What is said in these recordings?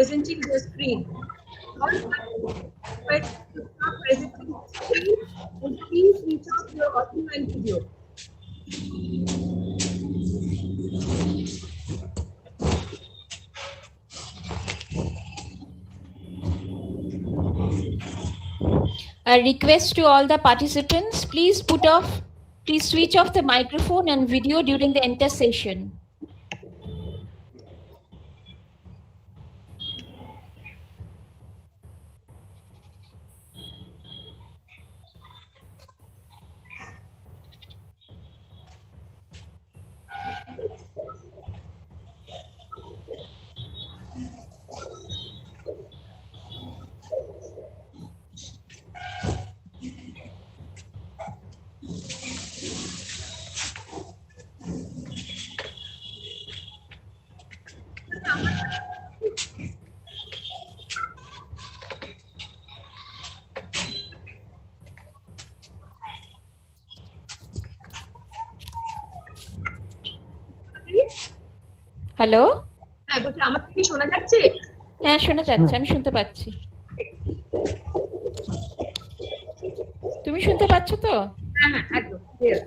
presenting the screen. All participants to stop presenting the screen and please switch off your audio and video. A request to all the participants, please switch off the microphone and video during the entire session. Hello, হ্যাঁ বলছি, আমার কি শোনা যাচ্ছে? হ্যাঁ শোনা যাচ্ছে, আমি শুনতে পাচ্ছি। তুমি শুনতে পাচ্ছ তো? হ্যাঁ হ্যাঁ একদম ক্লিয়ার।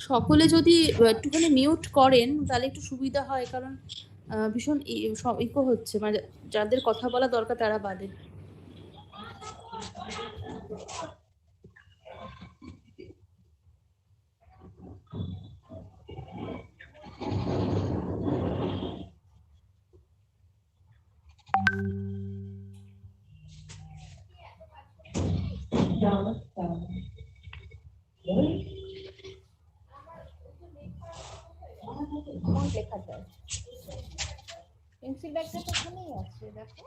সকলে যদি একটুখানি মিউট করেন তাহলে একটু সুবিধা হয়, কারণ ভীষণ ইকো হচ্ছে, মানে যাদের কথা বলা দরকার তারা বাদে। লেখা যায়, পেন্সিল ব্যাগটা তো এখানেই আছে, দেখো।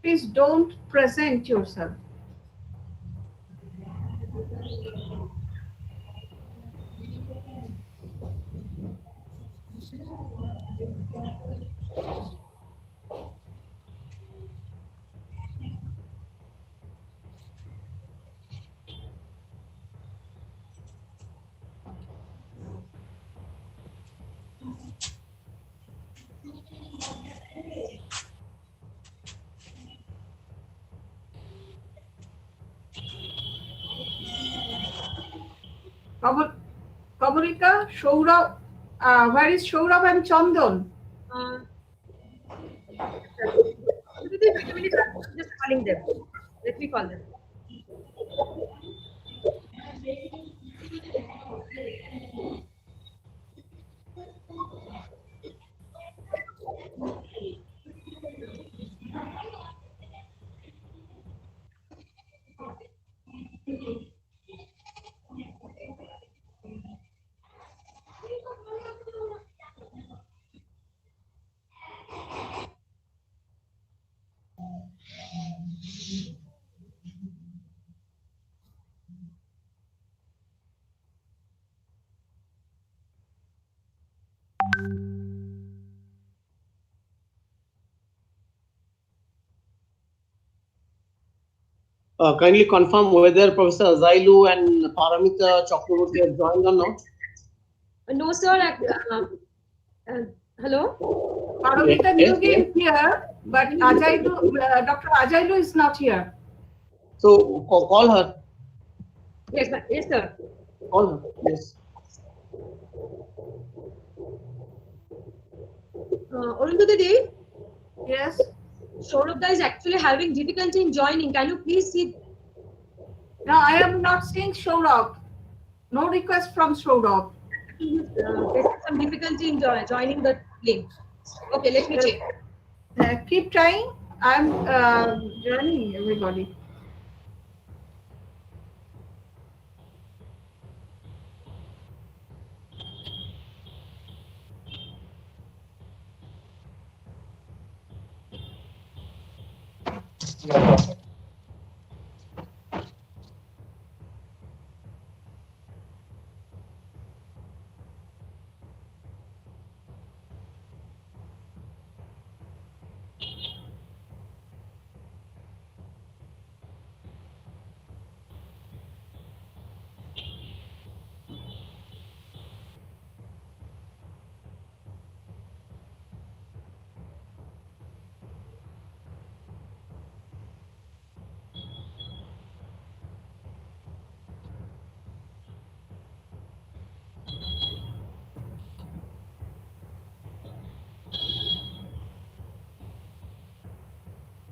Please don't present yourself. Kabalika, Shourab, where is Shourab and Chandan? Just calling them. Let me call them. Kindly confirm whether Professor Ajailiu and Paramita Chakraborty have joined or not. No, sir. Hello? Paramita Yes, Neogi is here, but Dr. Ajailiu is not here. So call her. Yes, yes, sir. Call her. Yes. Arundhati, Yes. Saurabh is actually having difficulty in joining. Can you please see? No, I am not seeing Shourab. No request from Shourab. There's some difficulty in joining the link. Okay, let me check. Keep trying. I'm joining everybody.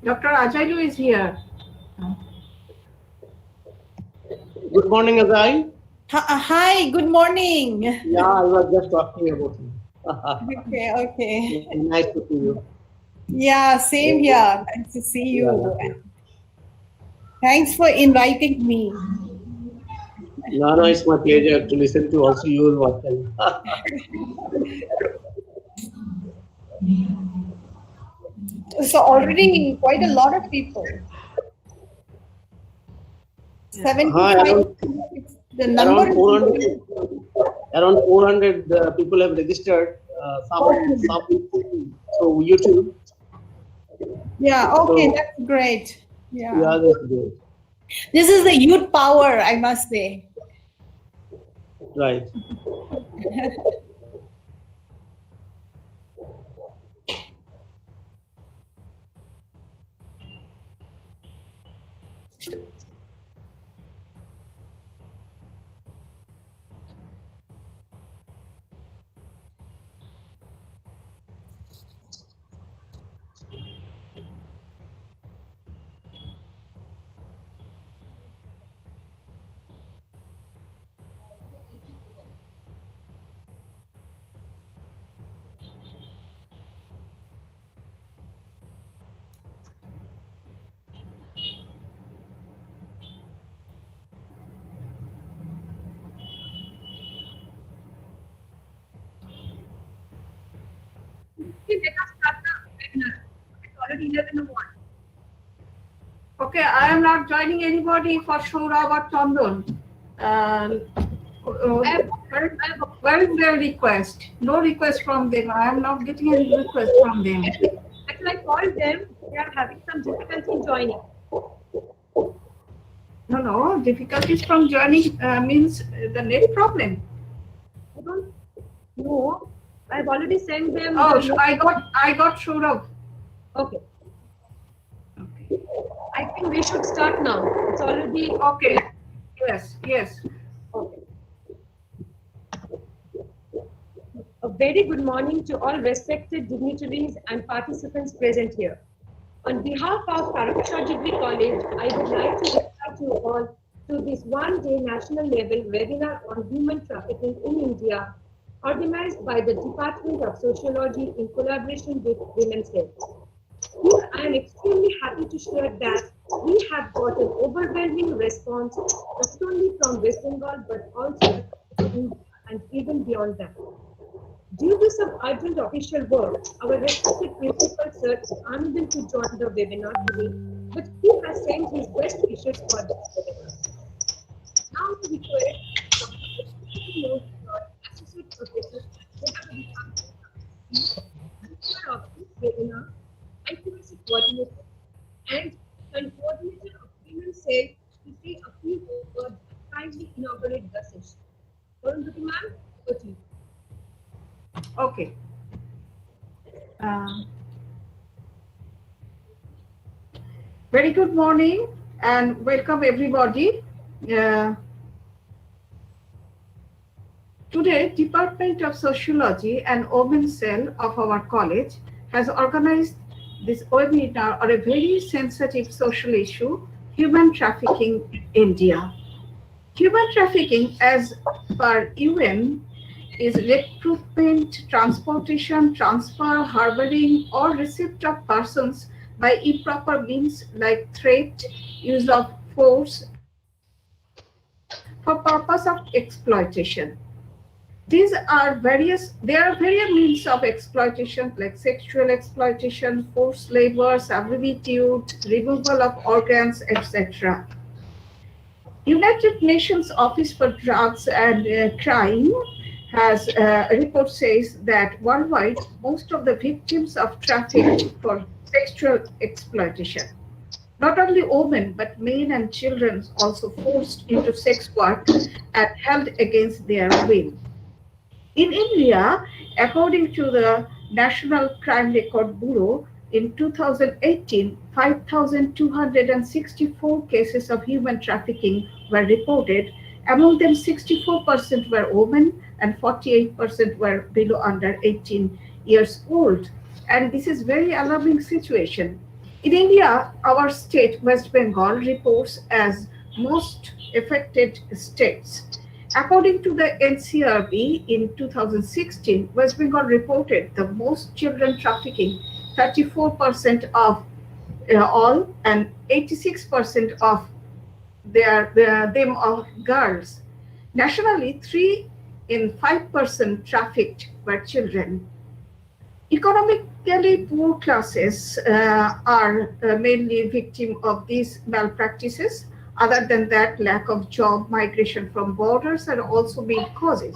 Dr. Ajailiu is here. Good morning, Ajay. Hi, good morning. Yeah, I was just talking about him. Okay. Nice to see you. Yeah, same here. Nice to see you. Thanks for inviting me. No, it's my pleasure to listen to also your work. So already quite a lot of people. 75. The number around 400 people have registered. Some people through YouTube. Yeah, okay, So, that's great. Yeah. Yeah, that's great. This is the youth power, I must say. Right. Okay, let us start the webinar. It's already 11:01. Okay, I am not joining anybody for Saurabh or Chandan. Where is their request? No request from them. I am not getting any request from them. Actually, I called them. They are having some difficulty in joining. No, difficulties from joining means the net problem. I don't know. I've already sent them. Oh, the- I got Saurabh. Okay. I think we should start now. It's already Okay. Yes. okay. A very good morning to all respected dignitaries and participants present here. On behalf of Tarakeswar Degree College, I would like to invite you all to this one-day national level webinar on human trafficking in India, organized by the Department of Sociology in collaboration with Women's Health. Here, I am extremely happy to share that we have got an overwhelming response, not only from West Bengal, but also from India and even beyond that. Due to some urgent official work, our respected principal sir is unable to join the webinar today, but he has sent his best wishes for this webinar. Now to request Associate Professor of this webinar, IQC coordinator, and coordinator of Women's Health to say a few words and kindly inaugurate the session. Arundhati ma'am, over to you. Okay. Very good morning and welcome everybody. Today, Department of Sociology and Women's Cell of our college has organized this webinar on a very sensitive social issue, human trafficking in India. Human trafficking, as per UN, is recruitment, transportation, transfer, harboring, or receipt of persons by improper means like threat, use of force for purpose of exploitation. There are various means of exploitation like sexual exploitation, forced labor, servitude, removal of organs, etc. United Nations Office for Drugs and Crime has a report says that worldwide, most of the victims of trafficking for sexual exploitation, not only women, but men and children also forced into sex work and held against their will. In India, according to the National Crime Record Bureau, in 2018, 5,264 cases of human trafficking were reported. Among them, 64% were women and 48% were below under 18 years old. And this is very alarming situation. In India, our state, West Bengal, reports as most affected states. According to the NCRB, in 2016, West Bengal reported the most children trafficking, 34% of all, and 86% of them of girls. Nationally, 3 in 5% trafficked were children. Economically poor classes are mainly victim of these malpractices. Other than that, lack of job, migration from borders are also main causes.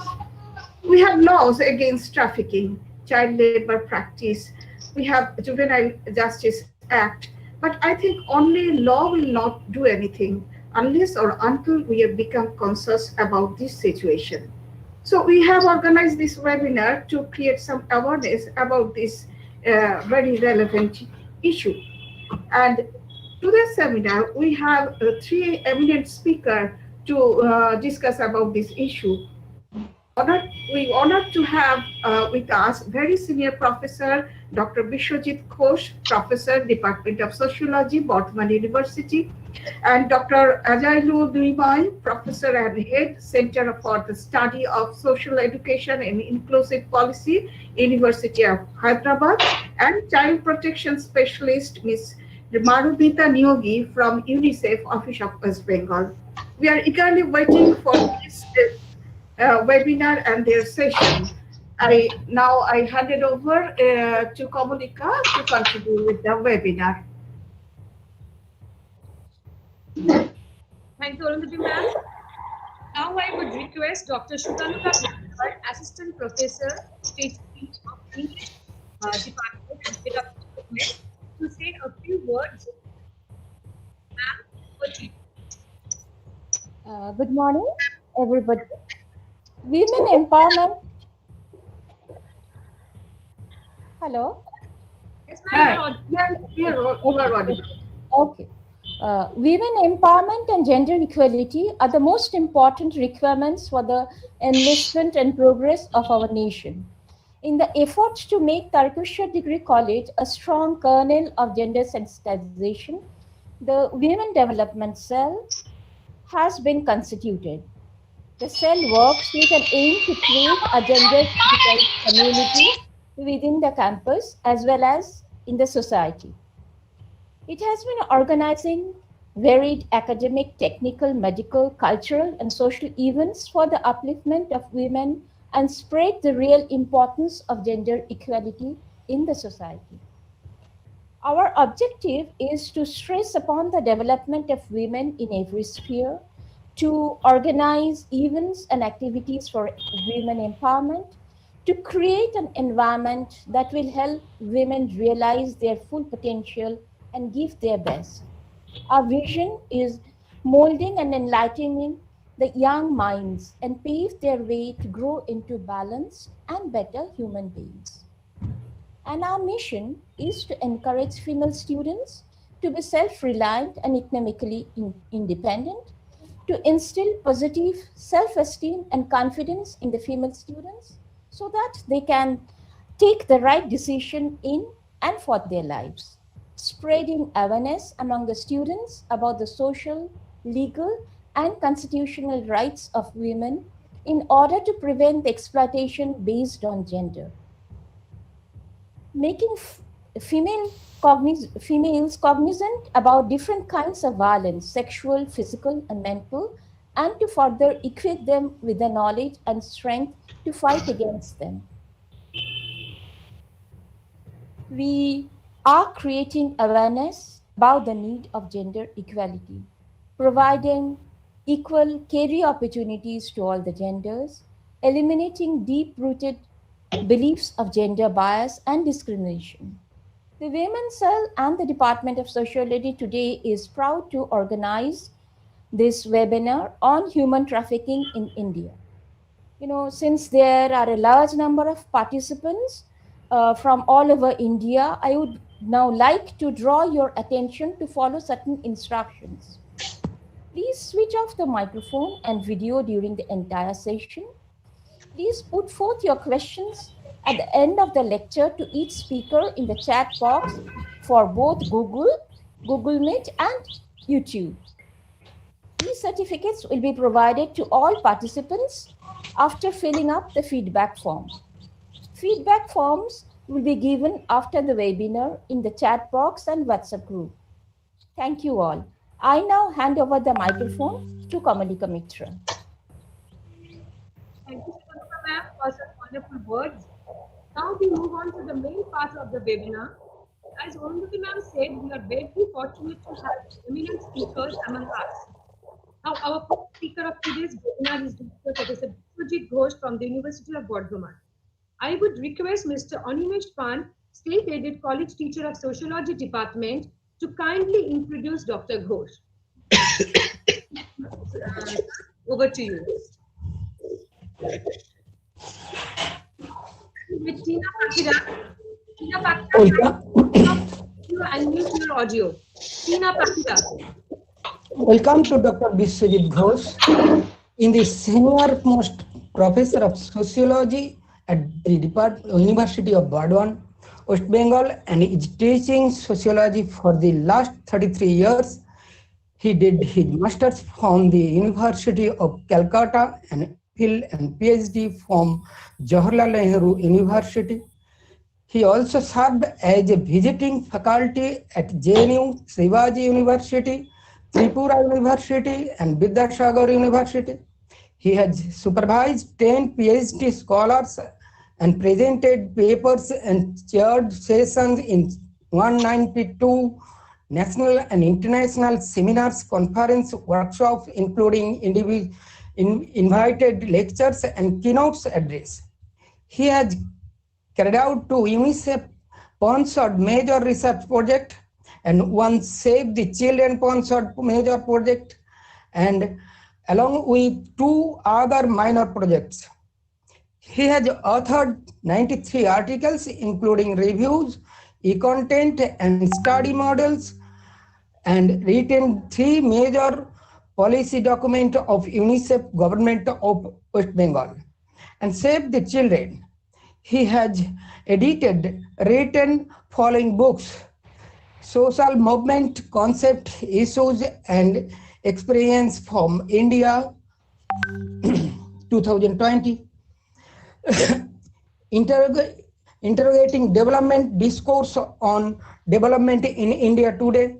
We have laws against trafficking, child labor practice. We have Juvenile Justice Act, but I think only law will not do anything unless or until we have become conscious about this situation. So we have organized this webinar to create some awareness about this very relevant issue. And today's seminar, we have 3 eminent speakers to discuss about this issue. We honored to have with us very senior professor, Dr. Biswajit Ghosh, professor, Department of Sociology, BurdwanUniversity, and Dr. Ajailiu Niumai, professor and head, Center for the Study of Social Education and Inclusive Policy, University of Hyderabad, and child protection specialist, Ms. Paramita Neogi from Unicef, Office of West Bengal. We are eagerly waiting for this webinar and their session. Now I hand it over to Komalika to continue with the webinar. Thank you, Arundhati ma'am. Now I would request Dr. Shutanuka, Assistant Professor, State of English Department and Head of Department, to say a few words. Ma'am, over to you. Good morning, everybody. Women empowerment. Hello. Yes, ma'am. Okay. Women empowerment and gender equality are the most important requirements for the enlistment and progress of our nation. In the effort to make Tarakeswar Degree College a strong kernel of gender sensitization, the Women Development Cell has been constituted. The cell works with an aim to create a gender-sensitized community within the campus as well as in the society. It has been organizing varied academic, technical, medical, cultural, and social events for the upliftment of women and spread the real importance of gender equality in the society. Our objective is to stress upon the development of women in every sphere, to organize events and activities for women empowerment, to create an environment that will help women realize their full potential and give their best. Our vision is molding and enlightening the young minds and pave their way to grow into balanced and better human beings. And our mission is to encourage female students to be self-reliant and economically independent, to instill positive self-esteem and confidence in the female students so that they can take the right decision in and for their lives, spreading awareness among the students about the social, legal, and constitutional rights of women in order to prevent the exploitation based on gender. Making females cognizant about different kinds of violence, sexual, physical, and mental, and to further equip them with the knowledge and strength to fight against them. We are creating awareness about the need of gender equality, providing equal career opportunities to all the genders, eliminating deep-rooted beliefs of gender bias and discrimination. The Women's Cell and the Department of Sociology today is proud to organize this webinar on human trafficking in India. Since there are a large number of participants from all over India, I would now like to draw your attention to follow certain instructions. Please switch off the microphone and video during the entire session. Please put forth your questions at the end of the lecture to each speaker in the chat box for both Google Meet, and YouTube. These certificates will be provided to all participants after filling up the feedback form. Feedback forms will be given after the webinar in the chat box and WhatsApp group. Thank you all. I now hand over the microphone to Kamalika Mitra. Thank you, ma'am, for such wonderful words. Now we move on to the main part of the webinar. As Arundhati ma'am said, we are very fortunate to have eminent speakers among us. Now, our first speaker of today's webinar is Dr. Professor Biswajit Ghosh from the University of Burdwan. I would request Mr. Animesh Pan, State-Aided College Teacher of Sociology Department, to kindly introduce Dr. Ghosh. Over to you. With Tina Pakira. Tina Pakira, you unmute your audio. Tina Pakira. Welcome to Dr. Biswajit Ghosh, in the senior most professor of sociology at the University of Burdwan, West Bengal, and is teaching sociology for the last 33 years. He did his master's from the University of Calcutta and PhD and PhD from Jawaharlal Nehru University. He also served as a visiting faculty at JNU, Shivaji University, Tripura University, and Vidyasagar University. He has supervised 10 PhD scholars and presented papers and chaired sessions in 192 national and international seminars, conference, workshops, including invited lectures and keynote address. He has carried out two UNICEF sponsored major research project and one Save the Children sponsored major project, and along with two other minor projects. He has authored 93 articles, including reviews, e-content, and study models, and written 3 major policy documents of UNICEF government of West Bengal. And Save the Children, he has written following books: Social Movement, Concept, Issues, and Experience from India, 2020. Interrogating Development, Discourse on Development in India Today,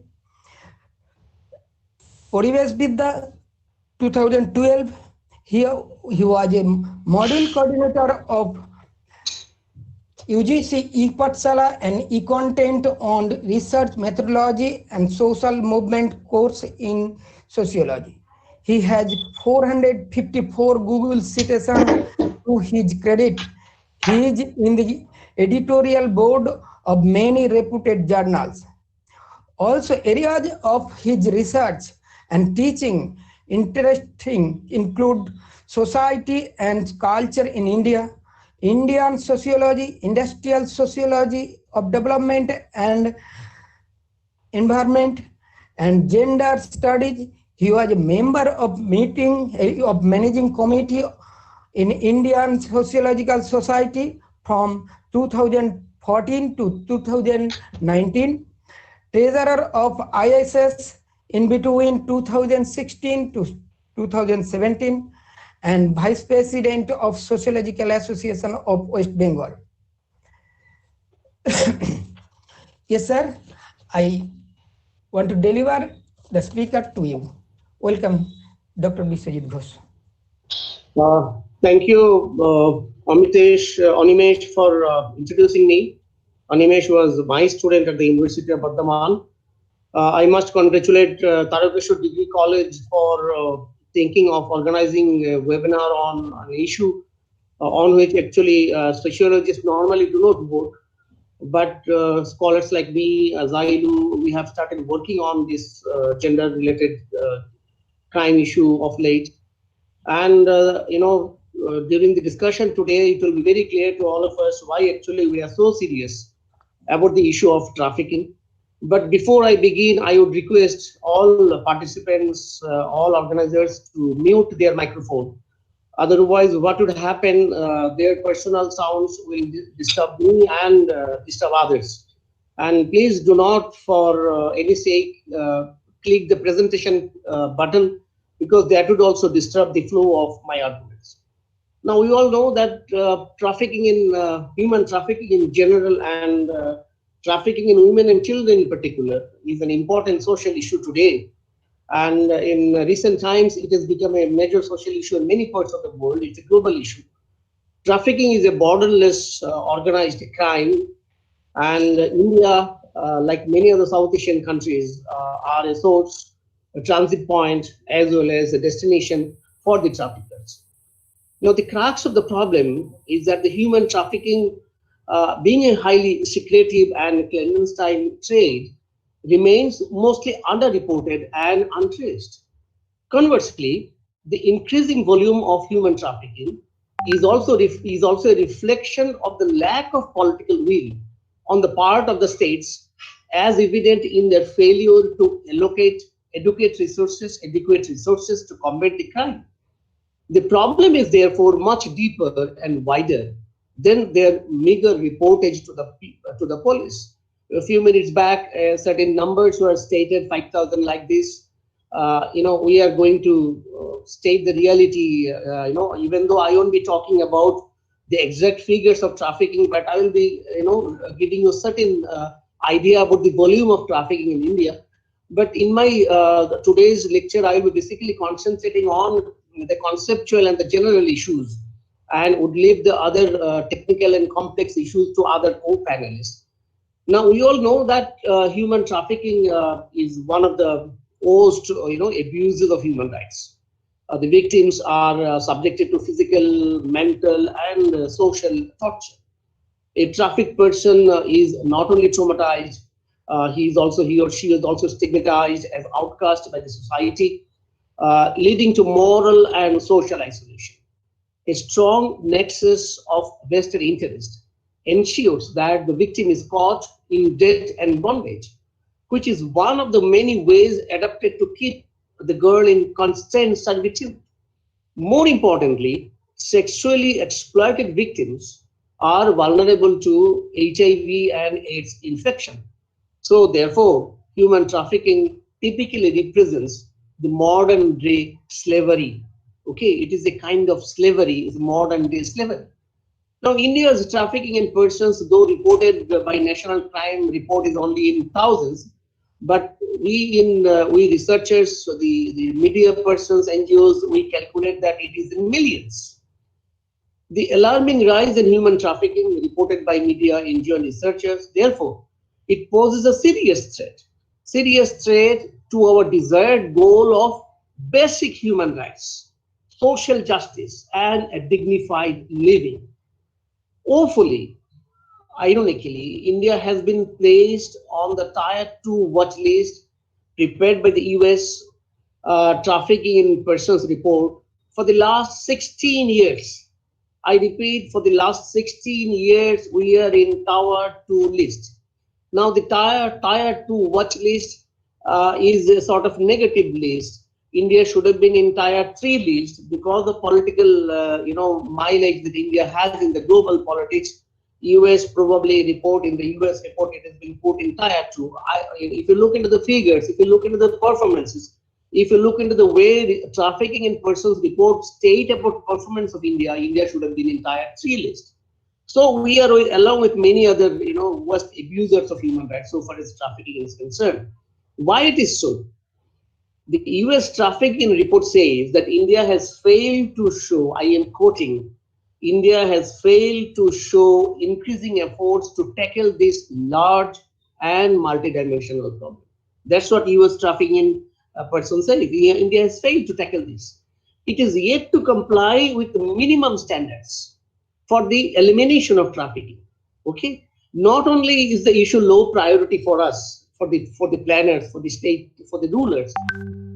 Parivesh Vidya, 2012. He was a model coordinator of UGC e-Pathshala and e-content on research methodology and social movement course in sociology. He has 454 Google citations to his credit. He is in the editorial board of many reputed journals. Also, areas of his research and teaching interesting include society and culture in India, Indian sociology, industrial sociology of development and environment, and gender studies. He was a member of managing committee in Indian Sociological Society from 2014 to 2019, treasurer of ISS in between 2016 to 2017, and vice president of Sociological Association of West Bengal. Yes, sir, I want to deliver the speaker to you. Welcome, Dr. Biswajit Ghosh. Thank you, Animesh, for introducing me. Animesh was my student at the University of Burdwan. I must congratulate Tarakeswar Degree College for thinking of organizing a webinar on an issue on which actually sociologists normally do not work, but scholars like me, Ajailiu, we have started working on this gender-related crime issue of late. And during the discussion today, it will be very clear to all of us why actually we are so serious about the issue of trafficking. But before I begin, I would request all participants, all organizers to mute their microphone. Otherwise, what would happen, their personal sounds will disturb me and disturb others. And please do not, for any sake, click the presentation button, because that would also disturb the flow of my arguments. Now, we all know that human trafficking in general and trafficking in women and children in particular is an important social issue today. And in recent times, it has become a major social issue in many parts of the world. It's a global issue. Trafficking is a borderless organized crime. And India, like many other South Asian countries, are a source, a transit point, as well as a destination for the traffickers. Now, the crux of the problem is that the human trafficking, being a highly secretive and clandestine trade, remains mostly underreported and untraced. Conversely, the increasing volume of human trafficking is also a reflection of the lack of political will on the part of the states, as evident in their failure to allocate adequate resources to combat the crime. The problem is therefore much deeper and wider than their meager reportage to the police. A few minutes back, certain numbers were stated, 5,000 like this. We are going to state the reality, even though I won't be talking about the exact figures of trafficking, but I will be, giving you a certain idea about the volume of trafficking in India. But in my today's lecture, I will be basically concentrating on the conceptual and the general issues. and would leave the other technical and complex issues to other co-panelists. Now, we all know that human trafficking is one of the worst, abuses of human rights. The victims are subjected to physical, mental, and social torture. A trafficked person is not only traumatized, he or she is also stigmatized as outcast by the society, leading to moral and social isolation. A strong nexus of vested interest ensures that the victim is caught in debt and bondage, which is one of the many ways adapted to keep the girl in constant servitude. More importantly, sexually exploited victims are vulnerable to HIV and AIDS infection. So therefore, human trafficking typically represents the modern day slavery. Okay, it is a kind of slavery, it's modern day slavery. Now, India's trafficking in persons, though reported by National Crime Report, is only in thousands, but we researchers, the media persons, NGOs, we calculate that it is in millions. The alarming rise in human trafficking reported by media, NGO, and researchers, therefore, it poses a serious threat to our desired goal of basic human rights, social justice, and a dignified living. Awfully, ironically, India has been placed on the Tier 2 watch list prepared by the US Trafficking in Persons report for the last 16 years. I repeat, for the last 16 years, we are in Tier 2 list. Now, the Tier 2 watch list is a sort of negative list. India should have been in Tier 3 list because the political, mileage that India has in the global politics. US probably report, in the US report, it has been put in Tier 2. If you look into the figures, if you look into the performances, if you look into the way trafficking in persons report state about performance of India, India should have been in Tier 3 list. So we are, along with many other, worst abusers of human rights so far as trafficking is concerned. Why it is so? The US trafficking report says that India has failed to show, I am quoting, India has failed to show increasing efforts to tackle this large and multidimensional problem. That's what US trafficking person says. India has failed to tackle this. It is yet to comply with the minimum standards for the elimination of trafficking. Okay, not only is the issue low priority for us, for the planners, for the state, for the rulers,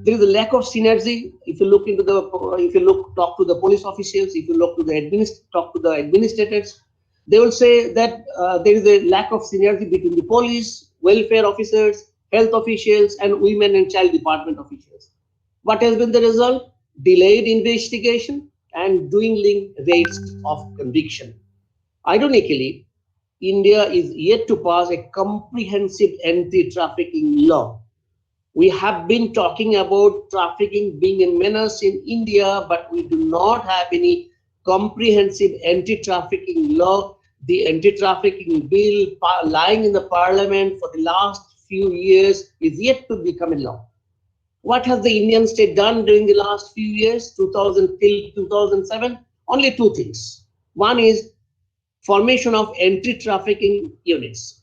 there is a lack of synergy. If you look into talk to the police officials, if you talk to the administrators, they will say that there is a lack of synergy between the police, welfare officers, health officials, and women and child department officials. What has been the result? Delayed investigation and dwindling rates of conviction. Ironically, India is yet to pass a comprehensive anti-trafficking law. We have been talking about trafficking being a menace in India, but we do not have any comprehensive anti-trafficking law. The anti-trafficking bill lying in the parliament for the last few years is yet to become a law. What has the Indian state done during the last few years, 2000 till 2007? Only two things. One is formation of anti-trafficking units,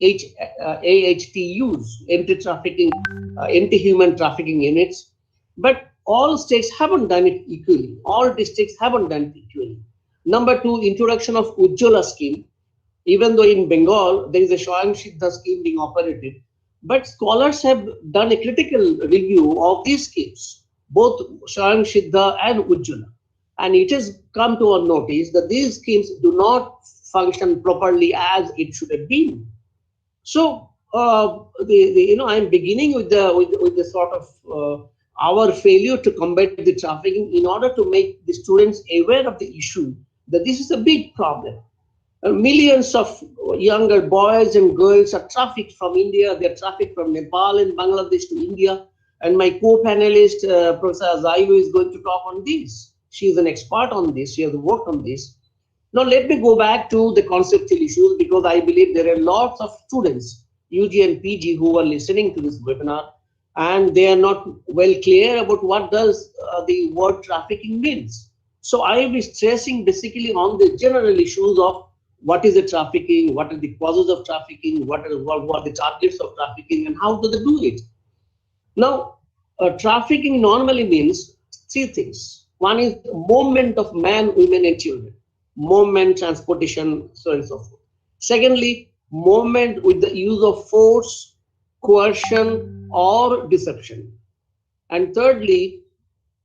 AHTUs, anti-human trafficking units. But all states haven't done it equally. All districts haven't done it equally. Number two, introduction of Ujjwala scheme. Even though in Bengal, there is a Swayam Siddha scheme being operated, but scholars have done a critical review of these schemes, both Swayam Siddha and Ujjwala. And it has come to our notice that these schemes do not function properly as it should have been. So, I'm beginning with the sort of our failure to combat the trafficking in order to make the students aware of the issue that this is a big problem. Millions of younger boys and girls are trafficked from India. They are trafficked from Nepal and Bangladesh to India. And my co-panelist, Professor Ajailiu, is going to talk on this. She is an expert on this. She has worked on this. Now, let me go back to the conceptual issues, because I believe there are lots of students, UG and PG, who are listening to this webinar, and they are not well clear about what does the word trafficking means. So I will be stressing basically on the general issues of what is the trafficking, what are the causes of trafficking, what are the targets of trafficking, and how do they do it. Now, trafficking normally means three things. One is movement of men, women, and children. Movement, transportation, so on and so forth. Secondly, movement with the use of force, coercion, or deception. And thirdly,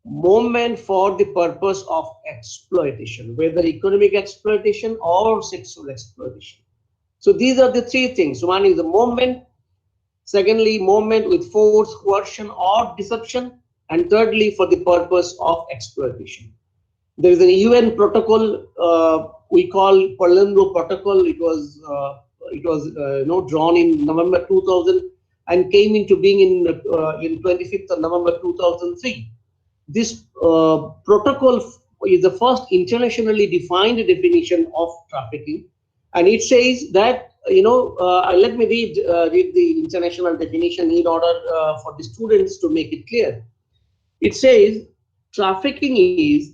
movement for the purpose of exploitation, whether economic exploitation or sexual exploitation. So these are the three things. One is the movement, secondly, movement with force, coercion, or deception, and thirdly, for the purpose of exploitation. There is a UN protocol we call Palermo Protocol. It was drawn in November 2000 and came into being in 25th of November 2003. This protocol is the first internationally defined definition of trafficking, and it says that, let me read the international definition in order for the students to make it clear. It says trafficking is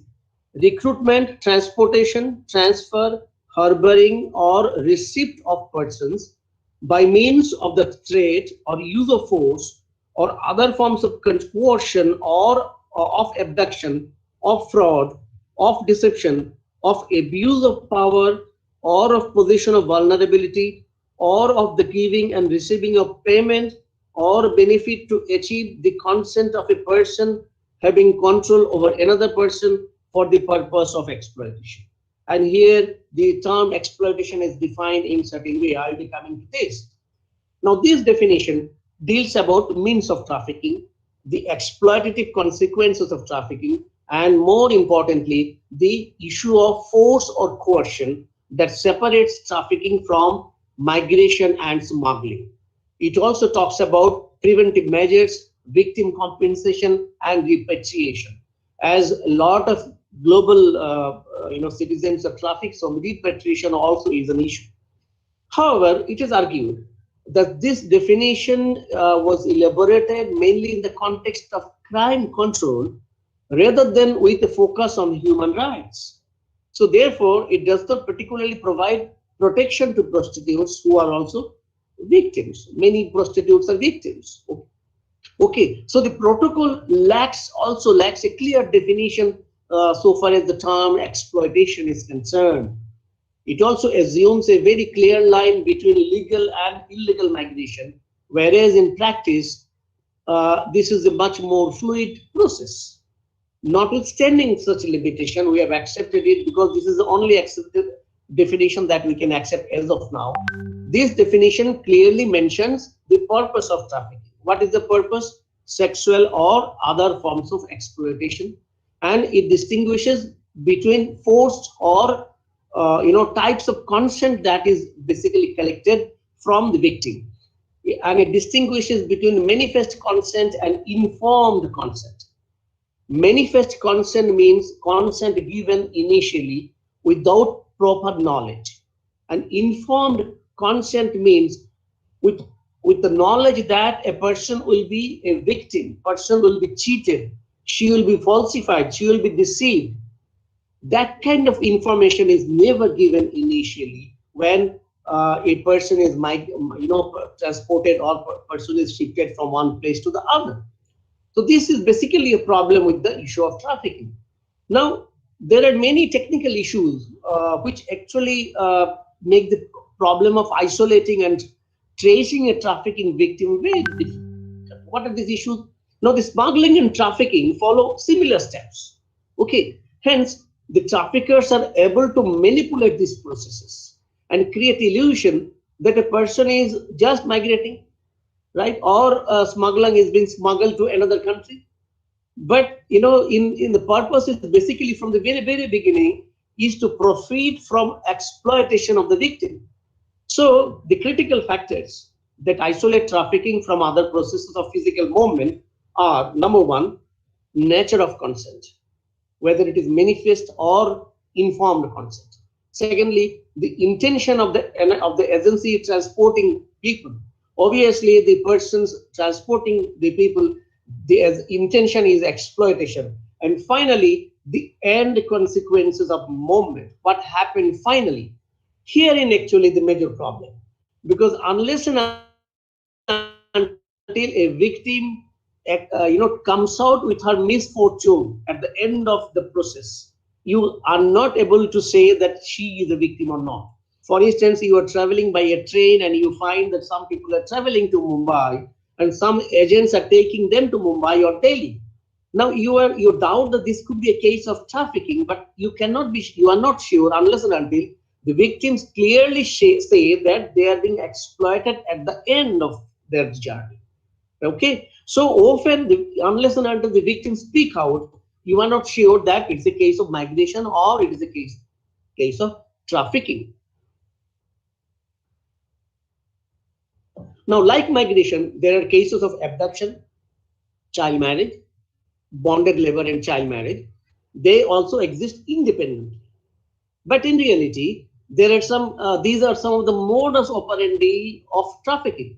recruitment, transportation, transfer, harboring, or receipt of persons by means of the trade or use of force or other forms of coercion or of abduction, of fraud, of deception, of abuse of power, or of position of vulnerability, or of the giving and receiving of payment or benefit to achieve the consent of a person having control over another person for the purpose of exploitation. And here the term exploitation is defined in certain way. I will be coming to this. Now this definition deals about means of trafficking, the exploitative consequences of trafficking, and more importantly, the issue of force or coercion that separates trafficking from migration and smuggling. It also talks about preventive measures, victim compensation, and repatriation. As a lot of global citizens are trafficked, so repatriation also is an issue. However, it is argued that this definition was elaborated mainly in the context of crime control rather than with a focus on human rights. So therefore, it does not particularly provide protection to prostitutes who are also victims. Many prostitutes are victims. Okay, so the protocol also lacks a clear definition so far as the term exploitation is concerned. It also assumes a very clear line between legal and illegal migration, whereas in practice, this is a much more fluid process. Notwithstanding such limitation, we have accepted it because this is the only accepted definition that we can accept as of now. This definition clearly mentions the purpose of trafficking. What is the purpose? Sexual or other forms of exploitation, and it distinguishes between forced or types of consent that is basically collected from the victim, and it distinguishes between manifest consent and informed consent. Manifest consent means consent given initially without proper knowledge, and informed consent means with the knowledge that a person will be a victim, person will be cheated, she will be falsified, she will be deceived. That kind of information is never given initially when a person is transported or person is shifted from one place to the other. So this is basically a problem with the issue of trafficking. Now, there are many technical issues which actually make the problem of isolating and tracing a trafficking victim very difficult. What are these issues? Now, the smuggling and trafficking follow similar steps. Okay, hence the traffickers are able to manipulate these processes and create illusion that a person is just migrating, right? Or smuggling is being smuggled to another country. But in the purpose is basically from the very, very beginning is to profit from exploitation of the victim. So the critical factors that isolate trafficking from other processes of physical movement are, number one, nature of consent, whether it is manifest or informed consent. Secondly, the intention of the agency transporting people. Obviously, the persons transporting the people, the intention is exploitation. And finally, the end consequences of movement, what happened finally. Herein actually the major problem, because unless and until a victim comes out with her misfortune at the end of the process, you are not able to say that she is a victim or not. For instance, you are traveling by a train and you find that some people are traveling to Mumbai and some agents are taking them to Mumbai or Delhi. Now you doubt that this could be a case of trafficking, but you are not sure unless and until the victims clearly say that they are being exploited at the end of their journey. Okay, so often unless and until the victims speak out, you are not sure that it's a case of migration or it is a case of trafficking. Now, like migration, there are cases of abduction, child marriage, bonded labor and child marriage. They also exist independently. But in reality, there are these are some of the modus operandi of trafficking.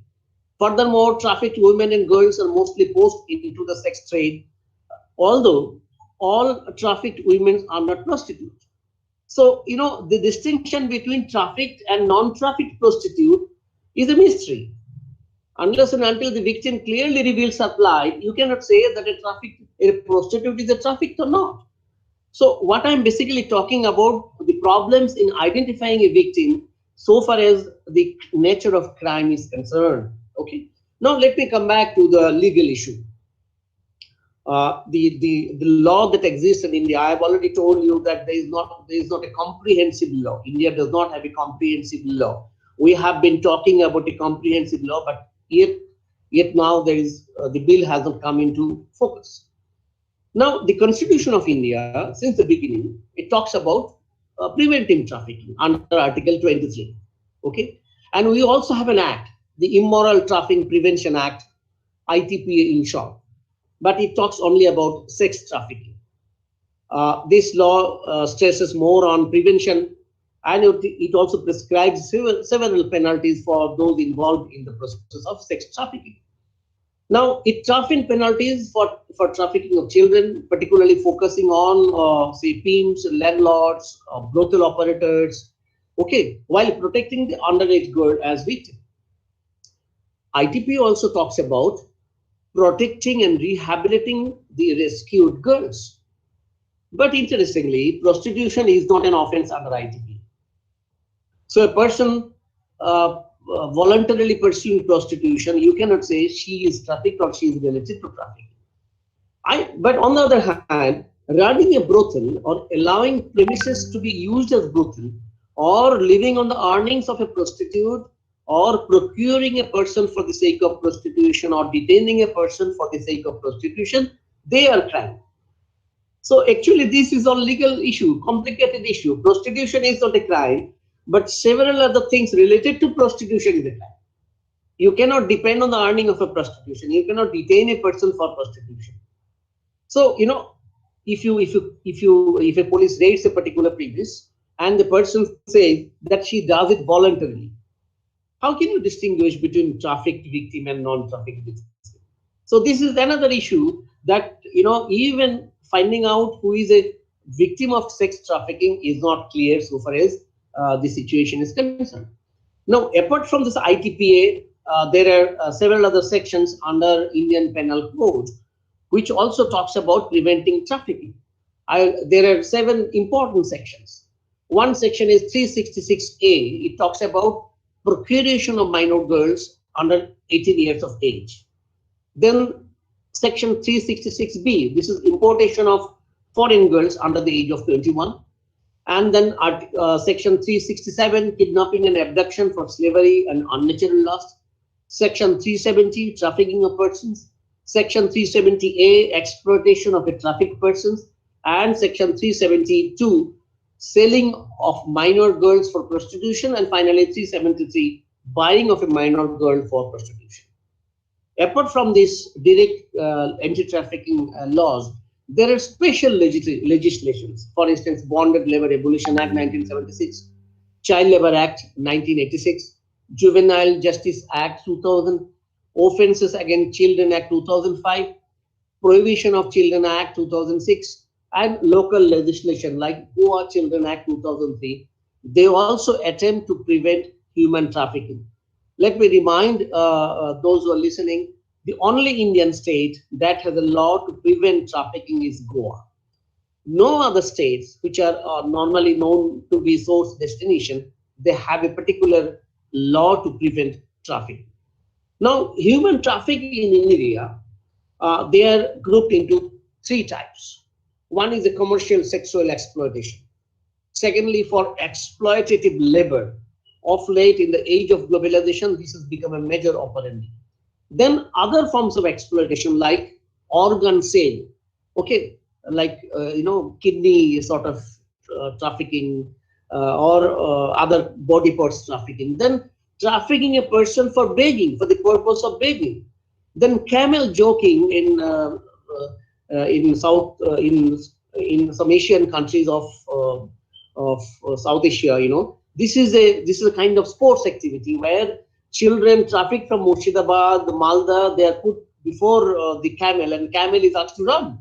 Furthermore, trafficked women and girls are mostly forced into the sex trade, although all trafficked women are not prostitutes. So, the distinction between trafficked and non-trafficked prostitute is a mystery. Unless and until the victim clearly reveals supply, you cannot say that a prostitute is a trafficked or not. So what I'm basically talking about, the problems in identifying a victim so far as the nature of crime is concerned. Okay. Now let me come back to the legal issue. The law that exists in India, I have already told you that there is not a comprehensive law. India does not have a comprehensive law. We have been talking about a comprehensive law, but yet now there is the bill hasn't come into focus. Now the Constitution of India, since the beginning, it talks about preventing trafficking under Article 23. Okay, and we also have an act, the Immoral Trafficking Prevention Act, ITPA in short, but it talks only about sex trafficking. This law stresses more on prevention, and it also prescribes several penalties for those involved in the process of sex trafficking. Now, it toughened penalties for trafficking of children, particularly focusing on, say, pimps, landlords, brothel operators, okay, while protecting the underage girl as victim. ITP also talks about protecting and rehabilitating the rescued girls. But interestingly, prostitution is not an offense under ITP. So a person voluntarily pursuing prostitution, you cannot say she is trafficked or she is related to trafficking. But on the other hand, running a brothel or allowing premises to be used as brothel or living on the earnings of a prostitute or procuring a person for the sake of prostitution or detaining a person for the sake of prostitution, they are crime. So actually this is a legal issue, complicated issue. Prostitution is not a crime, but several other things related to prostitution is a crime. You cannot depend on the earning of a prostitution. You cannot detain a person for prostitution. So, if a police raids a particular premise and the person says that she does it voluntarily, how can you distinguish between trafficked victim and non-trafficked victim? So this is another issue that, even finding out who is a victim of sex trafficking is not clear so far as the situation is concerned. Now, apart from this ITPA, there are several other sections under Indian Penal Code, which also talks about preventing trafficking. There are 7 important sections. One section is 366A. It talks about procuration of minor girls under 18 years of age. Then section 366B, this is importation of foreign girls under the age of 21. And then section 367, kidnapping and abduction for slavery and unnatural lust. Section 370, trafficking of persons. Section 370A, exploitation of a trafficked persons. And section 372, selling of minor girls for prostitution. And finally 373, buying of a minor girl for prostitution. Apart from this direct anti-trafficking laws, there are special legislations. For instance, Bonded Labor Abolition Act 1976, Child Labor Act 1986, Juvenile Justice Act 2000, Offences Against Children Act 2005, Prohibition of Children Act 2006, and local legislation like Goa Children Act 2003, they also attempt to prevent human trafficking. Let me remind those who are listening, the only Indian state that has a law to prevent trafficking is Goa. No other states, which are normally known to be source destination, they have a particular law to prevent trafficking. Now, human trafficking in India, they are grouped into three types. One is the commercial sexual exploitation. Secondly, for exploitative labor. Of late, in the age of globalization, this has become a major operandi. Then other forms of exploitation like organ sale, okay, like kidney sort of trafficking or other body parts trafficking. Then trafficking a person for begging, for the purpose of begging. Then camel joking in some Asian countries of South Asia, this is a kind of sports activity where children trafficked from Murshidabad, Malda, they are put before the camel, and camel is asked to run.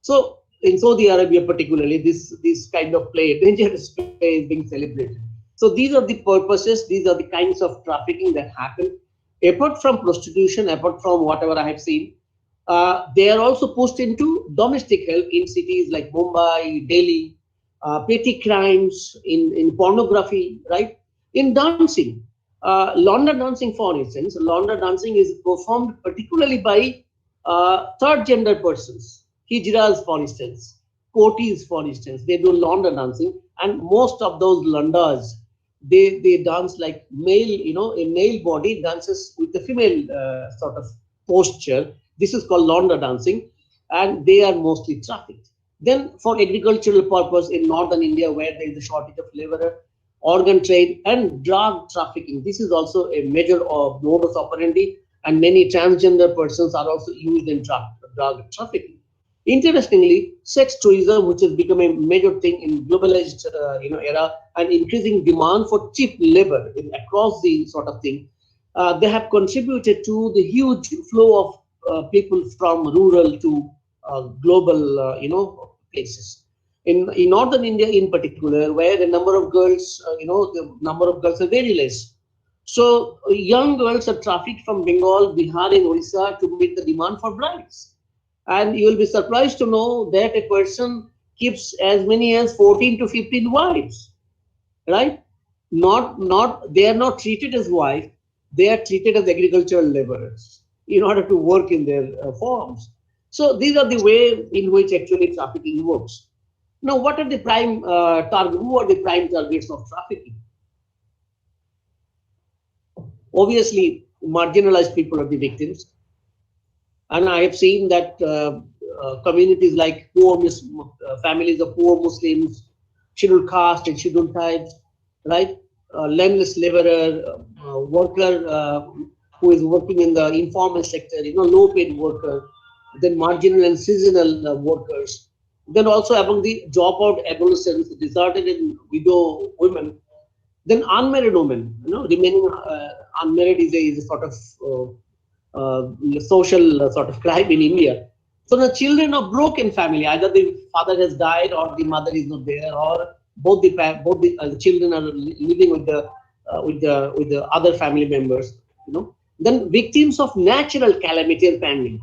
So in Saudi Arabia particularly, this kind of play, dangerous play, is being celebrated. So these are the purposes, these are the kinds of trafficking that happen. Apart from prostitution, apart from whatever I have seen, they are also pushed into domestic help in cities like Mumbai, Delhi, petty crimes, in pornography, right? In dancing, Londa dancing, for instance, Londa dancing is performed particularly by third gender persons, hijras, for instance, kotis, for instance, they do Londa dancing, and most of those Londas, they dance like male, a male body dances with the female sort of posture. This is called Londa dancing, and they are mostly trafficked. Then for agricultural purpose in northern India, where there is a shortage of laborer, organ trade and drug trafficking. This is also a major modus operandi, and many transgender persons are also used in drug trafficking. Interestingly, sex tourism, which has become a major thing in globalized era, and increasing demand for cheap labor across the sort of thing, they have contributed to the huge flow of people from rural to global places. In northern India in particular, where the number of girls, are very less. So young girls are trafficked from Bengal, Bihar, and Orissa to meet the demand for brides. And you will be surprised to know that a person keeps as many as 14 to 15 wives, right? They are not treated as wives, they are treated as agricultural laborers in order to work in their farms. So these are the way in which actually trafficking works. Now, what are the prime targets? Who are the prime targets of trafficking? Obviously, marginalized people are the victims. And I have seen that communities like families of poor Muslims, scheduled caste and scheduled tribes, right? Landless laborer, worker who is working in the informal sector, low-paid worker, then marginal and seasonal workers. Then also among the dropout adolescents, deserted and widow women. Then unmarried women, remaining unmarried is a sort of social sort of crime in India. So the children of broken family, either the father has died or the mother is not there, or both the children are living with the other family members. Then victims of natural calamity and pandemic.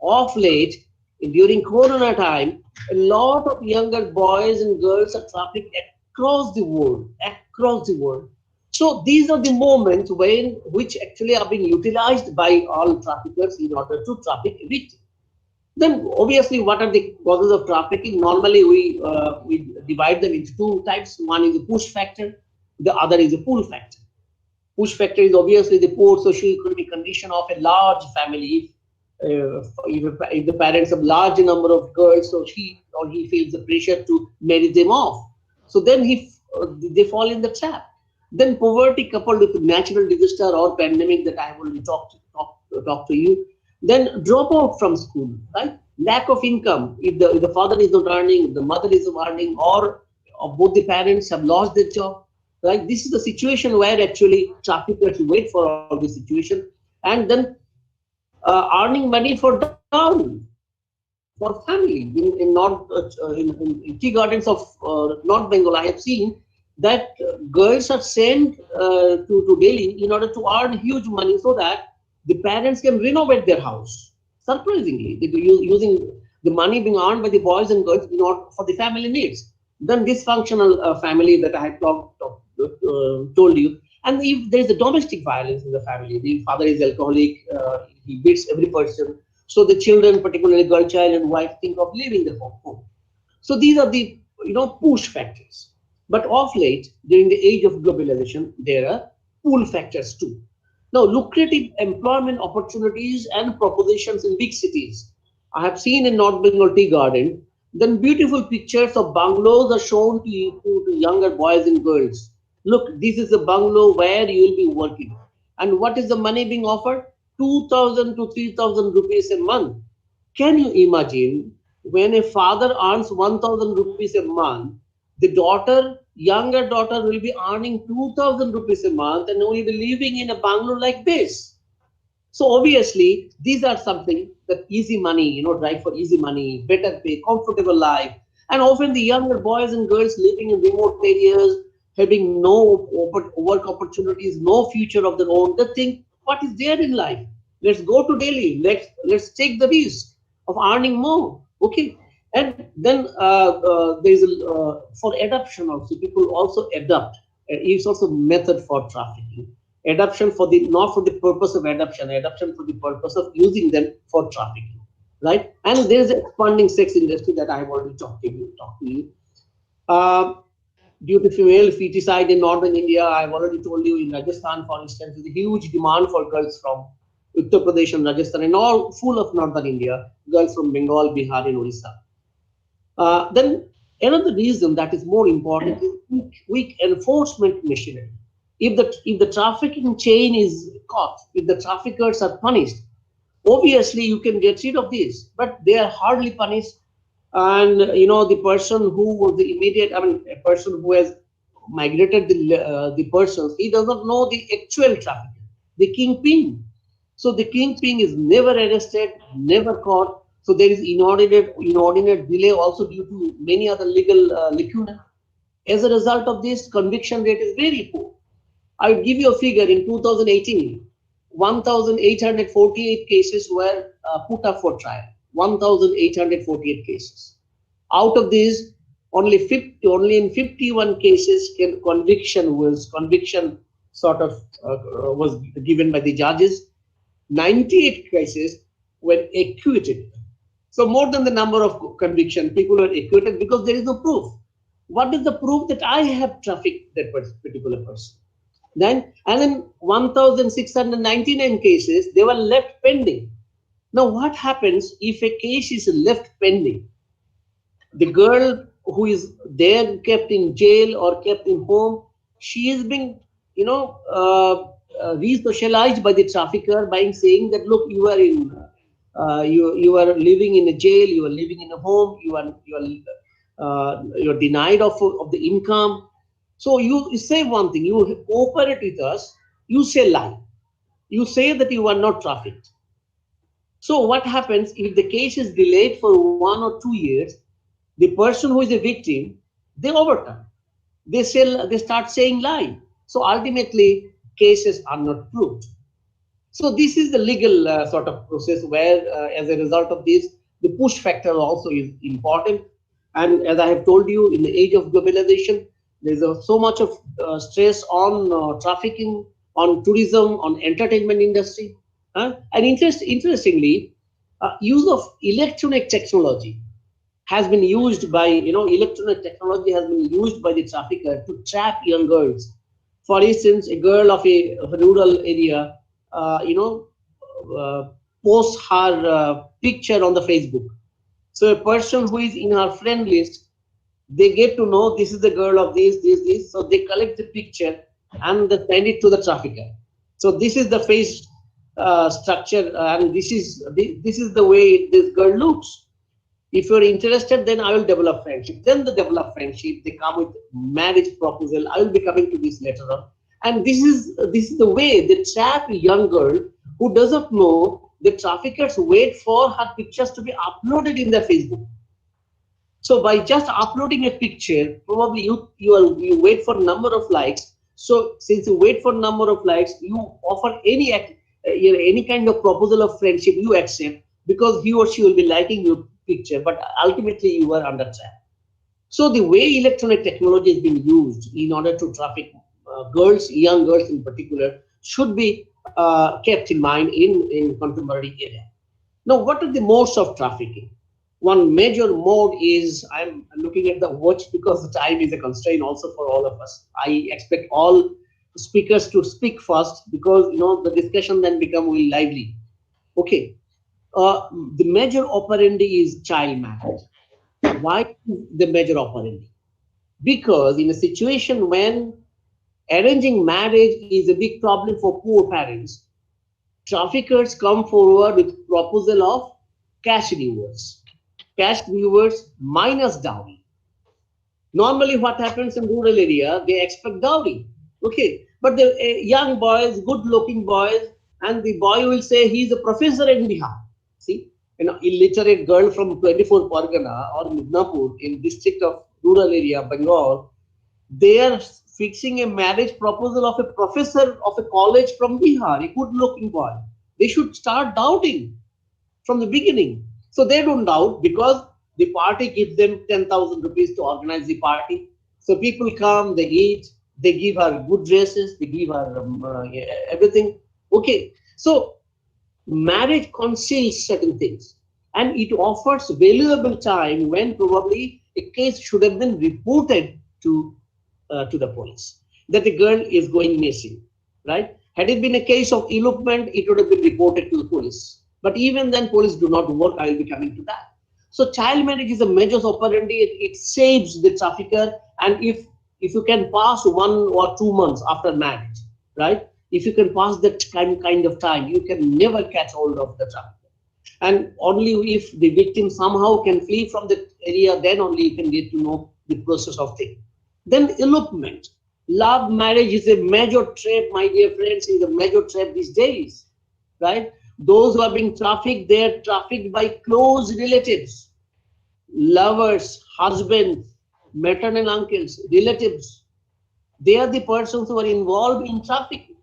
Of late, during Corona time, a lot of younger boys and girls are trafficked across the world. So these are the moments which actually are being utilized by all traffickers in order to traffic a victim. Then obviously, what are the causes of trafficking? Normally, we divide them into two types. One is the push factor, the other is the pull factor. Push factor is obviously the poor socio-economic condition of a large family. If the parents have large number of girls, so she or he feels the pressure to marry them off. So then they fall in the trap. Then poverty coupled with natural disaster or pandemic that I have already talked to you. Then dropout from school, right? Lack of income. If the father is not earning, the mother is not earning, or both the parents have lost their job, right? This is the situation where actually traffickers wait for all this situation, and then earning money for dowry. for family. In North, in tea gardens of North Bengal, I have seen that girls are sent to Delhi in order to earn huge money so that the parents can renovate their house. Surprisingly, they using the money being earned by the boys and girls not for the family needs. Then dysfunctional family that I have told you. And if there is a domestic violence in the family, the father is alcoholic, he beats every person. So the children, particularly girl child and wife, think of leaving the home. So these are the push factors. But of late, during the age of globalization, there are pull factors too. Now, lucrative employment opportunities and propositions in big cities. I have seen in North Bengal tea garden, then beautiful pictures of bungalows are shown to younger boys and girls. Look, this is a bungalow where you will be working. And what is the money being offered? 2,000 to 3,000 rupees a month. Can you imagine when a father earns 1,000 rupees a month, the younger daughter will be earning 2,000 rupees a month and will be living in a bungalow like this. So obviously, these are something that easy money, drive for easy money, better pay, comfortable life. And often the younger boys and girls living in remote areas, having no work opportunities, no future of their own, they think, what is there in life? Let's go to Delhi. Let's take the risk of earning more. Okay. And then there is for adoption also, people also adopt. It's also method for trafficking. Adoption not for the purpose of adoption for the purpose of using them for trafficking, right? And there is an expanding sex industry that I have already talked to you. Due to female feticide in northern India, I have already told you in Rajasthan, for instance, there is a huge demand for girls from Uttar Pradesh and Rajasthan and all full of northern India, girls from Bengal, Bihar, and Orissa. Then another reason that is more important is weak enforcement machinery. If the trafficking chain is caught, if the traffickers are punished, obviously you can get rid of this, but they are hardly punished. And the person who was the immediate, a person who has migrated the persons, he does not know the actual trafficker, the kingpin. So the kingpin is never arrested, never caught. So there is inordinate delay also due to many other legal lacunae. As a result of this, conviction rate is very poor. I will give you a figure. In 2018, 1,848 cases were put up for trial. 1,848 cases. Out of these, only in 51 cases conviction sort of was given by the judges. 98 cases were acquitted. So more than the number of conviction, people were acquitted because there is no proof. What is the proof that I have trafficked that particular person? And in 1,699 cases, they were left pending. Now, what happens if a case is left pending? The girl who is there kept in jail or kept in home, she is being, re-socialized by the trafficker by saying that, look, you are in, you are living in a jail, you are living in a home, you are denied of the income. So you say one thing, you cooperate with us, you say lie, you say that you are not trafficked. So what happens if the case is delayed for 1 or 2 years? The person who is a victim, they overturn. They start saying lie. So ultimately, cases are not proved. So this is the legal sort of process where, as a result of this, the push factor also is important. And as I have told you, in the age of globalization, there's so much of stress on trafficking, on tourism, on entertainment industry. And interestingly, use of electronic technology has been used by, electronic technology has been used by the trafficker to trap young girls. For instance, a girl of a rural area, posts her picture on the Facebook. So a person who is in her friend list, they get to know this is the girl of this. So they collect the picture and they send it to the trafficker. So this is the face structure, and this is the way this girl looks. If you're interested, then I will develop friendship. Then they develop friendship. They come with marriage proposal. I will be coming to this later on. And this is the way they trap a young girl who doesn't know the traffickers wait for her pictures to be uploaded in their Facebook. So by just uploading a picture, probably you wait for number of likes. So since you wait for number of likes, you offer any kind of proposal of friendship, you accept, because he or she will be liking your picture, but ultimately you are under trap. So the way electronic technology is being used in order to traffic girls, young girls in particular, should be kept in mind in contemporary era. Now, what are the modes of trafficking? One major mode is, I'm looking at the watch because the time is a constraint also for all of us. I expect all speakers to speak first because the discussion then become really lively. Okay, the major operandi is child marriage. Why the major operandi? Because in a situation when arranging marriage is a big problem for poor parents, traffickers come forward with proposal of cash rewards minus dowry. Normally what happens in rural area, they expect dowry. Okay, but the young boys, good looking boys, and the boy will say he's a professor in Bihar. See, illiterate girl from 24 Pargana or Midnapur in district of rural area, Bengal, they are fixing a marriage proposal of a professor of a college from Bihar, a good looking boy. They should start doubting from the beginning. So they don't doubt because the party gives them 10,000 rupees to organize the party. So people come, they eat, they give her good dresses, they give her everything. Okay, so marriage conceals certain things, and it offers valuable time when probably a case should have been reported to the police that the girl is going missing, right? Had it been a case of elopement, it would have been reported to the police. But even then, police do not work. I will be coming to that. So child marriage is a major operandi. It saves the trafficker. And if you can pass 1 or 2 months after marriage, right? If you can pass that kind of time, you can never catch hold of the trafficker. And only if the victim somehow can flee from the area, then only you can get to know the process of thing. Then elopement. Love marriage is a major trap, my dear friends, is a major trap these days, right? Those who are being trafficked, they are trafficked by close relatives, lovers, husbands, maternal uncles, relatives. They are the persons who are involved in trafficking.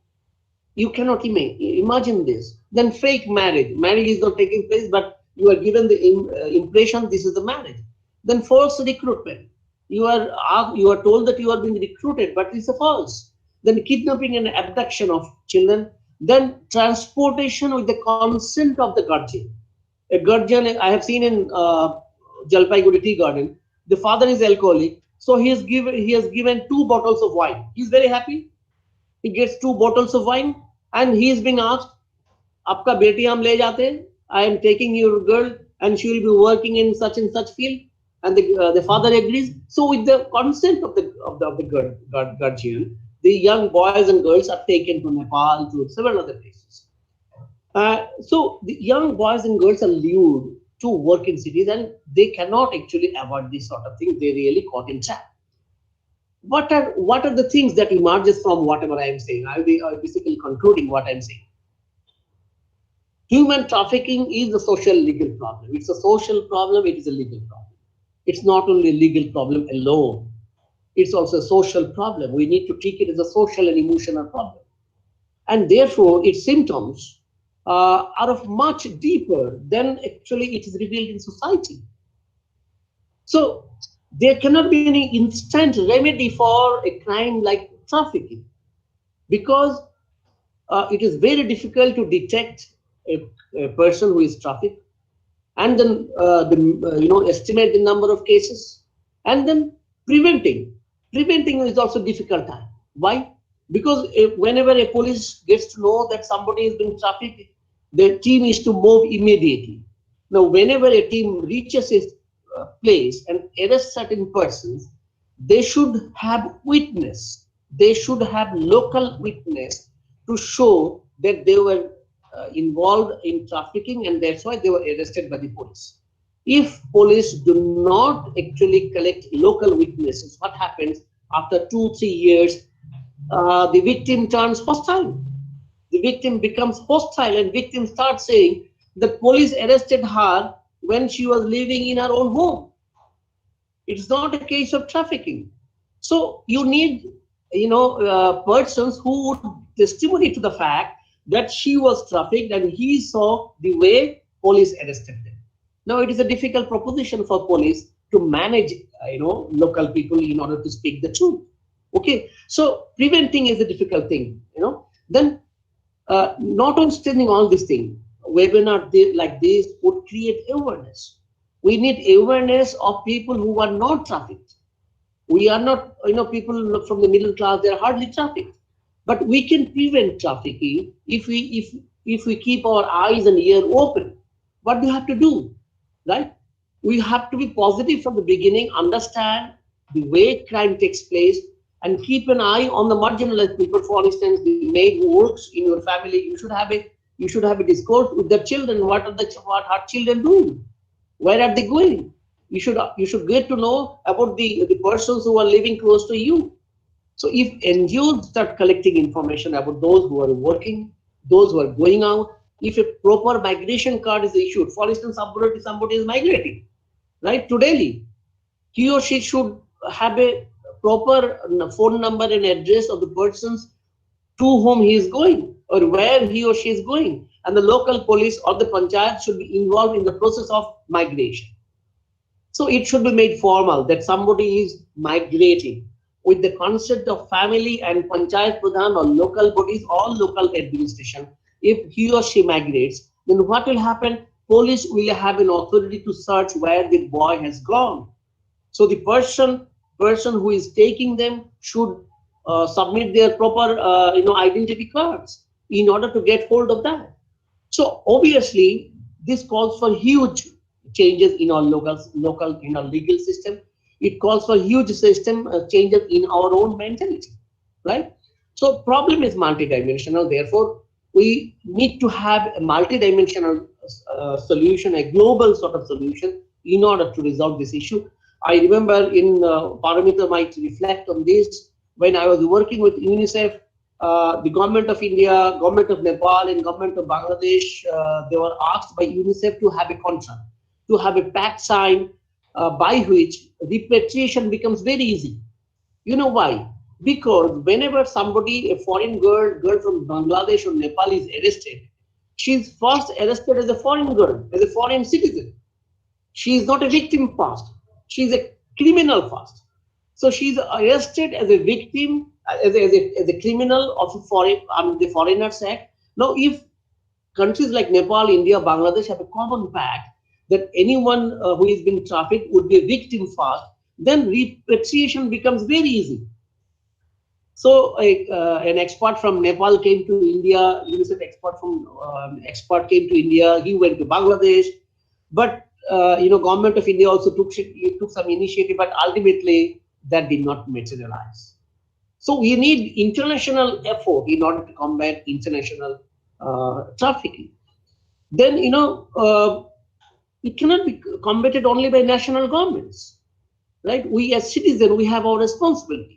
You cannot imagine this. Then fake marriage. Marriage is not taking place, but you are given the impression this is the marriage. Then false recruitment. You are told that you are being recruited, but it's a false. Then kidnapping and abduction of children. Then transportation with the consent of the guardian. A guardian, I have seen in Jalpaiguri Tea Garden, the father is alcoholic, so he has given 2 bottles of wine. He's very happy. He gets 2 bottles of wine, and he is being asked, "Aapka beti hum le jate. I am taking your girl, and she will be working in such and such field." And the father agrees. So with the consent of the guardian, the young boys and girls are taken to Nepal, to several other places. So the young boys and girls are lured to work in cities, and they cannot actually avoid this sort of thing. They really caught in trap. What are the things that emerges from whatever I am saying? I'll be basically concluding what I'm saying. Human trafficking is a social legal problem. It's a social problem. It is a legal problem. It's not only a legal problem alone. It's also a social problem. We need to treat it as a social and emotional problem. And therefore, its symptoms are of much deeper than actually it is revealed in society. So there cannot be any instant remedy for a crime like trafficking, because it is very difficult to detect a person who is trafficked, and then estimate the number of cases, and then preventing is also difficult time. Why? Because whenever a police gets to know that somebody is being trafficked, the team is to move immediately. Now, whenever a team reaches a place and arrests certain persons, they should have witness. They should have local witness to show that they were involved in trafficking, and that's why they were arrested by the police. If police do not actually collect local witnesses, what happens after 2-3 years? The victim turns hostile. the victim becomes hostile and victim starts saying the police arrested her when she was living in her own home. It's not a case of trafficking. So you need, persons who would testimony to the fact that she was trafficked and he saw the way police arrested them. Now it is a difficult proposition for police to manage, local people in order to speak the truth. Okay, so preventing is a difficult thing, Then, notwithstanding all these things, webinar like this would create awareness. We need awareness of people who are not trafficked. We are not, people from the middle class, they are hardly trafficked. But we can prevent trafficking if we keep our eyes and ears open. What do you have to do, right? We have to be positive from the beginning, understand the way crime takes place, and keep an eye on the marginalized people. For instance, the maid who works in your family, you should have a discourse with the children. What are children doing? Where are they going? You should get to know about the persons who are living close to you. So if NGOs start collecting information about those who are working, those who are going out, if a proper migration card is issued, for instance, somebody is migrating, right, to Delhi, he or she should have a proper phone number and address of the persons to whom he is going or where he or she is going. And the local police or the panchayat should be involved in the process of migration. So it should be made formal that somebody is migrating with the concept of family and panchayat pradhan or local bodies or local administration. If he or she migrates, then what will happen? Police will have an authority to search where the boy has gone. So the person who is taking them should submit their proper identity cards in order to get hold of that. So obviously this calls for huge changes in our legal system. It calls for huge system changes in our own mentality, right? So problem is multidimensional. Therefore, we need to have a multidimensional solution, a global sort of solution in order to resolve this issue. I remember Paramita might reflect on this, when I was working with UNICEF, the government of India, government of Nepal, and government of Bangladesh, they were asked by UNICEF to have a contract, to have a pact signed by which repatriation becomes very easy. You know why? Because whenever somebody, a foreign girl from Bangladesh or Nepal is arrested, she's first arrested as a foreign girl, as a foreign citizen. She is not a victim first. She's a criminal first. So she's arrested as a victim, as a criminal of the Foreigners Act. Now, if countries like Nepal, India, Bangladesh have a common pact that anyone who is being trafficked would be a victim first, then repatriation becomes very easy. So an expert from Nepal came to India, UNICEF expert came to India, he went to Bangladesh, but government of India also took some initiative, but ultimately that did not materialize. So we need international effort in order to combat international trafficking. Then, it cannot be combated only by national governments, right? We as citizens, we have our responsibility.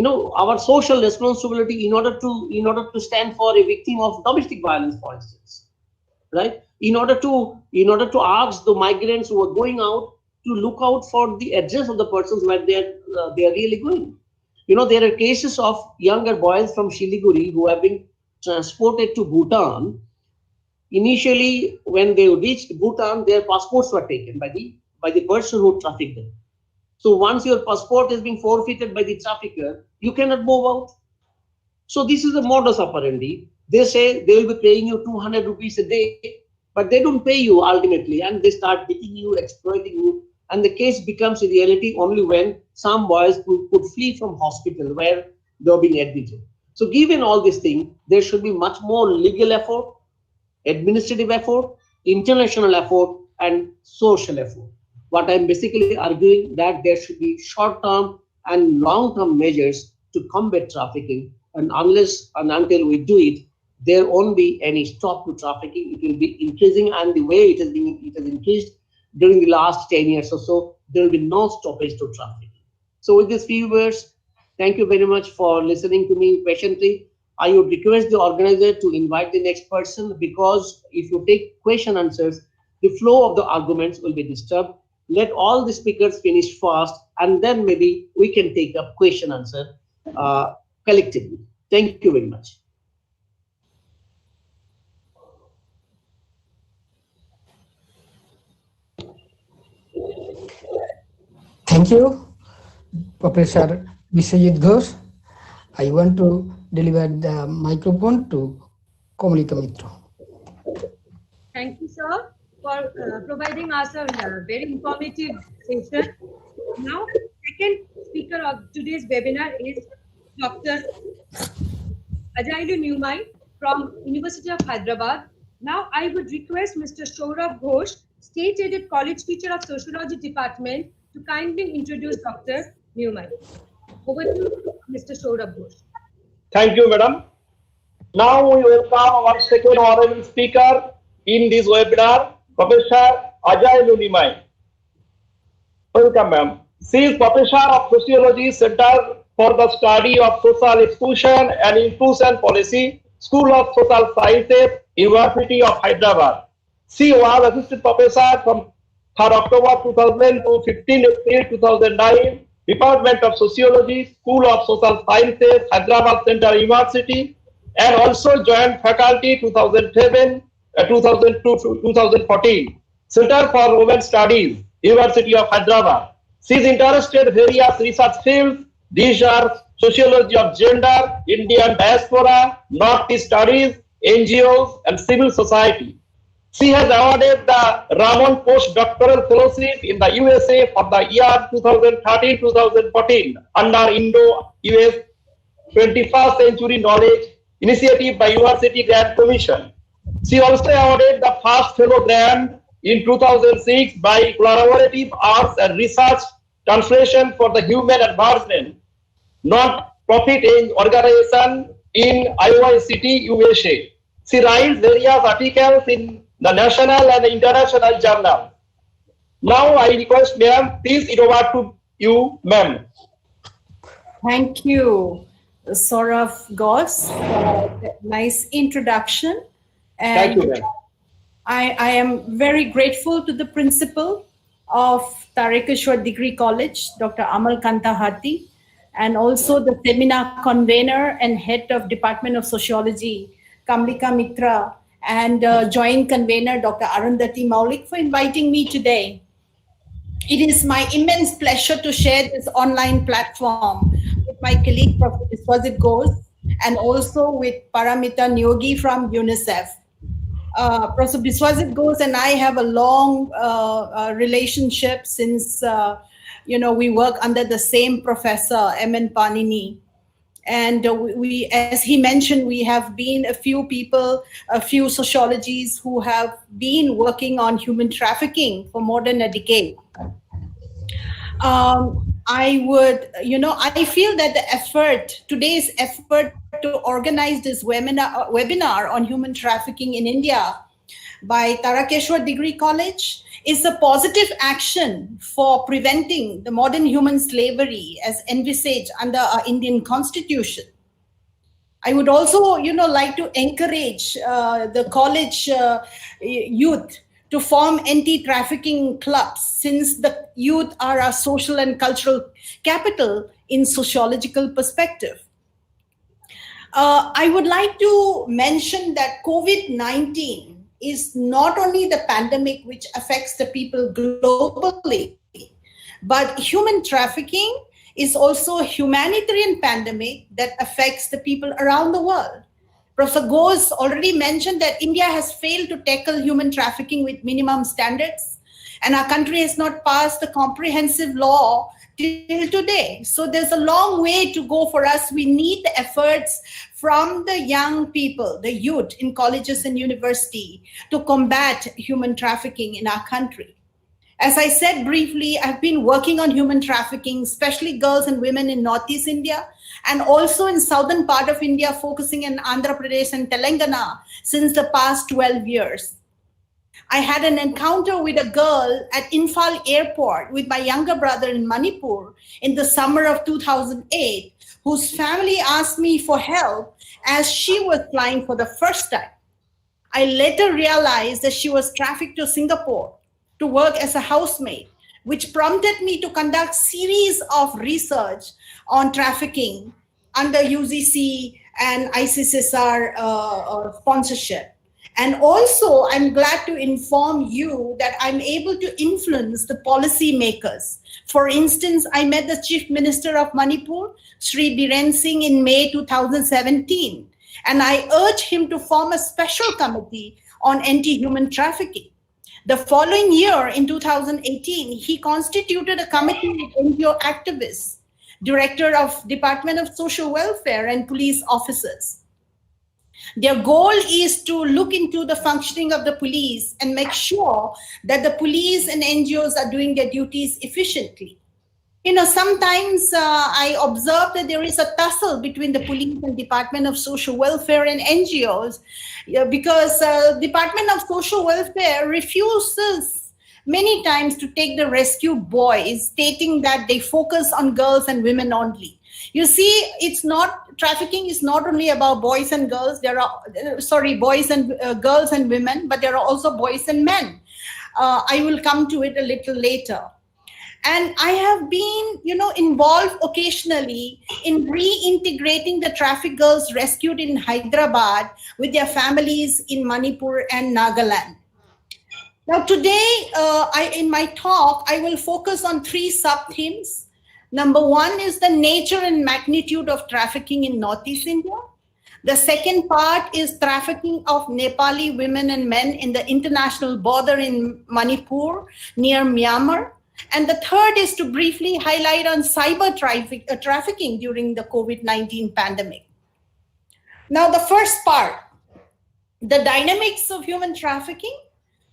Our social responsibility in order to stand for a victim of domestic violence, for instance, right? In order to ask the migrants who are going out to look out for the address of the persons where they are really going. There are cases of younger boys from Siliguri who have been transported to Bhutan. Initially, when they reached Bhutan, their passports were taken by the person who trafficked them. So once your passport is being forfeited by the trafficker, you cannot move out. So this is the modus operandi. They say they will be paying you 200 rupees a day, but they don't pay you ultimately, and they start beating you, exploiting you. And the case becomes a reality only when some boys could flee from hospital where they were being admitted. So given all these things, there should be much more legal effort, administrative effort, international effort, and social effort. What I'm basically arguing that there should be short-term and long-term measures to combat trafficking, and unless and until we do it, there won't be any stop to trafficking. It will be increasing, and the way it has increased during the last 10 years or so, there will be no stoppage to trafficking. So with these few words, thank you very much for listening to me patiently. I would request the organizer to invite the next person, because if you take question answers, the flow of the arguments will be disturbed. Let all the speakers finish fast, and then maybe we can take up question answer collectively. Thank you very much. Thank you, Professor Biswajit Ghosh. I want to deliver the microphone to Komalika Mitra. Thank you, sir, for providing us a very informative session. Now, second speaker of today's webinar is Dr. Ajailiu Niumai from University of Hyderabad. Now, I would request Mr. Saurabh Ghosh, state-aided college teacher of Sociology Department, to kindly introduce Dr. Niumai. Over to Mr. Saurabh Ghosh. Thank you, madam. Now we welcome our second honorable speaker in this webinar, Professor Ajailiu Niumai. Welcome, ma'am. She is Professor of Sociology, Center for the Study of Social Exclusion and Inclusion Policy, School of Social Sciences, University of Hyderabad. She was Assistant Professor from 3rd October 2000 to 15 April 2009, Department of Sociology, School of Social Sciences, Hyderabad Central University, and also joined faculty 2007, 2002 to 2014, Center for Women Studies, University of Hyderabad. She is interested in various research fields. These are sociology of gender, Indian diaspora, Northeast studies, NGOs, and civil society. She has awarded the Ramon Postdoctoral Fellowship in the USA for the year 2013-2014 under Indo-US 21st Century Knowledge Initiative by University Grant Commission. She also awarded the first fellow grant in 2006 by Collaborative Arts and Research Translation for the Human Environment, non-profit organization in Iowa City, USA. She writes various articles in the national and international journals. Now I request ma'am, please it over to you, ma'am. Thank you, Saurabh Ghosh, for that nice introduction. And Thank you, ma'am. I am very grateful to the principal of Tarakeswar Degree College, Dr. Amal Kantahati, and also the seminar convener and head of Department of Sociology, Kamlika Mitra, and joint convener, Dr. Arundhati Maulik, for inviting me today. It is my immense pleasure to share this online platform with my colleague, Prof. Biswajit Ghosh, and also with Paramita Neogi from Unicef. Professor Biswajit Ghosh and I have a long relationship since, we work under the same professor, M.N. Panini. And we, as he mentioned, we have been a few people, a few sociologists who have been working on human trafficking for more than a decade. I feel that the effort, today's effort to organize this webinar on human trafficking in India by Tarakeswar Degree College is a positive action for preventing the modern human slavery as envisaged under our Indian Constitution. I would also, like to encourage the college youth to form anti-trafficking clubs, since the youth are our social and cultural capital in sociological perspective. I would like to mention that COVID-19 is not only the pandemic which affects the people globally, but human trafficking is also a humanitarian pandemic that affects the people around the world. Professor Ghosh already mentioned that India has failed to tackle human trafficking with minimum standards, and our country has not passed the comprehensive law till today. So there's a long way to go for us. We need the efforts from the young people, the youth in colleges and university, to combat human trafficking in our country. As I said briefly, I've been working on human trafficking, especially girls and women in Northeast India, and also in southern part of India, focusing in Andhra Pradesh and Telangana since the past 12 years. I had an encounter with a girl at Imphal airport with my younger brother in Manipur in the summer of 2008, whose family asked me for help as she was flying for the first time. I later realized that she was trafficked to Singapore to work as a housemaid, which prompted me to conduct series of research on trafficking under UGC and ICCSR sponsorship. And also, I'm glad to inform you that I'm able to influence the policy makers. For instance, I met the Chief Minister of Manipur, Sri Biren Singh, in May 2017, and I urged him to form a special committee on anti-human trafficking. The following year, in 2018, he constituted a committee of NGO activists, Director of Department of Social Welfare and police officers. Their goal is to look into the functioning of the police and make sure that the police and NGOs are doing their duties efficiently. You know, sometimes I observe that there is a tussle between the police and Department of Social Welfare and NGOs because Department of Social Welfare refuses many times to take the rescued boys, stating that they focus on girls and women only. You see, it's not, trafficking is not only about boys and girls, boys and girls and women, but there are also boys and men. I will come to it a little later. And I have been, involved occasionally in reintegrating the trafficked girls rescued in Hyderabad with their families in Manipur and Nagaland. Now today, in my talk, I will focus on three sub-themes. Number one is the nature and magnitude of trafficking in Northeast India. The second part is trafficking of Nepali women and men in the international border in Manipur near Myanmar. And the third is to briefly highlight on cyber trafficking during the COVID-19 pandemic. Now, the first part, the dynamics of human trafficking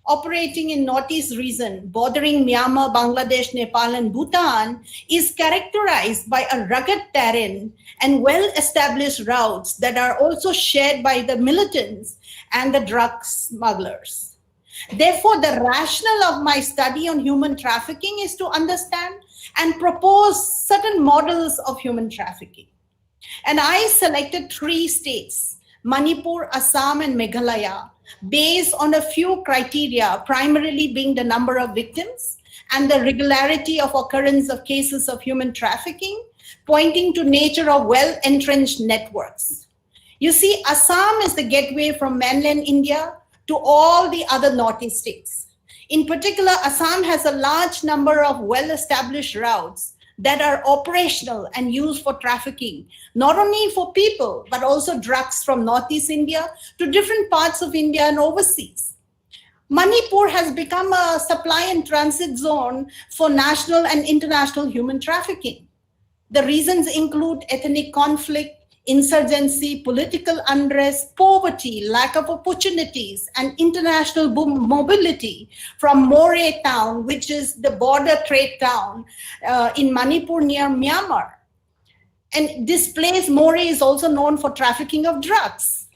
operating in Northeast region, bordering Myanmar, Bangladesh, Nepal, and Bhutan, is characterized by a rugged terrain and well-established routes that are also shared by the militants and the drug smugglers. Therefore, the rationale of my study on human trafficking is to understand and propose certain models of human trafficking. And I selected 3 states, Manipur, Assam, and Meghalaya, based on a few criteria, primarily being the number of victims and the regularity of occurrence of cases of human trafficking, pointing to nature of well-entrenched networks. You see, Assam is the gateway from mainland India to all the other Northeast states. In particular, Assam has a large number of well-established routes that are operational and used for trafficking, not only for people, but also drugs from Northeast India to different parts of India and overseas. Manipur has become a supply and transit zone for national and international human trafficking. The reasons include ethnic conflict, insurgency, political unrest, poverty, lack of opportunities, and international mobility from Moreh town, which is the border trade town in Manipur near Myanmar. And this place, Moreh, is also known for trafficking of drugs.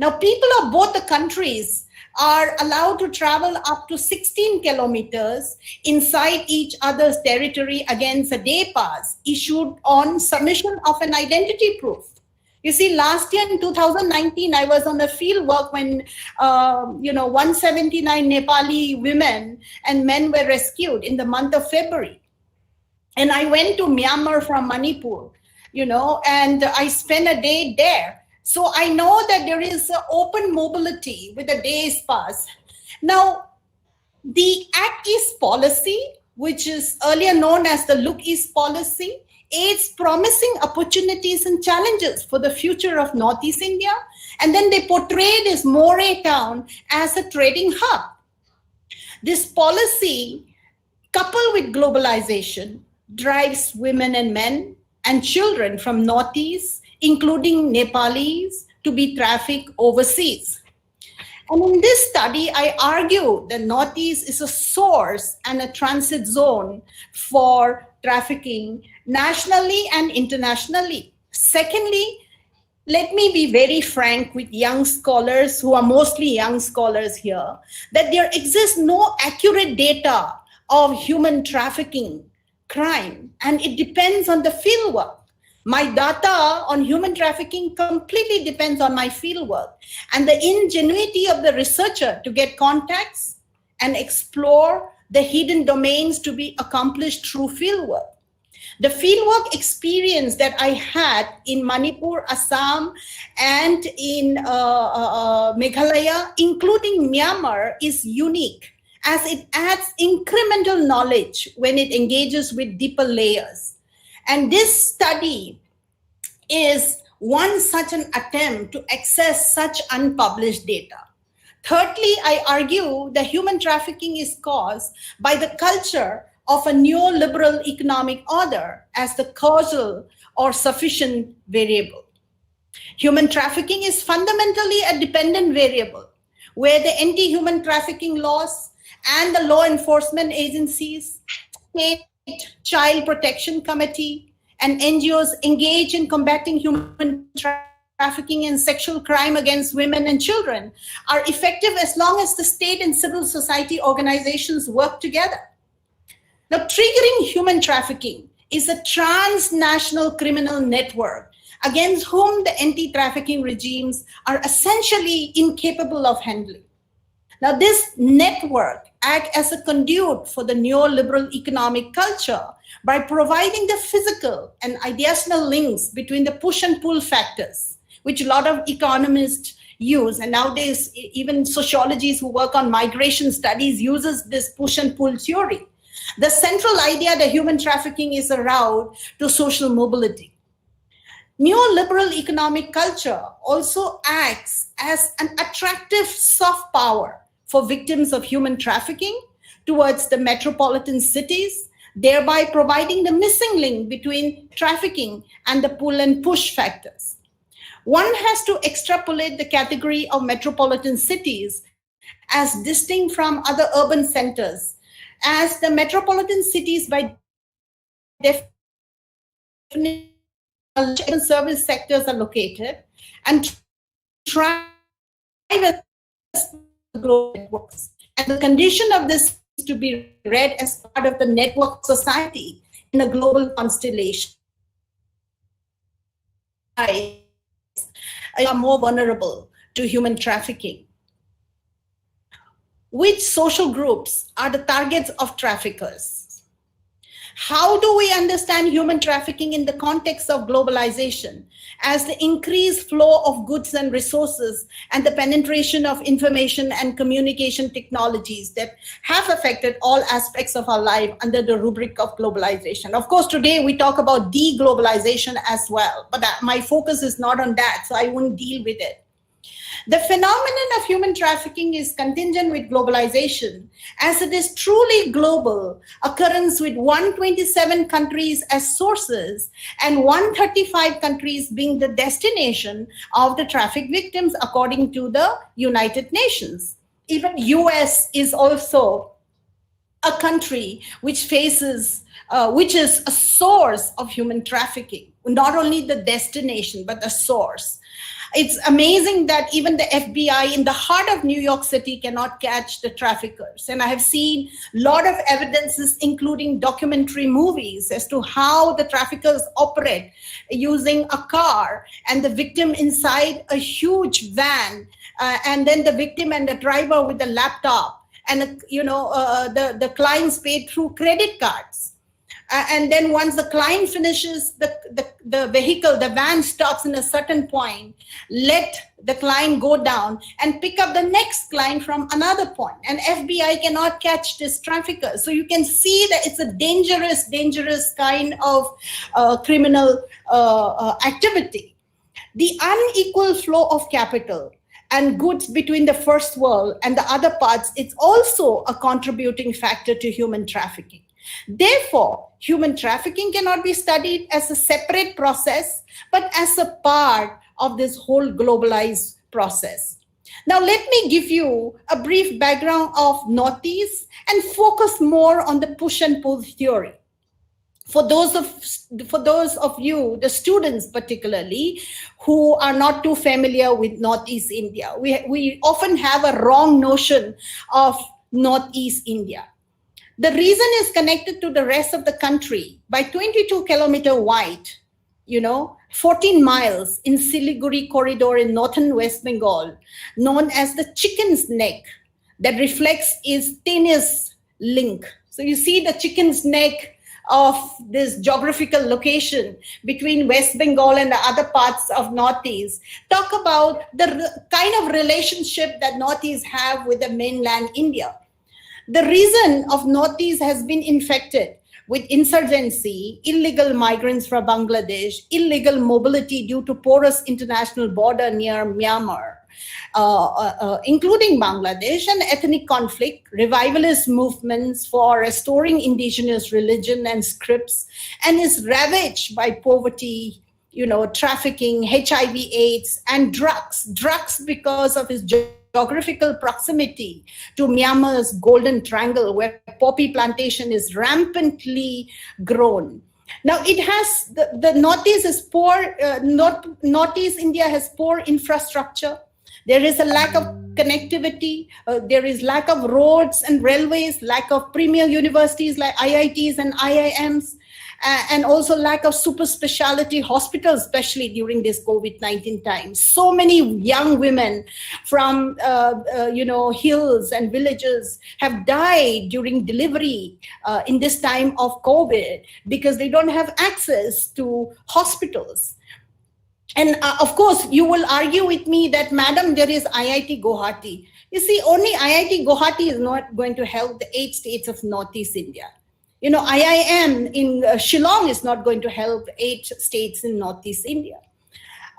Now, people of both the countries are allowed to travel up to 16 kilometers inside each other's territory against a day pass issued on submission of an identity proof. You see, last year in 2019, I was on a field work when, 179 Nepali women and men were rescued in the month of February. And I went to Myanmar from Manipur, and I spent a day there. So I know that there is open mobility with a day's pass. Now, the Act East policy, which is earlier known as the Look East policy, aids promising opportunities and challenges for the future of Northeast India. And then they portray this Moreh town as a trading hub. This policy, coupled with globalization, drives women and men and children from Northeast, including Nepalis, to be trafficked overseas. And in this study, I argue that Northeast is a source and a transit zone for trafficking nationally and internationally. Secondly, let me be very frank with young scholars who are mostly young scholars here, that there exists no accurate data of human trafficking crime, and it depends on the fieldwork. My data on human trafficking completely depends on my fieldwork and the ingenuity of the researcher to get contacts and explore the hidden domains to be accomplished through fieldwork. The fieldwork experience that I had in Manipur, Assam, and in Meghalaya, including Myanmar, is unique as it adds incremental knowledge when it engages with deeper layers. And this study is one such an attempt to access such unpublished data. Thirdly, I argue that human trafficking is caused by the culture of a neoliberal economic order as the causal or sufficient variable. Human trafficking is fundamentally a dependent variable where the anti-human trafficking laws and the law enforcement agencies, state child protection committee, and NGOs engage in combating human trafficking and sexual crime against women and children are effective as long as the state and civil society organizations work together. Now, triggering human trafficking is a transnational criminal network against whom the anti-trafficking regimes are essentially incapable of handling. Now, this network acts as a conduit for the neoliberal economic culture by providing the physical and ideational links between the push and pull factors, which a lot of economists use. And nowadays, even sociologists who work on migration studies uses this push and pull theory. The central idea that human trafficking is a route to social mobility. Neoliberal economic culture also acts as an attractive soft power for victims of human trafficking towards the metropolitan cities, thereby providing the missing link between trafficking and the pull and push factors. One has to extrapolate the category of metropolitan cities as distinct from other urban centers, as the metropolitan cities by definition service sectors are located and thrive as global networks. And the condition of this is to be read as part of the network society in a global constellation. Are more vulnerable to human trafficking. Which social groups are the targets of traffickers? How do we understand human trafficking in the context of globalization as the increased flow of goods and resources and the penetration of information and communication technologies that have affected all aspects of our life under the rubric of globalization? Of course, today we talk about deglobalization as well, but my focus is not on that, so I won't deal with it. The phenomenon of human trafficking is contingent with globalization, as it is truly global occurrence with 127 countries as sources and 135 countries being the destination of the traffic victims according to the United Nations. Even US is also a country which faces, which is a source of human trafficking, not only the destination, but the source. It's amazing that even the FBI in the heart of New York City cannot catch the traffickers. And I have seen a lot of evidences, including documentary movies, as to how the traffickers operate using a car and the victim inside a huge van, and then the victim and the driver with the laptop, and the clients paid through credit cards. And then once the client finishes the vehicle, the van stops in a certain point, let the client go down and pick up the next client from another point. And FBI cannot catch this trafficker. So you can see that it's a dangerous kind of criminal activity. The unequal flow of capital and goods between the first world and the other parts, it's also a contributing factor to human trafficking. Therefore, human trafficking cannot be studied as a separate process, but as a part of this whole globalized process. Now, let me give you a brief background of Northeast and focus more on the push and pull theory. For those of you, the students particularly, who are not too familiar with Northeast India, we often have a wrong notion of Northeast India. The reason is connected to the rest of the country by 22 kilometers wide 14 miles in Siliguri corridor in northern West Bengal, known as the chicken's neck, that reflects its tenuous link. So you see the chicken's neck of this geographical location between West Bengal and the other parts of Northeast. Talk about the kind of relationship that Northeast have with the mainland India. The reason of Northeast has been infected with insurgency, illegal migrants from Bangladesh, illegal mobility due to porous international border near Myanmar, including Bangladesh, and ethnic conflict, revivalist movements for restoring indigenous religion and scripts, and is ravaged by poverty, trafficking, HIV/AIDS, and drugs. Drugs because of its geographical proximity to Myanmar's Golden Triangle, where poppy plantation is rampantly grown. Now, it has the Northeast is poor. Northeast India has poor infrastructure. There is a lack of connectivity. There is lack of roads and railways, lack of premier universities like IITs and IIMs, and also lack of super specialty hospitals, especially during this COVID-19 times. So many young women from hills and villages have died during delivery in this time of COVID because they don't have access to hospitals. And of course, you will argue with me that, madam, there is IIT Guwahati. You see, only IIT Guwahati is not going to help the 8 states of Northeast India. IIM in Shillong is not going to help 8 states in Northeast India.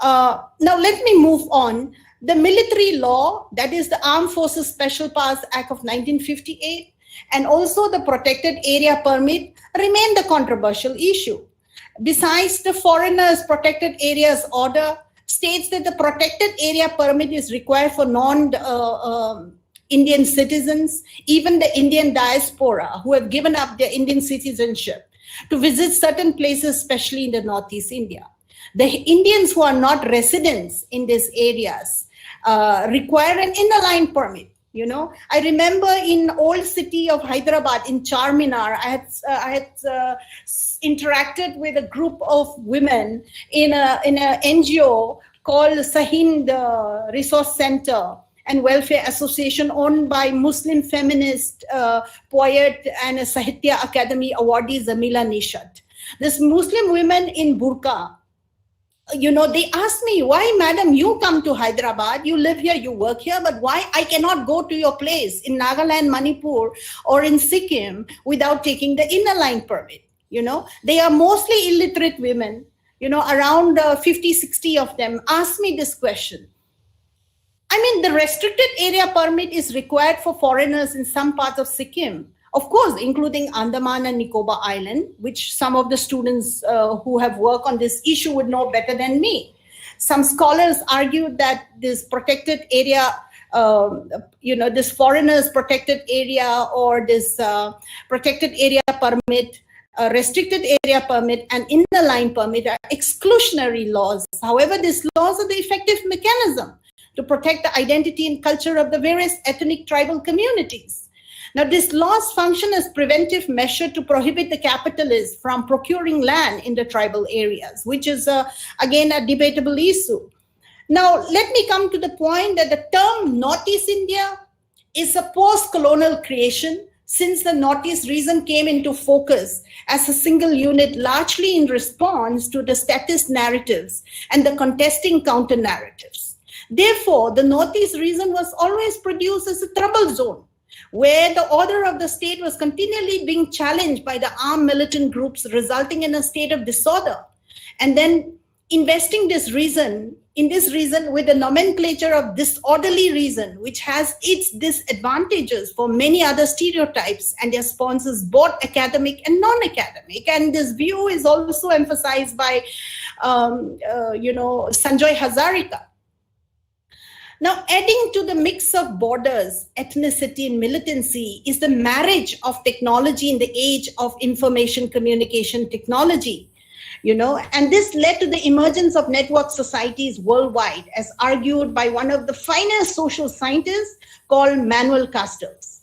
Now, let me move on. The military law, that is the Armed Forces Special Powers Act of 1958, and also the Protected Area Permit remain the controversial issue. Besides, the Foreigners Protected Areas Order states that the protected area permit is required for non-Indian citizens, even the Indian diaspora who have given up their Indian citizenship, to visit certain places, especially in the Northeast India. The Indians who are not residents in these areas require an inner line permit. I remember in old city of Hyderabad, in Charminar, I had interacted with a group of women in a NGO called Sahind Resource Center and Welfare Association, owned by Muslim feminist poet and a Sahitya Academy awardee Zamila Nishat. This Muslim women in burqa, they asked me, why, madam, you come to Hyderabad, you live here, you work here, but why I cannot go to your place in Nagaland, Manipur, or in Sikkim without taking the inner line permit? They are mostly illiterate women, around 50, 60 of them ask me this question. I mean, the restricted area permit is required for foreigners in some parts of Sikkim, of course, including Andaman and Nicobar Island, which some of the students who have worked on this issue would know better than me. Some scholars argue that this protected area, this foreigners protected area, or this protected area permit, restricted area permit, and inner line permit are exclusionary laws. However, these laws are the effective mechanism to protect the identity and culture of the various ethnic tribal communities. Now, these laws function as preventive measure to prohibit the capitalists from procuring land in the tribal areas, which is, again, a debatable issue. Now, let me come to the point that the term Northeast India is a post-colonial creation, since the Northeast region came into focus as a single unit, largely in response to the statist narratives and the contesting counter-narratives. Therefore, the Northeast region was always produced as a trouble zone, where the order of the state was continually being challenged by the armed militant groups, resulting in a state of disorder. And then investing this region with the nomenclature of disorderly region, which has its disadvantages for many other stereotypes and their sponsors, both academic and non-academic. And this view is also emphasized by, Sanjoy Hazarika. Now, adding to the mix of borders, ethnicity, and militancy is the marriage of technology in the age of information communication technology, and this led to the emergence of network societies worldwide, as argued by one of the finest social scientists called Manuel Castells.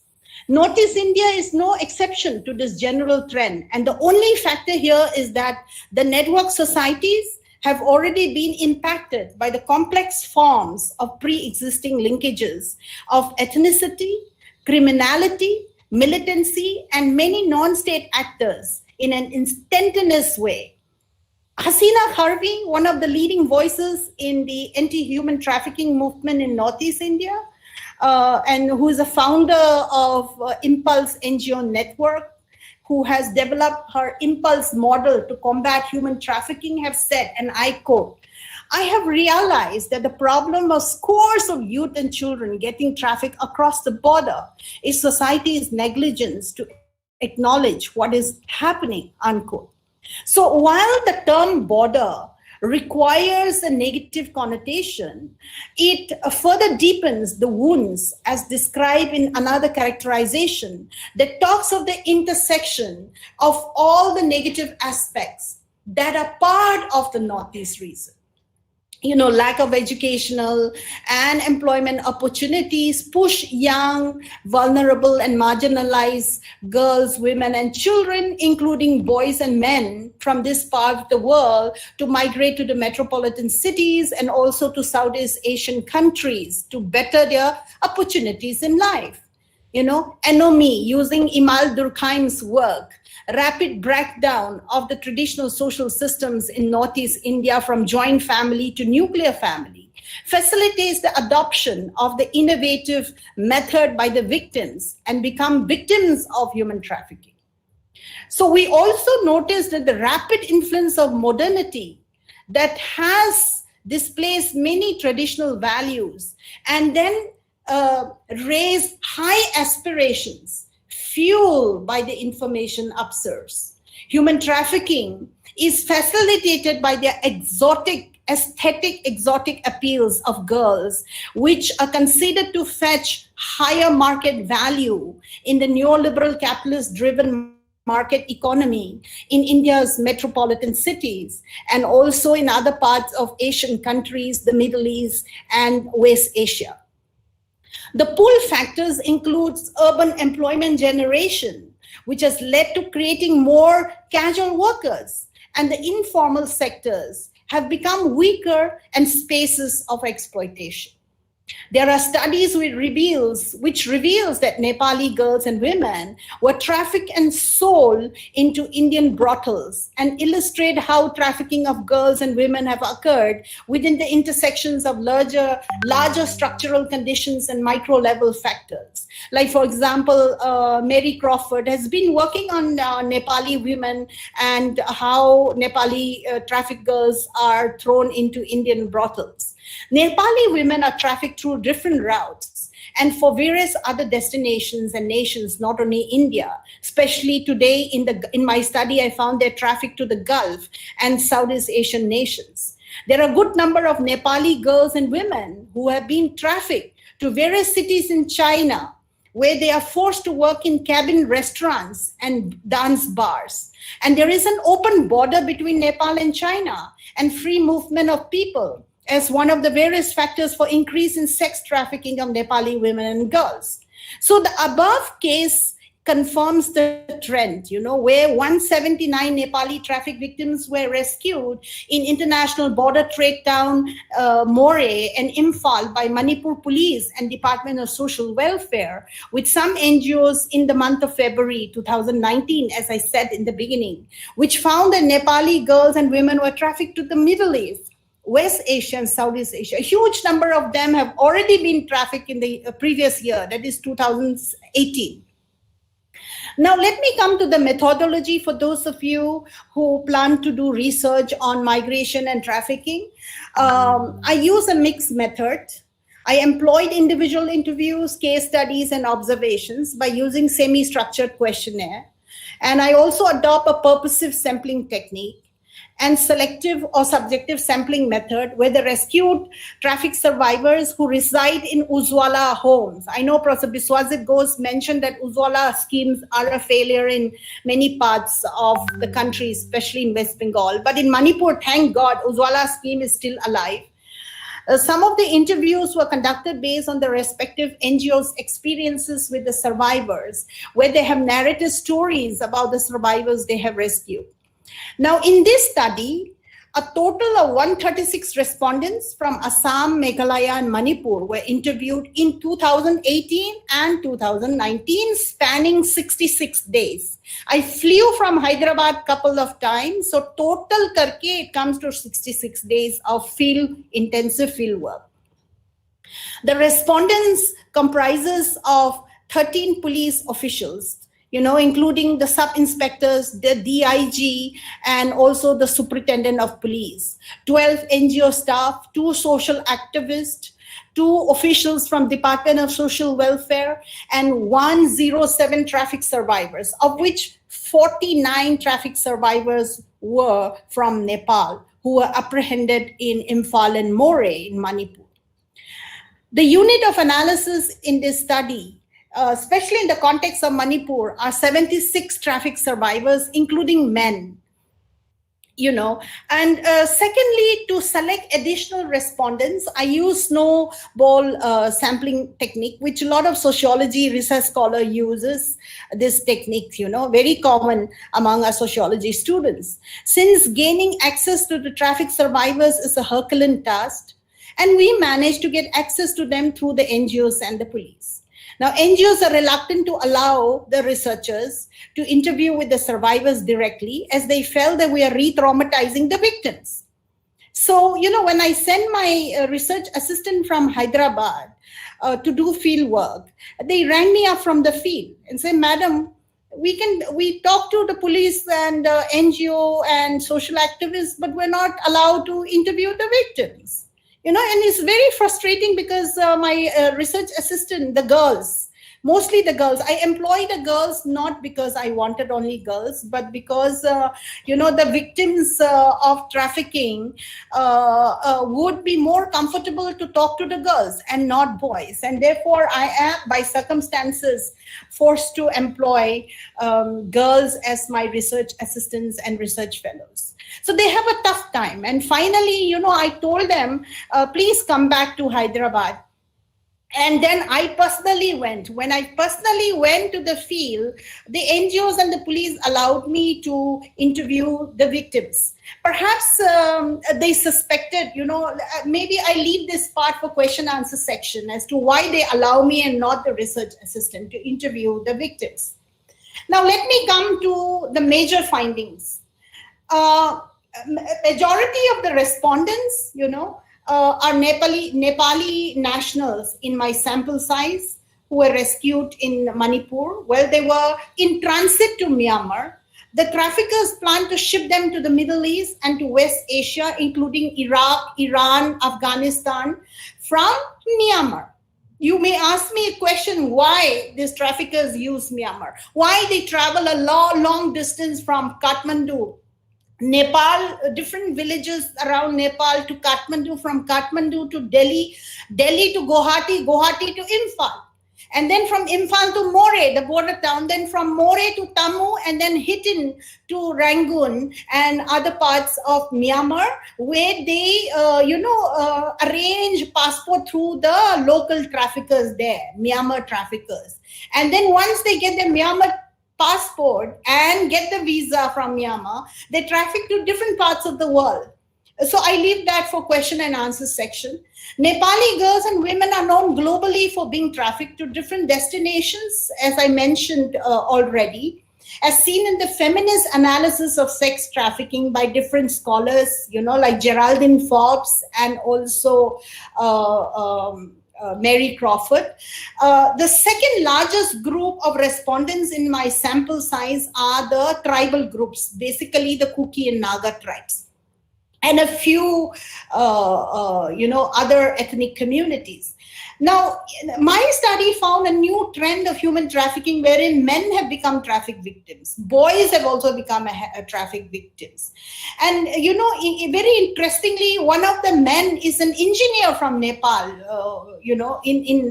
Northeast India is no exception to this general trend. And the only factor here is that the network societies have already been impacted by the complex forms of pre-existing linkages of ethnicity, criminality, militancy, and many non-state actors in an instantaneous way. Hasina Harvey, one of the leading voices in the anti-human trafficking movement in Northeast India, and who is a founder of Impulse NGO Network, who has developed her Impulse model to combat human trafficking, have said, and I quote, "I have realized that the problem of scores of youth and children getting trafficked across the border is society's negligence to acknowledge what is happening," unquote. So while the term border requires a negative connotation, it further deepens the wounds as described in another characterization that talks of the intersection of all the negative aspects that are part of the Northeast region. You know, lack of educational and employment opportunities push young, vulnerable, and marginalized girls, women, and children, including boys and men from this part of the world, to migrate to the metropolitan cities and also to Southeast Asian countries to better their opportunities in life. You know, Anomi, using Imal Durkheim's work, rapid breakdown of the traditional social systems in Northeast India from joint family to nuclear family, facilitates the adoption of the innovative method by the victims and become victims of human trafficking. So we also notice that the rapid influence of modernity that has displaced many traditional values and then raise high aspirations fueled by the information upsurge. Human trafficking is facilitated by the aesthetic exotic appeals of girls, which are considered to fetch higher market value in the neoliberal capitalist-driven market economy in India's metropolitan cities and also in other parts of Asian countries, the Middle East, and West Asia. The pull factors includes urban employment generation, which has led to creating more casual workers, and the informal sectors have become weaker and spaces of exploitation. There are studies which reveals that Nepali girls and women were trafficked and sold into Indian brothels and illustrate how trafficking of girls and women have occurred within the intersections of larger structural conditions and micro-level factors. Like, for example, Mary Crawford has been working on Nepali women and how Nepali trafficked girls are thrown into Indian brothels. Nepali women are trafficked through different routes and for various other destinations and nations, not only India. Especially today in my study, I found they're trafficked to the Gulf and Southeast Asian nations. There are a good number of Nepali girls and women who have been trafficked to various cities in China, where they are forced to work in cabin restaurants and dance bars. And there is an open border between Nepal and China and free movement of people as one of the various factors for increase in sex trafficking of Nepali women and girls. So the above case confirms the trend, where 179 Nepali traffic victims were rescued in international border trade town Moreh and Imphal by Manipur Police and Department of Social Welfare, with some NGOs in the month of February 2019, as I said in the beginning, which found that Nepali girls and women were trafficked to the Middle East, West Asia and Southeast Asia. A huge number of them have already been trafficked in the previous year, that is 2018. Now, let me come to the methodology for those of you who plan to do research on migration and trafficking. I use a mixed method. I employed individual interviews, case studies, and observations by using semi-structured questionnaire. And I also adopt a purposive sampling technique and selective or subjective sampling method where the rescued traffic survivors who reside in Ujwala homes. I know Prof. Biswajit Ghosh mentioned that Ujwala schemes are a failure in many parts of the country, especially in West Bengal. But in Manipur, thank God, Ujwala scheme is still alive. Some of the interviews were conducted based on the respective NGOs' experiences with the survivors, where they have narrated stories about the survivors they have rescued. Now, in this study, a total of 136 respondents from Assam, Meghalaya, and Manipur were interviewed in 2018 and 2019, spanning 66 days. I flew from Hyderabad a couple of times, so total karke, it comes to 66 days of intensive field work. The respondents comprises of 13 police officials, including the sub-inspectors, the DIG, and also the superintendent of police, 12 NGO staff, 2 social activists, 2 officials from Department of Social Welfare, and 107 traffic survivors, of which 49 traffic survivors were from Nepal, who were apprehended in Imphal and More in Manipur. The unit of analysis in this study, especially in the context of Manipur, are 76 traffic survivors, including men. And secondly, to select additional respondents, I use snowball sampling technique, which a lot of sociology research scholar uses this technique, very common among our sociology students. Since gaining access to the traffic survivors is a Herculean task, and we managed to get access to them through the NGOs and the police. Now, NGOs are reluctant to allow the researchers to interview with the survivors directly, as they felt that we are re-traumatizing the victims. So, when I send my research assistant from Hyderabad to do field work, they rang me up from the field and say, "Madam, we talk to the police and NGO and social activists, but we're not allowed to interview the victims." And it's very frustrating because my research assistant, the girls, mostly the girls, I employ the girls not because I wanted only girls, but because, the victims of trafficking would be more comfortable to talk to the girls and not boys. And therefore, I am, by circumstances, forced to employ girls as my research assistants and research fellows. So they have a tough time. And finally, I told them, please come back to Hyderabad. And then I personally went. When I personally went to the field, the NGOs and the police allowed me to interview the victims. Perhaps they suspected, maybe I leave this part for question answer section as to why they allow me and not the research assistant to interview the victims. Now, let me come to the major findings. Majority of the respondents, are Nepali nationals in my sample size who were rescued in Manipur. Well, they were in transit to Myanmar. The traffickers planned to ship them to the Middle East and to West Asia, including Iraq, Iran, Afghanistan, from Myanmar. You may ask me a question, why these traffickers use Myanmar? Why they travel a long distance from Kathmandu, Nepal, different villages around Nepal to Kathmandu, from Kathmandu to Delhi, Delhi to Guwahati, Guwahati to Imphal. And then from Imphal to More, the border town, then from More to Tammu, and then Hitin to Rangoon and other parts of Myanmar, where they, arrange passport through the local traffickers there, Myanmar traffickers. And then once they get their Myanmar passport and get the visa from Myanmar, they traffic to different parts of the world. So I leave that for question and answer section. Nepali girls and women are known globally for being trafficked to different destinations, as I mentioned already, as seen in the feminist analysis of sex trafficking by different scholars, like Geraldine Forbes and also Mary Crawford. The second largest group of respondents in my sample size are the tribal groups, basically the Kuki and Naga tribes, and a few, other ethnic communities. Now, my study found a new trend of human trafficking wherein men have become traffic victims. Boys have also become traffic victims. And, very interestingly, one of the men is an engineer from Nepal, in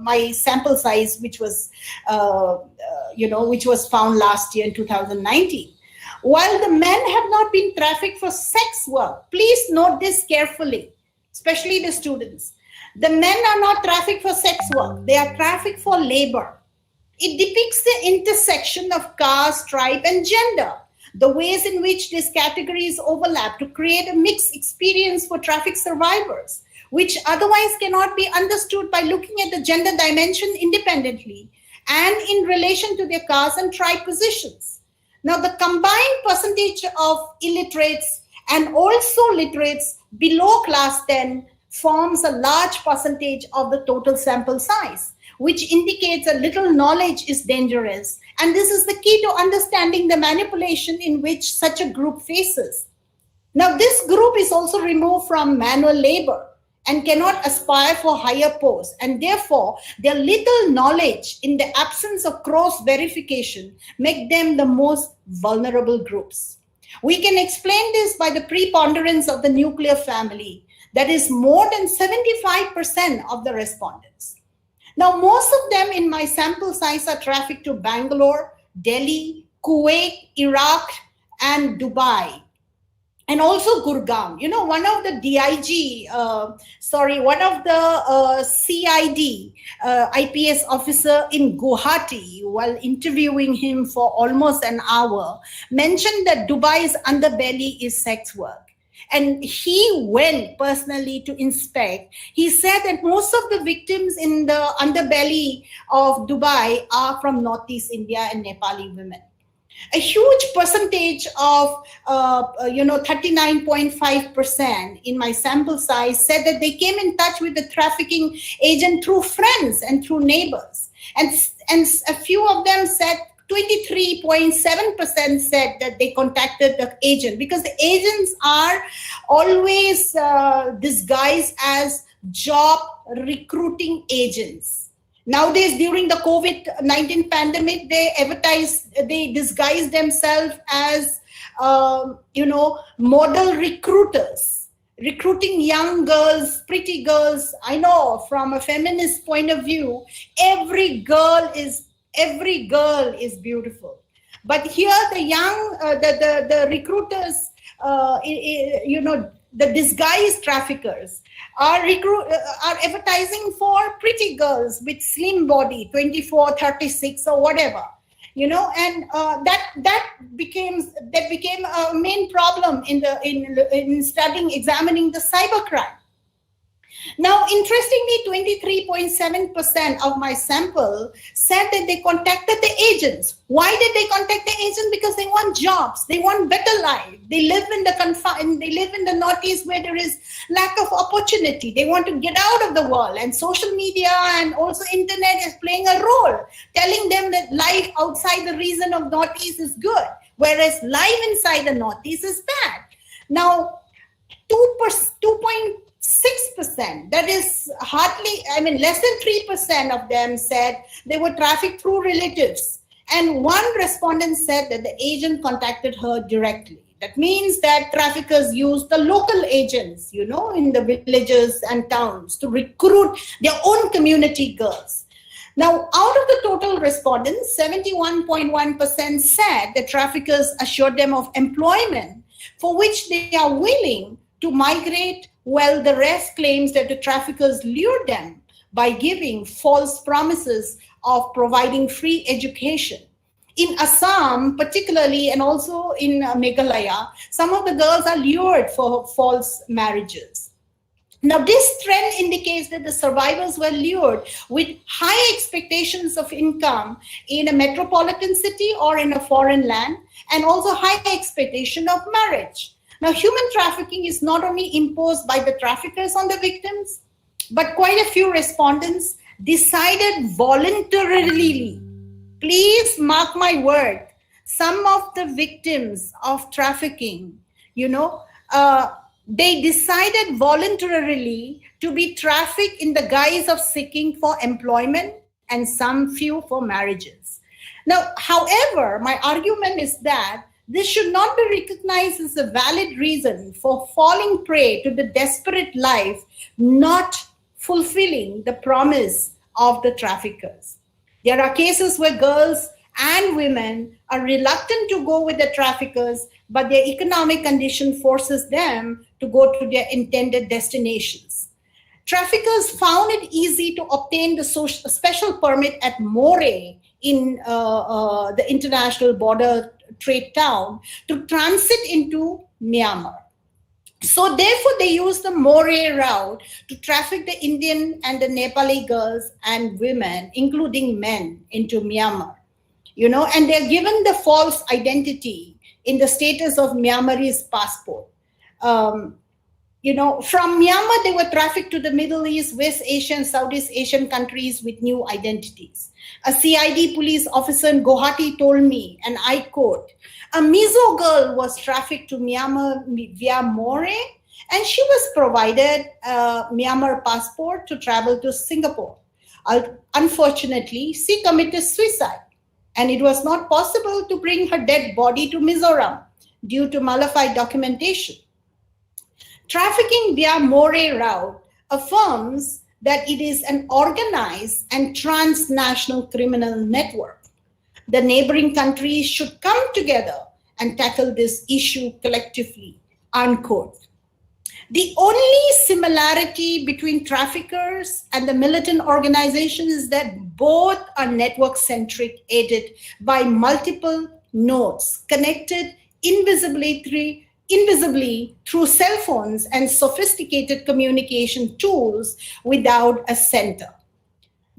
my sample size, which was found last year in 2019. While the men have not been trafficked for sex work, please note this carefully. especially the students. The men are not trafficked for sex work, they are trafficked for labor. It depicts the intersection of caste, tribe, and gender, the ways in which these categories overlap to create a mixed experience for traffic survivors, which otherwise cannot be understood by looking at the gender dimension independently and in relation to their caste and tribe positions. Now, the combined percentage of illiterates and also literates below class 10 forms a large percentage of the total sample size, which indicates a little knowledge is dangerous. And this is the key to understanding the manipulation in which such a group faces. Now, this group is also removed from manual labor and cannot aspire for higher posts, and therefore their little knowledge in the absence of cross verification make them the most vulnerable groups. We can explain this by the preponderance of the nuclear family, that is more than 75% of the respondents. Now, most of them in my sample size are trafficked to Bangalore, Delhi, Kuwait, Iraq, and Dubai, and also Gurgaon. You know, one of the CID IPS officer in Guwahati, while interviewing him for almost an hour, mentioned that Dubai's underbelly is sex work. And he went personally to inspect. He said that most of the victims in the underbelly of Dubai are from Northeast India and Nepali women. A huge percentage of, 39.5% in my sample size said that they came in touch with the trafficking agent through friends and through neighbors. And a few of them said, 23.7% said that they contacted the agent, because the agents are always disguised as job recruiting agents. Nowadays, during the COVID-19 pandemic, they disguise themselves as, model recruiters, recruiting young girls, pretty girls. I know from a feminist point of view, every girl is beautiful. But here the young, the recruiters, the disguised traffickers are advertising for pretty girls with slim body, 24, 36 or whatever, and that became a main problem in examining the cybercrime. Now, interestingly, 23.7% of my sample said that they contacted the agents. Why did they contact the agents? Because they want jobs, they want better life. They live in the Northeast where there is lack of opportunity. They want to get out of the world, and social media and also internet is playing a role, telling them that life outside the region of Northeast is good, whereas life inside the Northeast is bad. Now, 2.6%, that is less than 3% of them said they were trafficked through relatives. And one respondent said that the agent contacted her directly. That means that traffickers use the local agents, in the villages and towns to recruit their own community girls. Now, out of the total respondents, 71.1% said that traffickers assured them of employment for which they are willing to migrate, while the rest claims that the traffickers lured them by giving false promises of providing free education. In Assam, particularly, and also in Meghalaya, some of the girls are lured for false marriages. Now, this trend indicates that the survivors were lured with high expectations of income in a metropolitan city or in a foreign land, and also high expectation of marriage. Now, human trafficking is not only imposed by the traffickers on the victims, but quite a few respondents decided voluntarily. Please mark my word. Some of the victims of trafficking, they decided voluntarily to be trafficked in the guise of seeking for employment, and some few for marriages. Now, however, my argument is that this should not be recognized as a valid reason for falling prey to the desperate life, not fulfilling the promise of the traffickers. There are cases where girls and women are reluctant to go with the traffickers, but their economic condition forces them to go to their intended destinations. Traffickers found it easy to obtain the special permit at More in the international border trade town to transit into Myanmar. So therefore, they used the More route to traffic the Indian and the Nepali girls and women, including men, into Myanmar. And they're given the false identity in the status of Myanmarese passport. From Myanmar, they were trafficked to the Middle East, West Asian, Southeast Asian countries with new identities. A CID police officer in Guwahati told me, and I quote, "A Mizo girl was trafficked to Myanmar via More, and she was provided a Myanmar passport to travel to Singapore. Unfortunately, she committed suicide, and it was not possible to bring her dead body to Mizoram due to malified documentation." Trafficking via More route affirms that it is an organized and transnational criminal network. The neighboring countries should come together and tackle this issue collectively, unquote. The only similarity between traffickers and the militant organizations is that both are network-centric, aided by multiple nodes, connected invisibly through cell phones and sophisticated communication tools without a center.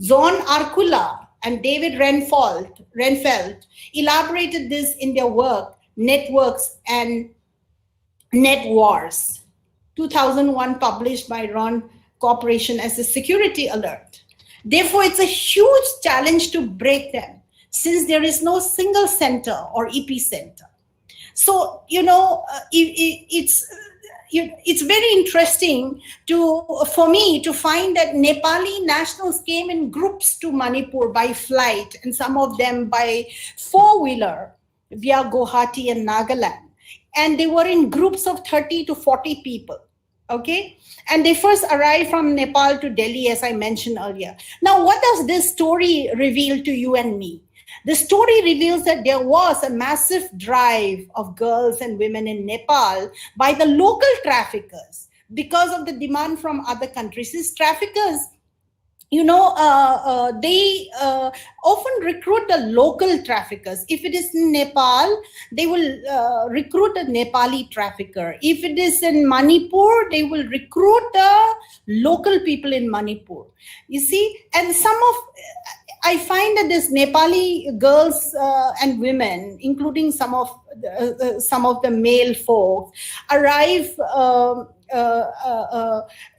Zon Arkula and David Renfeld elaborated this in their work, Networks and Net Wars, 2001, published by Ron Corporation as a security alert. Therefore, it's a huge challenge to break them, since there is no single center or epicenter. So, it's very interesting for me to find that Nepali nationals came in groups to Manipur by flight, and some of them by four-wheeler via Guwahati and Nagaland. And they were in groups of 30 to 40 people, okay? And they first arrived from Nepal to Delhi, as I mentioned earlier. Now, what does this story reveal to you and me? The story reveals that there was a massive drive of girls and women in Nepal by the local traffickers because of the demand from other countries. These traffickers, they often recruit the local traffickers. If it is in Nepal, they will recruit a Nepali trafficker. If it is in Manipur, they will recruit the local people in Manipur. You see, and I find that these Nepali girls and women, including some of the male folk, arrive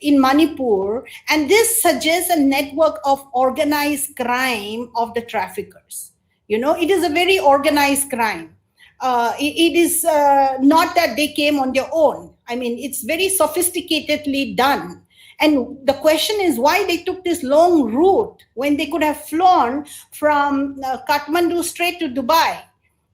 in Manipur, and this suggests a network of organized crime of the traffickers. It is a very organized crime. It is not that they came on their own. I mean, it's very sophisticatedly done. And the question is why they took this long route when they could have flown from Kathmandu straight to Dubai.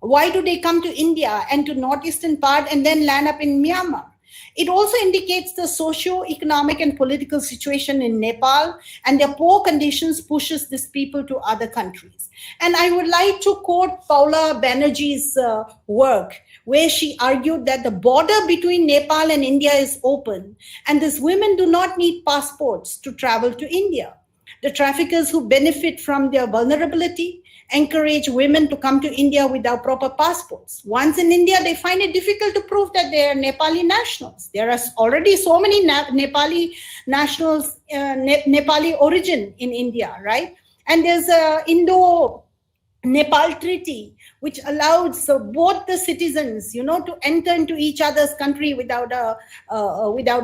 Why do they come to India and to northeastern part and then land up in Myanmar? It also indicates the socio-economic and political situation in Nepal, and their poor conditions pushes these people to other countries. And I would like to quote Paula Banerjee's work, where she argued that the border between Nepal and India is open, and these women do not need passports to travel to India. The traffickers who benefit from their vulnerability encourage women to come to India without proper passports. Once in India, they find it difficult to prove that they are Nepali nationals. There are already so many Nepali nationals, Nepali origin in India, right? And there's a Indo-Nepal treaty, which allows both the citizens, to enter into each other's country without a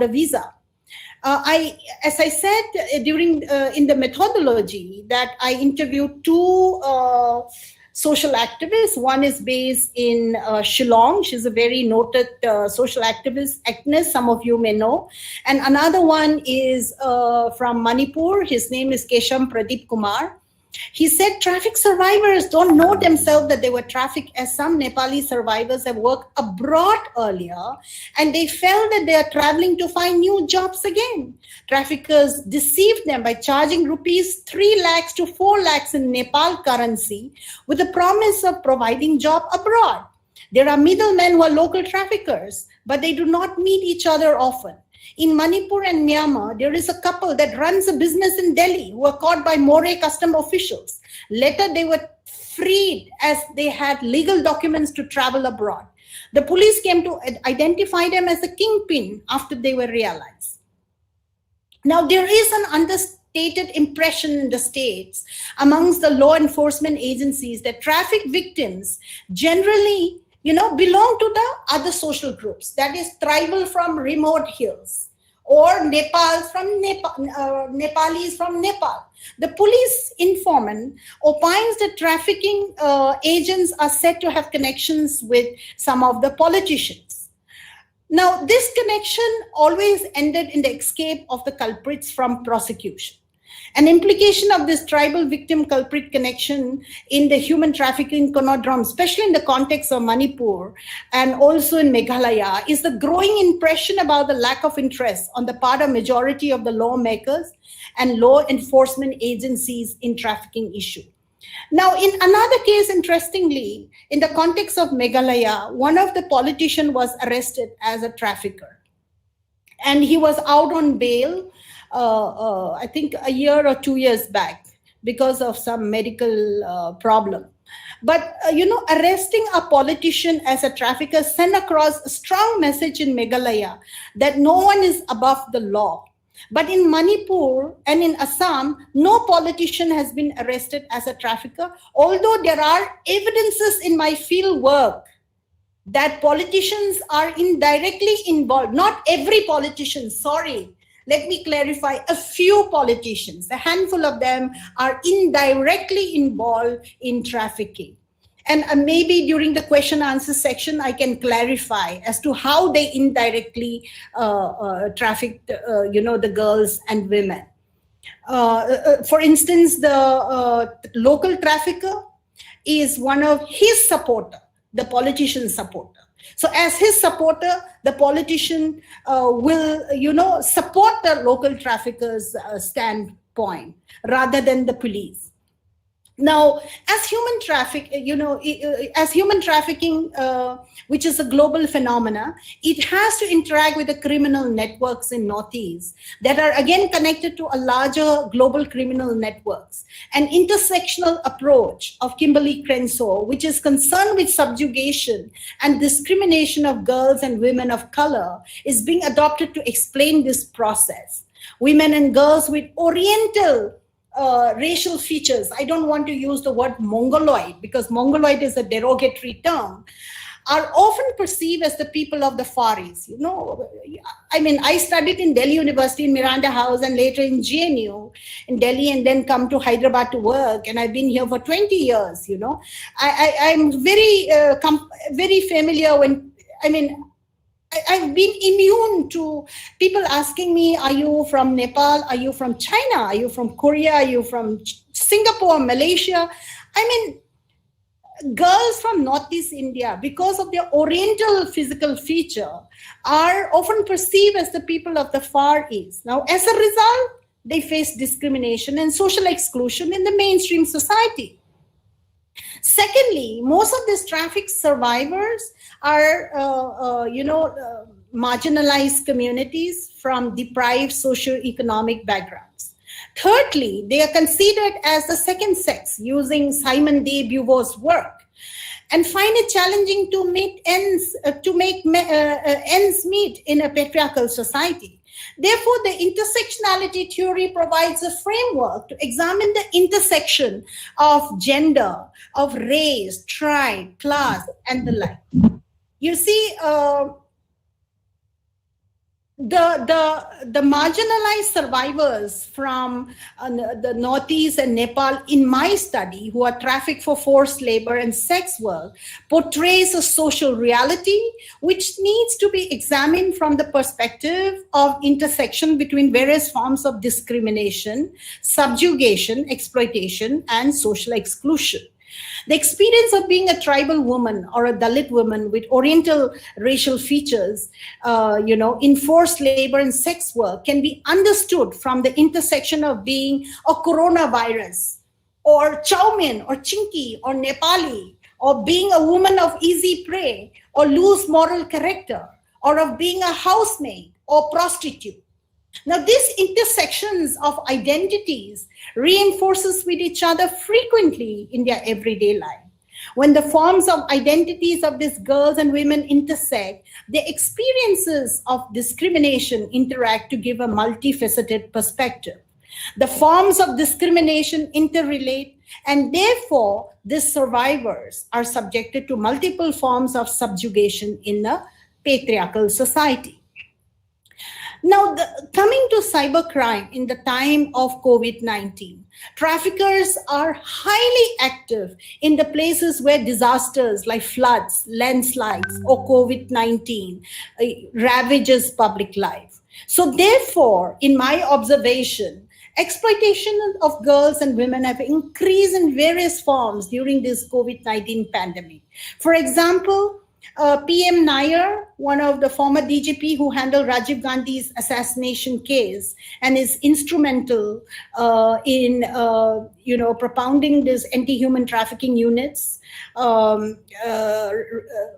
visa. As I said in the methodology, that I interviewed two social activists. One is based in Shillong. She's a very noted social activist, Agnes, some of you may know. And another one is from Manipur. His name is Kesham Pradeep Kumar. He said traffic survivors don't know themselves that they were trafficked, as some Nepali survivors have worked abroad earlier, and they felt that they are traveling to find new jobs again. Traffickers deceived them by charging rupees 3 lakhs to 4 lakhs in Nepal currency with the promise of providing job abroad. There are middlemen who are local traffickers. but they do not meet each other often. In Manipur and Myanmar, there is a couple that runs a business in Delhi who were caught by Moreh custom officials. Later, they were freed as they had legal documents to travel abroad. The police came to identify them as a kingpin after they were realized. Now, there is an understated impression in the states amongst the law enforcement agencies that traffic victims generally belong to the other social groups, that is tribal from remote hills or Nepalis from Nepal. The police informant opines that trafficking agents are said to have connections with some of the politicians. Now, this connection always ended in the escape of the culprits from prosecution. An implication of this tribal victim culprit connection in the human trafficking conundrum, especially in the context of Manipur and also in Meghalaya, is the growing impression about the lack of interest on the part of majority of the lawmakers and law enforcement agencies in trafficking issue. Now, in another case, interestingly, in the context of Meghalaya, one of the politicians was arrested as a trafficker. And he was out on bail I think a year or 2 years back because of some medical problem. But, arresting a politician as a trafficker sent across a strong message in Meghalaya that no one is above the law. But in Manipur and in Assam, no politician has been arrested as a trafficker, although there are evidences in my field work that politicians are indirectly involved. Not every politician, sorry. Let me clarify, a few politicians, a handful of them are indirectly involved in trafficking. And maybe during the question answer section, I can clarify as to how they indirectly trafficked, the girls and women. For instance, the local trafficker is one of his supporter, the politician's supporter. So as his supporter, the politician will, support the local traffickers' standpoint rather than the police. Now, as human trafficking, which is a global phenomena, it has to interact with the criminal networks in Northeast that are again connected to a larger global criminal networks. An intersectional approach of Kimberly Crenshaw, which is concerned with subjugation and discrimination of girls and women of color, is being adopted to explain this process. Women and girls with Oriental racial features, I don't want to use the word Mongoloid because Mongoloid is a derogatory term, are often perceived as the people of the Far East. I studied in Delhi University in Miranda House and later in GNU in Delhi and then come to Hyderabad to work. And I've been here for 20 years, I'm very familiar I've been immune to people asking me, are you from Nepal? Are you from China? Are you from Korea? Are you from Singapore, Malaysia? Girls from Northeast India, because of their Oriental physical feature, are often perceived as the people of the Far East. Now, as a result, they face discrimination and social exclusion in the mainstream society. Secondly, most of these traffic survivors are, marginalized communities from deprived socioeconomic backgrounds. Thirdly, they are considered as the second sex, using Simon de Beauvoir's work, and find it challenging to make ends meet in a patriarchal society. Therefore, the intersectionality theory provides a framework to examine the intersection of gender, of race, tribe, class, and the like. You see, the marginalized survivors from the Northeast and Nepal in my study, who are trafficked for forced labor and sex work, portrays a social reality which needs to be examined from the perspective of intersection between various forms of discrimination, subjugation, exploitation, and social exclusion. The experience of being a tribal woman or a Dalit woman with Oriental racial features, in forced labor and sex work can be understood from the intersection of being a coronavirus or chow mein or chinky or Nepali, or being a woman of easy prey or loose moral character, or of being a housemaid or prostitute. Now, these intersections of identities reinforces with each other frequently in their everyday life. When the forms of identities of these girls and women intersect, their experiences of discrimination interact to give a multifaceted perspective. The forms of discrimination interrelate, and therefore, these survivors are subjected to multiple forms of subjugation in a patriarchal society. Now, coming to cybercrime in the time of COVID-19, traffickers are highly active in the places where disasters like floods, landslides, or COVID-19 ravages public life. So therefore, in my observation, exploitation of girls and women have increased in various forms during this COVID-19 pandemic. For example, PM Nair, one of the former DGP who handled Rajiv Gandhi's assassination case and is instrumental in propounding these anti-human trafficking units,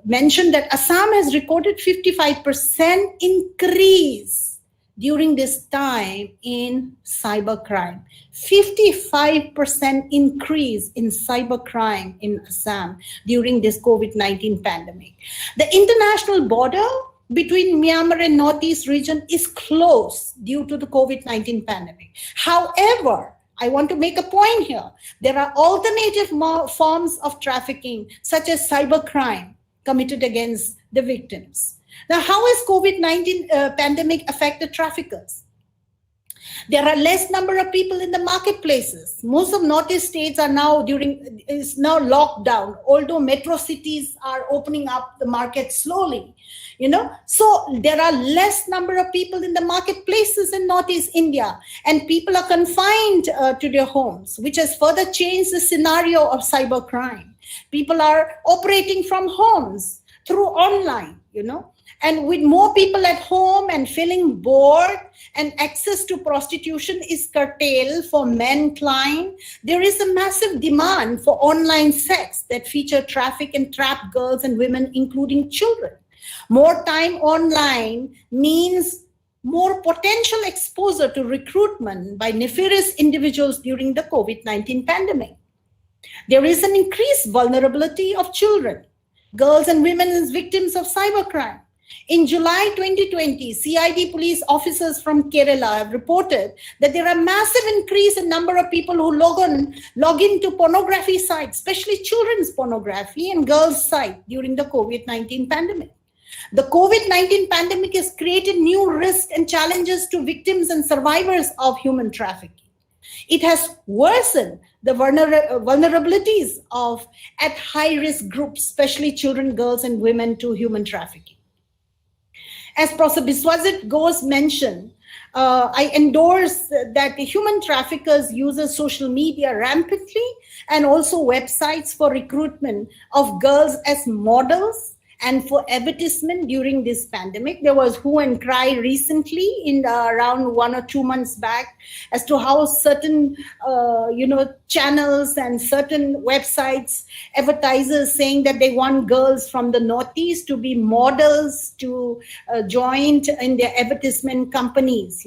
mentioned that Assam has recorded 55% increase during this time in cybercrime. 55% increase in cybercrime in Assam during this COVID-19 pandemic. The international border between Myanmar and Northeast region is closed due to the COVID-19 pandemic. However, I want to make a point here. There are alternative forms of trafficking, such as cybercrime committed against the victims. Now, how has COVID-19 pandemic affected traffickers? There are less number of people in the marketplaces. Most of Northeast states are now locked down, although metro cities are opening up the market slowly. So there are less number of people in the marketplaces in Northeast India, and people are confined to their homes, which has further changed the scenario of cybercrime. People are operating from homes through online, and with more people at home and feeling bored and access to prostitution is curtailed for men client, there is a massive demand for online sex that feature traffic and trap girls and women, including children. More time online means more potential exposure to recruitment by nefarious individuals during the COVID-19 pandemic. There is an increased vulnerability of children, girls and women as victims of cybercrime. In July 2020, CID police officers from Kerala have reported that there are massive increase in number of people who log into pornography sites, especially children's pornography and girls' sites during the COVID-19 pandemic. The COVID-19 pandemic has created new risks and challenges to victims and survivors of human trafficking. It has worsened the vulnerabilities of at high-risk groups, especially children, girls, and women, to human trafficking. As Prof. Biswajit Ghosh mentioned, I endorse that the human traffickers use social media rampantly and also websites for recruitment of girls as models and for advertisement during this pandemic. There was hue and cry recently in around 1 or 2 months back as to how certain channels and certain websites, advertisers saying that they want girls from the Northeast to be models to join in their advertisement companies,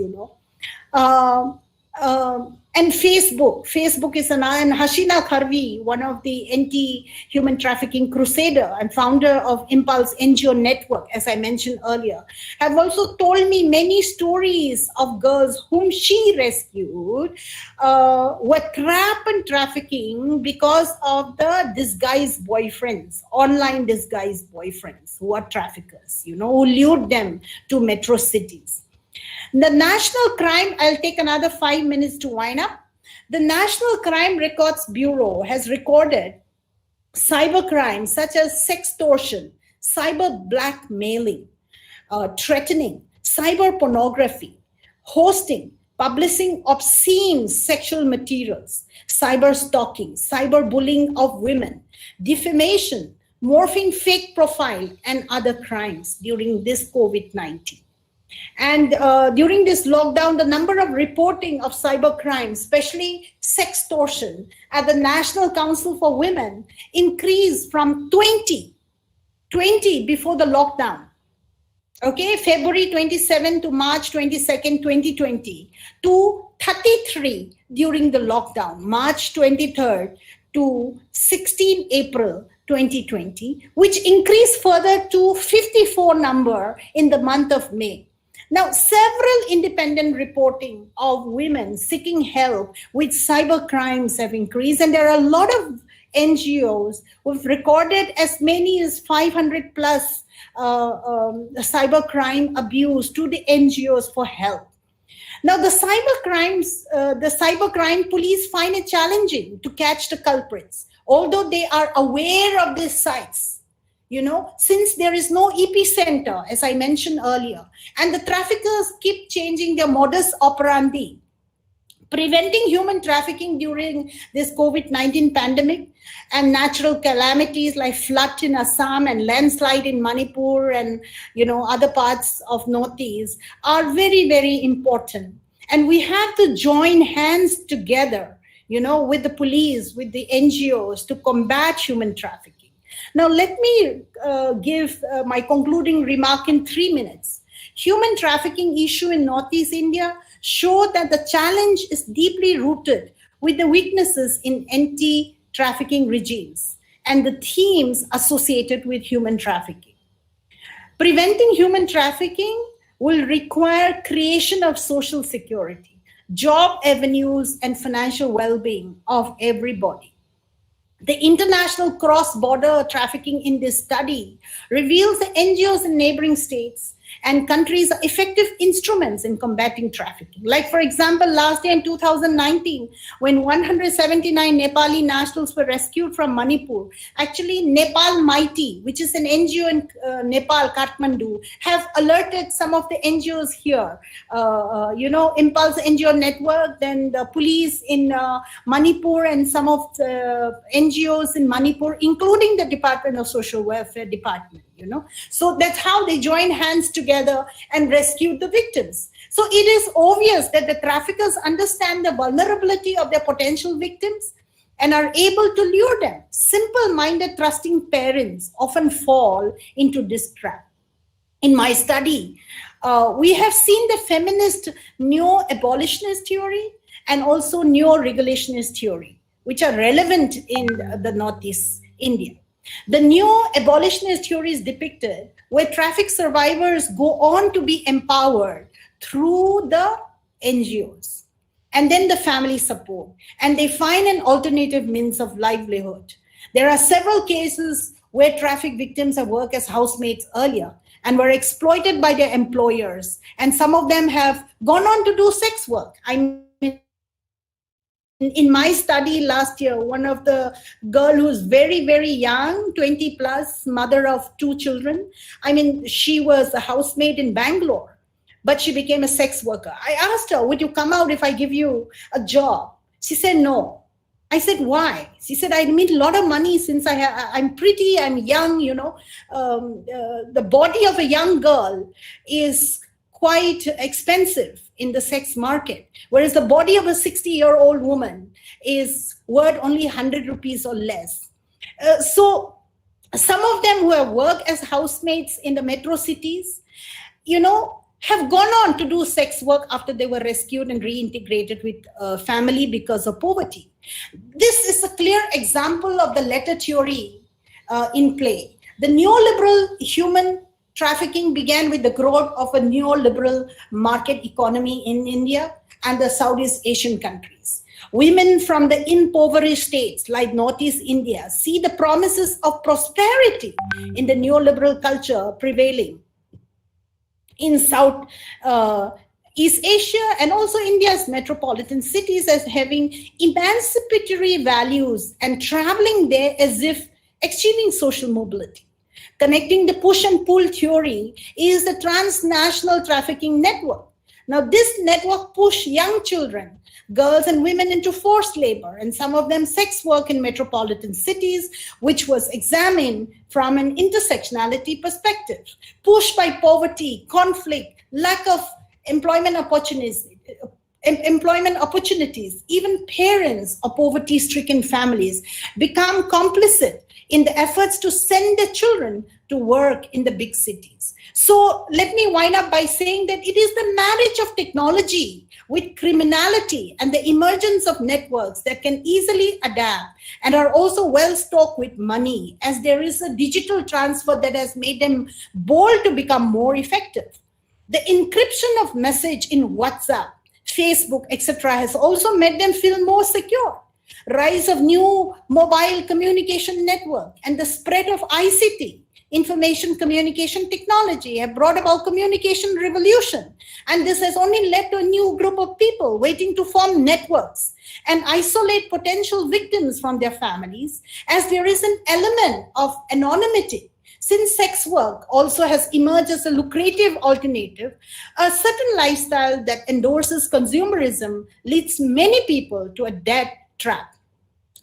and Facebook is and Hashina Kharvi, one of the anti-human trafficking crusader and founder of Impulse NGO network, as I mentioned earlier, have also told me many stories of girls whom she rescued were trapped in trafficking because of the disguised boyfriends, online disguised boyfriends who are traffickers, who lured them to metro cities. The national crime, I'll take another 5 minutes to wind up. The National Crime Records Bureau has recorded cybercrime such as sextortion, cyber blackmailing, threatening, cyber pornography, hosting, publishing obscene sexual materials, cyber stalking, cyber bullying of women, defamation, morphing fake profile, and other crimes during this COVID-19. And during this lockdown, the number of reporting of cybercrime, especially sextortion, at the National Council for Women increased from 20 before the lockdown Okay, February 27 to March 22nd, 2020, to 33 during the lockdown, March 23rd to 16 April 2020, which increased further to 54 number in the month of May. Now, several independent reporting of women seeking help with cyber crimes have increased, and there are a lot of NGOs who've recorded as many as 500 plus cybercrime abuse to the NGOs for help. Now, the cybercrime police find it challenging to catch the culprits, although they are aware of these sites, since there is no epicenter, as I mentioned earlier, and the traffickers keep changing their modus operandi. Preventing human trafficking during this COVID-19 pandemic and natural calamities like flood in Assam and landslide in Manipur and other parts of Northeast are very, very important. And we have to join hands together, with the police, with the NGOs to combat human trafficking. Now, let me give my concluding remark in 3 minutes. Human trafficking issue in Northeast India show that the challenge is deeply rooted with the weaknesses in anti-trafficking regimes and the themes associated with human trafficking. Preventing human trafficking will require creation of social security, job avenues, and financial well-being of everybody. The international cross-border trafficking in this study reveals that NGOs in neighboring states and countries are effective instruments in combating trafficking. Like, for example, last year in 2019, when 179 Nepali nationals were rescued from Manipur, actually Nepal Mighty, which is an NGO in Nepal, Kathmandu, have alerted some of the NGOs here, Impulse NGO Network, then the police in Manipur and some of the NGOs in Manipur, including the Department of Social Welfare Department. So that's how they join hands together and rescue the victims. So it is obvious that the traffickers understand the vulnerability of their potential victims and are able to lure them. Simple-minded, trusting parents often fall into this trap. In my study, we have seen the feminist neo-abolitionist theory and also neo-regulationist theory, which are relevant in the Northeast India. The neo-abolitionist theory is depicted where traffic survivors go on to be empowered through the NGOs and then the family support, and they find an alternative means of livelihood. There are several cases where traffic victims have worked as housemaids earlier and were exploited by their employers, and some of them have gone on to do sex work. In my study last year, one of the girl who's very, very young, 20 plus, mother of 2 children. She was a housemaid in Bangalore, but she became a sex worker. I asked her, would you come out if I give you a job? She said, no. I said, why? She said, I need a lot of money since I'm pretty, I'm young, the body of a young girl is quite expensive in the sex market, whereas the body of a 60-year-old woman is worth only 100 rupees or less. So some of them who have worked as housemates in the metro cities, have gone on to do sex work after they were rescued and reintegrated with family because of poverty. This is a clear example of the letter theory in play. The neoliberal human trafficking began with the growth of a neoliberal market economy in India and the Southeast Asian countries. Women from the impoverished states like Northeast India see the promises of prosperity in the neoliberal culture prevailing in South East Asia and also India's metropolitan cities as having emancipatory values and traveling there as if achieving social mobility. Connecting the push and pull theory is the transnational trafficking network. Now, this network pushed young children, girls and women into forced labor, and some of them sex work in metropolitan cities, which was examined from an intersectionality perspective. Pushed by poverty, conflict, lack of employment opportunities, even parents of poverty-stricken families become complicit in the efforts to send their children to work in the big cities. So let me wind up by saying that it is the marriage of technology with criminality and the emergence of networks that can easily adapt and are also well stocked with money, as there is a digital transfer that has made them bold to become more effective. The encryption of message in WhatsApp, Facebook, etc. has also made them feel more secure. Rise of new mobile communication network and the spread of ICT, information communication technology, have brought about communication revolution. And this has only led to a new group of people waiting to form networks and isolate potential victims from their families, as there is an element of anonymity. Since sex work also has emerged as a lucrative alternative, a certain lifestyle that endorses consumerism leads many people to a debt trap.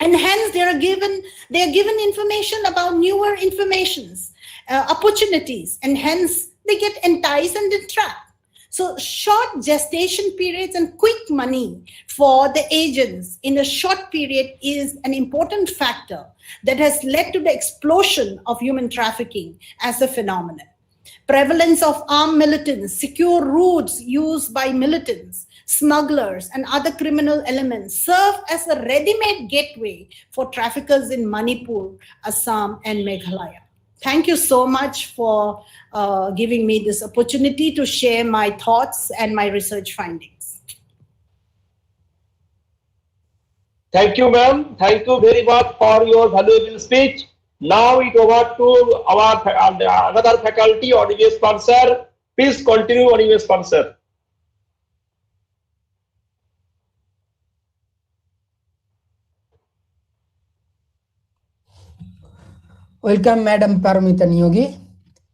And hence they are given information about newer informations, opportunities, and hence they get enticed and entrapped. So short gestation periods and quick money for the agents in a short period is an important factor that has led to the explosion of human trafficking as a phenomenon. Prevalence of armed militants, secure routes used by militants, smugglers, and other criminal elements serve as a ready-made gateway for traffickers in Manipur, Assam, and Meghalaya. Thank you so much for giving me this opportunity to share my thoughts and my research findings. Thank you, ma'am. Thank you very much for your valuable speech. Now it over to our another faculty, honorary sponsor. Please continue, honorary sponsor. Welcome, Madam Paramita Neogi,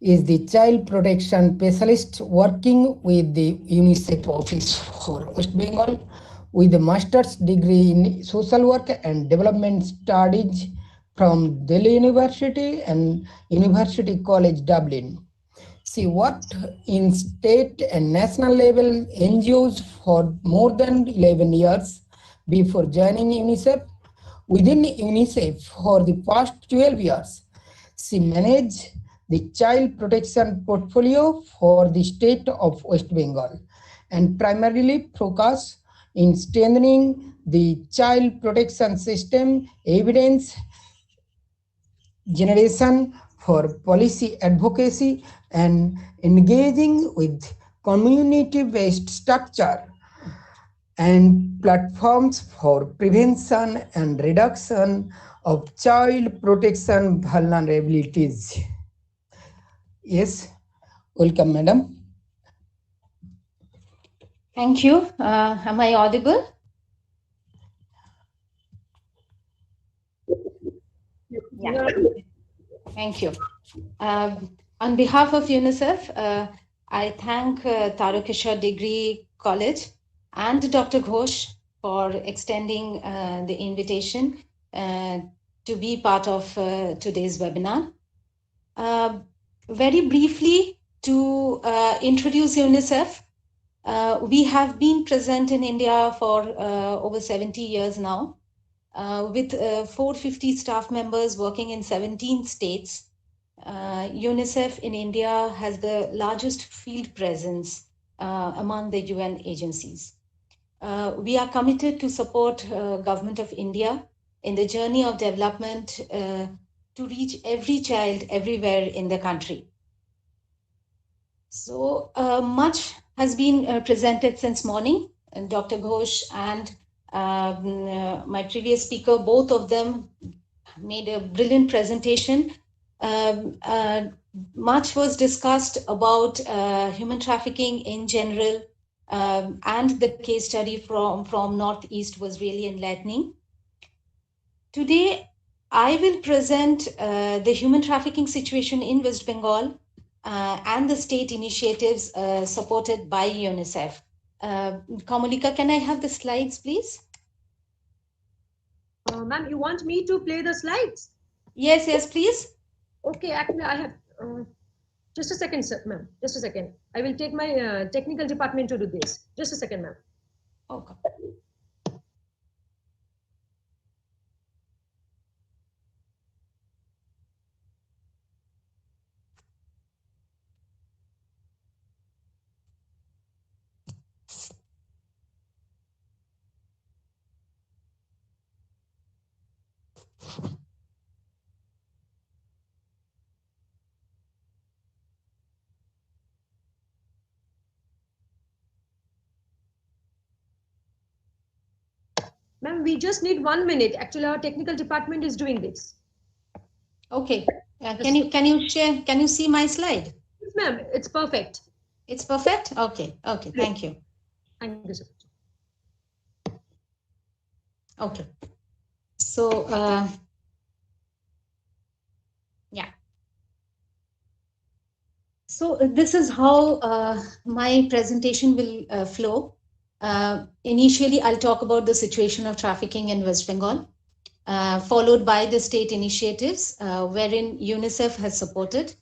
is the child protection specialist working with the Unicef office for West Bengal with a master's degree in social work and development studies from Delhi University and University College Dublin. She worked in state and national level NGOs for more than 11 years before joining UNICEF. Within UNICEF for the past 12 years, she managed the child protection portfolio for the state of West Bengal and primarily focus in strengthening the child protection system, evidence generation for policy advocacy, and engaging with community-based structure and platforms for prevention and reduction of child protection vulnerabilities. Yes, welcome, madam. Thank you. Am I audible? Yeah. Thank you. On behalf of UNICEF, I thank Tarakeswar Degree College and Dr. Ghosh for extending the invitation to be part of today's webinar. Very briefly, to introduce UNICEF, we have been present in India for over 70 years now, with 450 staff members working in 17 states. UNICEF in India has the largest field presence among the UN agencies. We are committed to support Government of India in the journey of development to reach every child everywhere in the country. So much has been presented since morning, and Dr. Ghosh and my previous speaker, both of them made a brilliant presentation. Much was discussed about human trafficking in general, and the case study from Northeast was really enlightening. Today, I will present the human trafficking situation in West Bengal and the state initiatives supported by UNICEF. Kamalika, can I have the slides, please? Ma'am, you want me to play the slides? Yes, please. Okay, actually, I have. Just a second, sir, ma'am. Just a second. I will take my technical department to do this. Just a second, ma'am. Okay. Ma'am, we just need 1 minute. Actually, our technical department is doing this. Okay. Can you see my slide? Yes, ma'am. It's perfect. It's perfect? Okay. Okay. Thank you. Thank you, sir. Okay. So, yeah. So this is how my presentation will flow. Initially, I'll talk about the situation of trafficking in West Bengal, followed by the state initiatives wherein UNICEF has supported.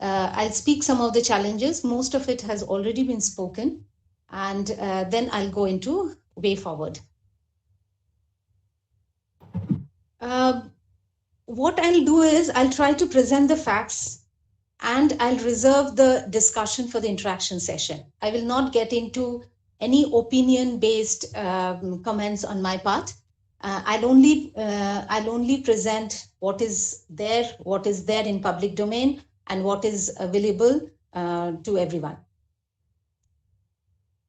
I'll speak some of the challenges. Most of it has already been spoken. And then I'll go into way forward. What I'll do is I'll try to present the facts and I'll reserve the discussion for the interaction session. I will not get into any opinion-based comments on my part. I'll only present what is there in public domain and what is available to everyone.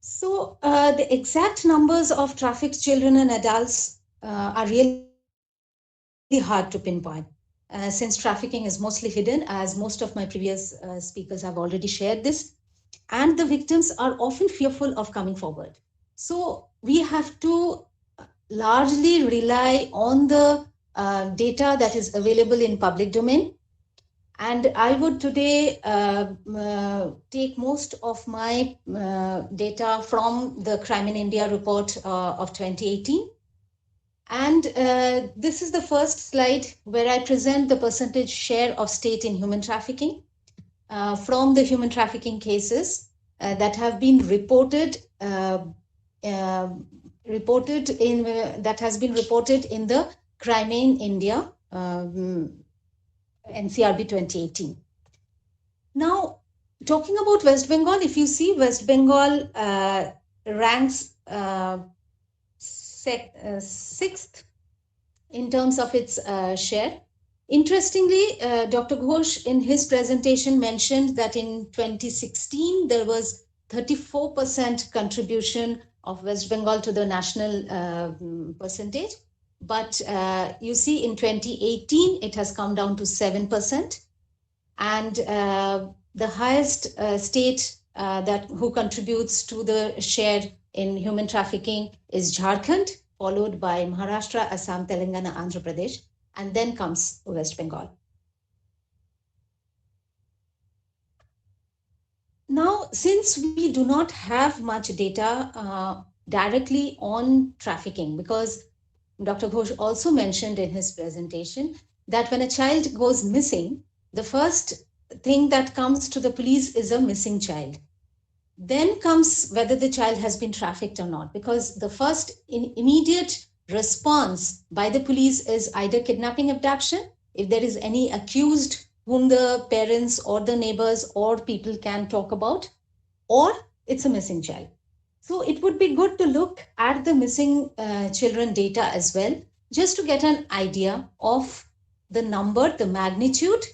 So the exact numbers of trafficked children and adults are really hard to pinpoint. Since trafficking is mostly hidden, as most of my previous speakers have already shared this, and the victims are often fearful of coming forward. So we have to largely rely on the data that is available in public domain. And I would today take most of my data from the Crime in India report of 2018. And this is the first slide where I present the percentage share of state in human trafficking from the human trafficking cases that have been reported in the Crime in India NCRB 2018. Now, talking about West Bengal, if you see, West Bengal ranks sixth in terms of its share. Interestingly, Dr. Ghosh in his presentation mentioned that in 2016, there was 34% contribution of West Bengal to the national percentage. But you see in 2018, it has come down to 7%. And the highest state who contributes to the share in human trafficking is Jharkhand, followed by Maharashtra, Assam, Telangana, Andhra Pradesh, and then comes West Bengal. Now, since we do not have much data directly on trafficking, because Dr. Ghosh also mentioned in his presentation that when a child goes missing, the first thing that comes to the police is a missing child. Then comes whether the child has been trafficked or not, because the first immediate response by the police is either kidnapping, abduction, if there is any accused whom the parents or the neighbors or people can talk about, or it's a missing child. So it would be good to look at the missing children data as well, just to get an idea of the number, the magnitude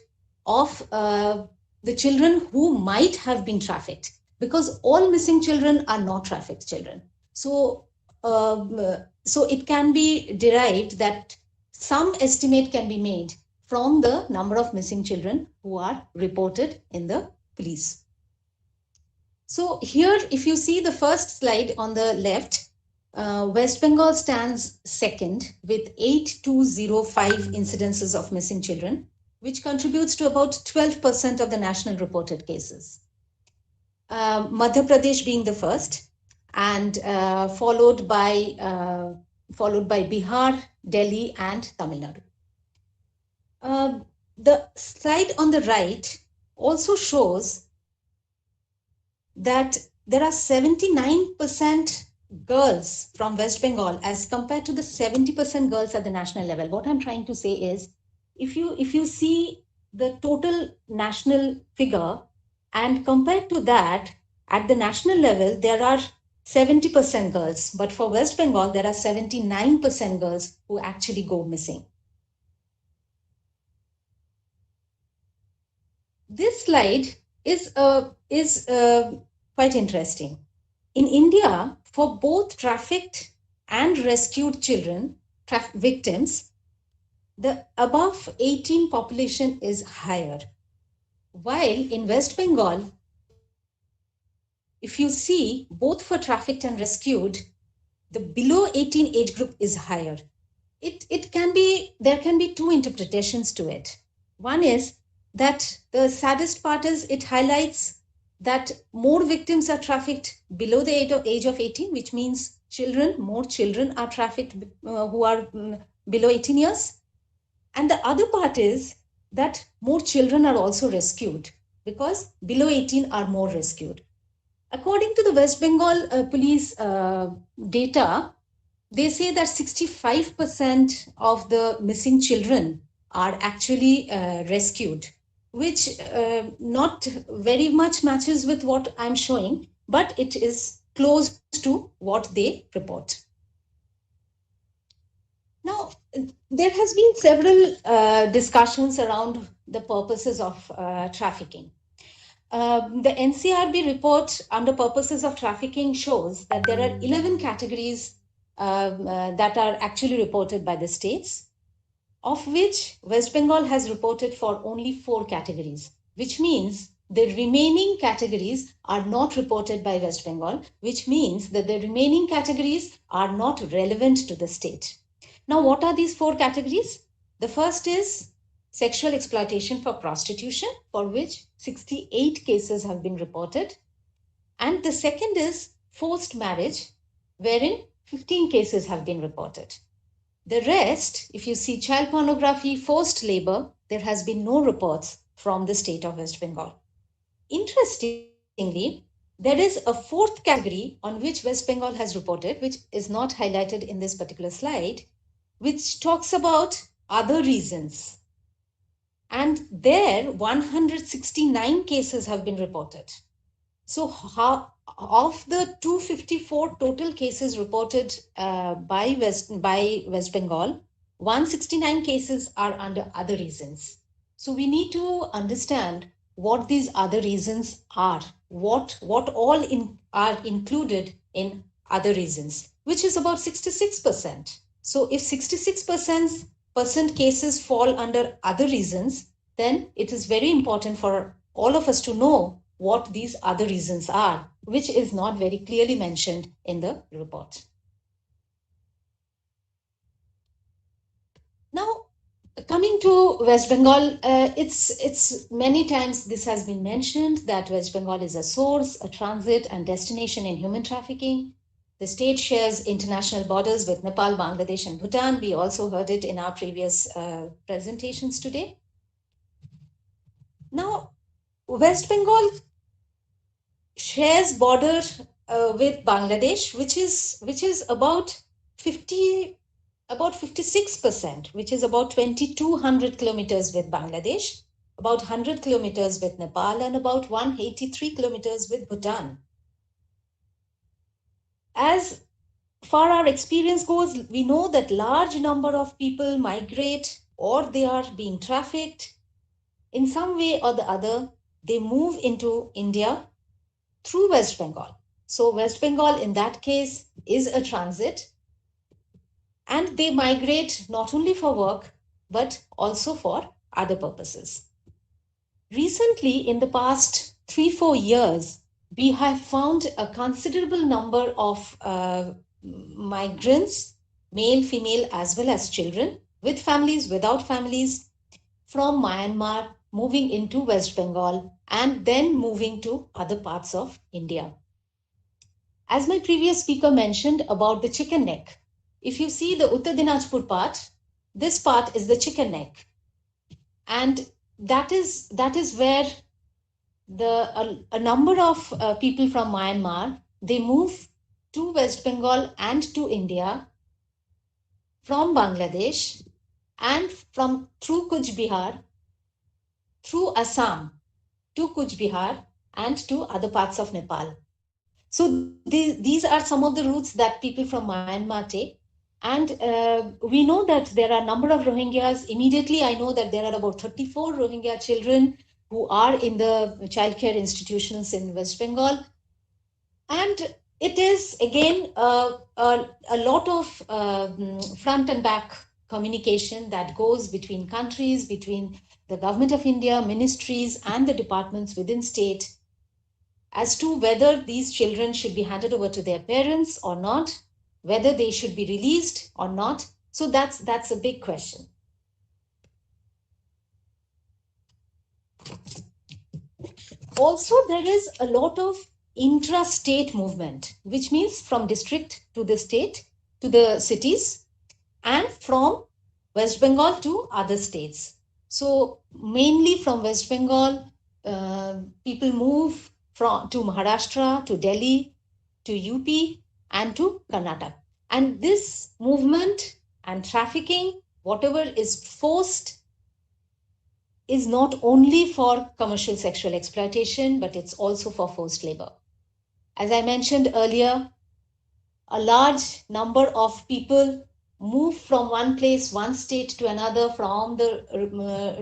of the children who might have been trafficked, because all missing children are not trafficked children. So, so it can be derived that some estimate can be made from the number of missing children who are reported in the police. So here, if you see the first slide on the left, West Bengal stands second with 8205 incidences of missing children, which contributes to about 12% of the national reported cases. Madhya Pradesh being the first, and followed by Bihar, Delhi, and Tamil Nadu. The slide on the right also shows that there are 79% girls from West Bengal as compared to the 70% girls at the national level. What I'm trying to say is, if you see the total national figure and compared to that, at the national level, there are 70% girls, but for West Bengal, there are 79% girls who actually go missing. this slide is quite interesting. In India, for both trafficked and rescued children, victims, the above 18 population is higher. While in West Bengal, if you see both for trafficked and rescued, the below 18 age group is higher. There can be two interpretations to it. One is that the saddest part is it highlights that more victims are trafficked below the age of 18, which means more children are trafficked who are below 18 years. And the other part is that more children are also rescued because below 18 are more rescued. According to the West Bengal police data, they say that 65% of the missing children are actually rescued, which not very much matches with what I'm showing, but it is close to what they report. Now, there has been several discussions around the purposes of trafficking. The NCRB report under purposes of trafficking shows that there are 11 categories that are actually reported by the states, of which West Bengal has reported for only 4 categories, which means the remaining categories are not reported by West Bengal, which means that the remaining categories are not relevant to the state. Now, what are these 4 categories? The first is sexual exploitation for prostitution, for which 68 cases have been reported. And the second is forced marriage, wherein 15 cases have been reported. The rest, if you see child pornography, forced labor, there has been no reports from the state of West Bengal. Interestingly, there is a 4th category on which West Bengal has reported, which is not highlighted in this particular slide, which talks about other reasons. And there, 169 cases have been reported. So of the 254 total cases reported by West Bengal, 169 cases are under other reasons. So we need to understand what these other reasons are, what all are included in other reasons, which is about 66%. So if 66% cases fall under other reasons, then it is very important for all of us to know what these other reasons are, which is not very clearly mentioned in the report. Now, coming to West Bengal, it's many times this has been mentioned that West Bengal is a source, a transit and destination in human trafficking. The state shares international borders with Nepal, Bangladesh, and Bhutan. We also heard it in our previous presentations today. Now, West Bengal shares border with Bangladesh, which is about 56%, which is about 2,200 kilometers with Bangladesh, about 100 kilometers with Nepal, and about 183 kilometers with Bhutan. As far our experience goes, we know that large number of people migrate or they are being trafficked. In some way or the other, they move into India through West Bengal. So West Bengal in that case is a transit, and they migrate not only for work, but also for other purposes. Recently, in the past 3-4 years, we have found a considerable number of migrants, male, female, as well as children, with families, without families, from Myanmar, moving into West Bengal, and then moving to other parts of India. As my previous speaker mentioned about the chicken neck, if you see the Uttar Dinajpur part, this part is the chicken neck. And that is where a number of people from Myanmar, they move to West Bengal and to India from Bangladesh and through Kuch Bihar, through Assam to Kuch Bihar and to other parts of Nepal. So these are some of the routes that people from Myanmar take. And we know that there are a number of Rohingyas. Immediately, I know that there are about 34 Rohingya children who are in the childcare institutions in West Bengal. And it is, again, a lot of front and back communication that goes between countries, between the Government of India, ministries, and the departments within state as to whether these children should be handed over to their parents or not, whether they should be released or not. So that's a big question. Also, there is a lot of intra-state movement, which means from district to the state, to the cities, and from West Bengal to other states. So mainly from West Bengal, people move to Maharashtra, to Delhi, to UP, and to Karnataka. And this movement and trafficking, whatever is forced, is not only for commercial sexual exploitation, but it's also for forced labor. As I mentioned earlier, a large number of people move from one place, one state to another, from the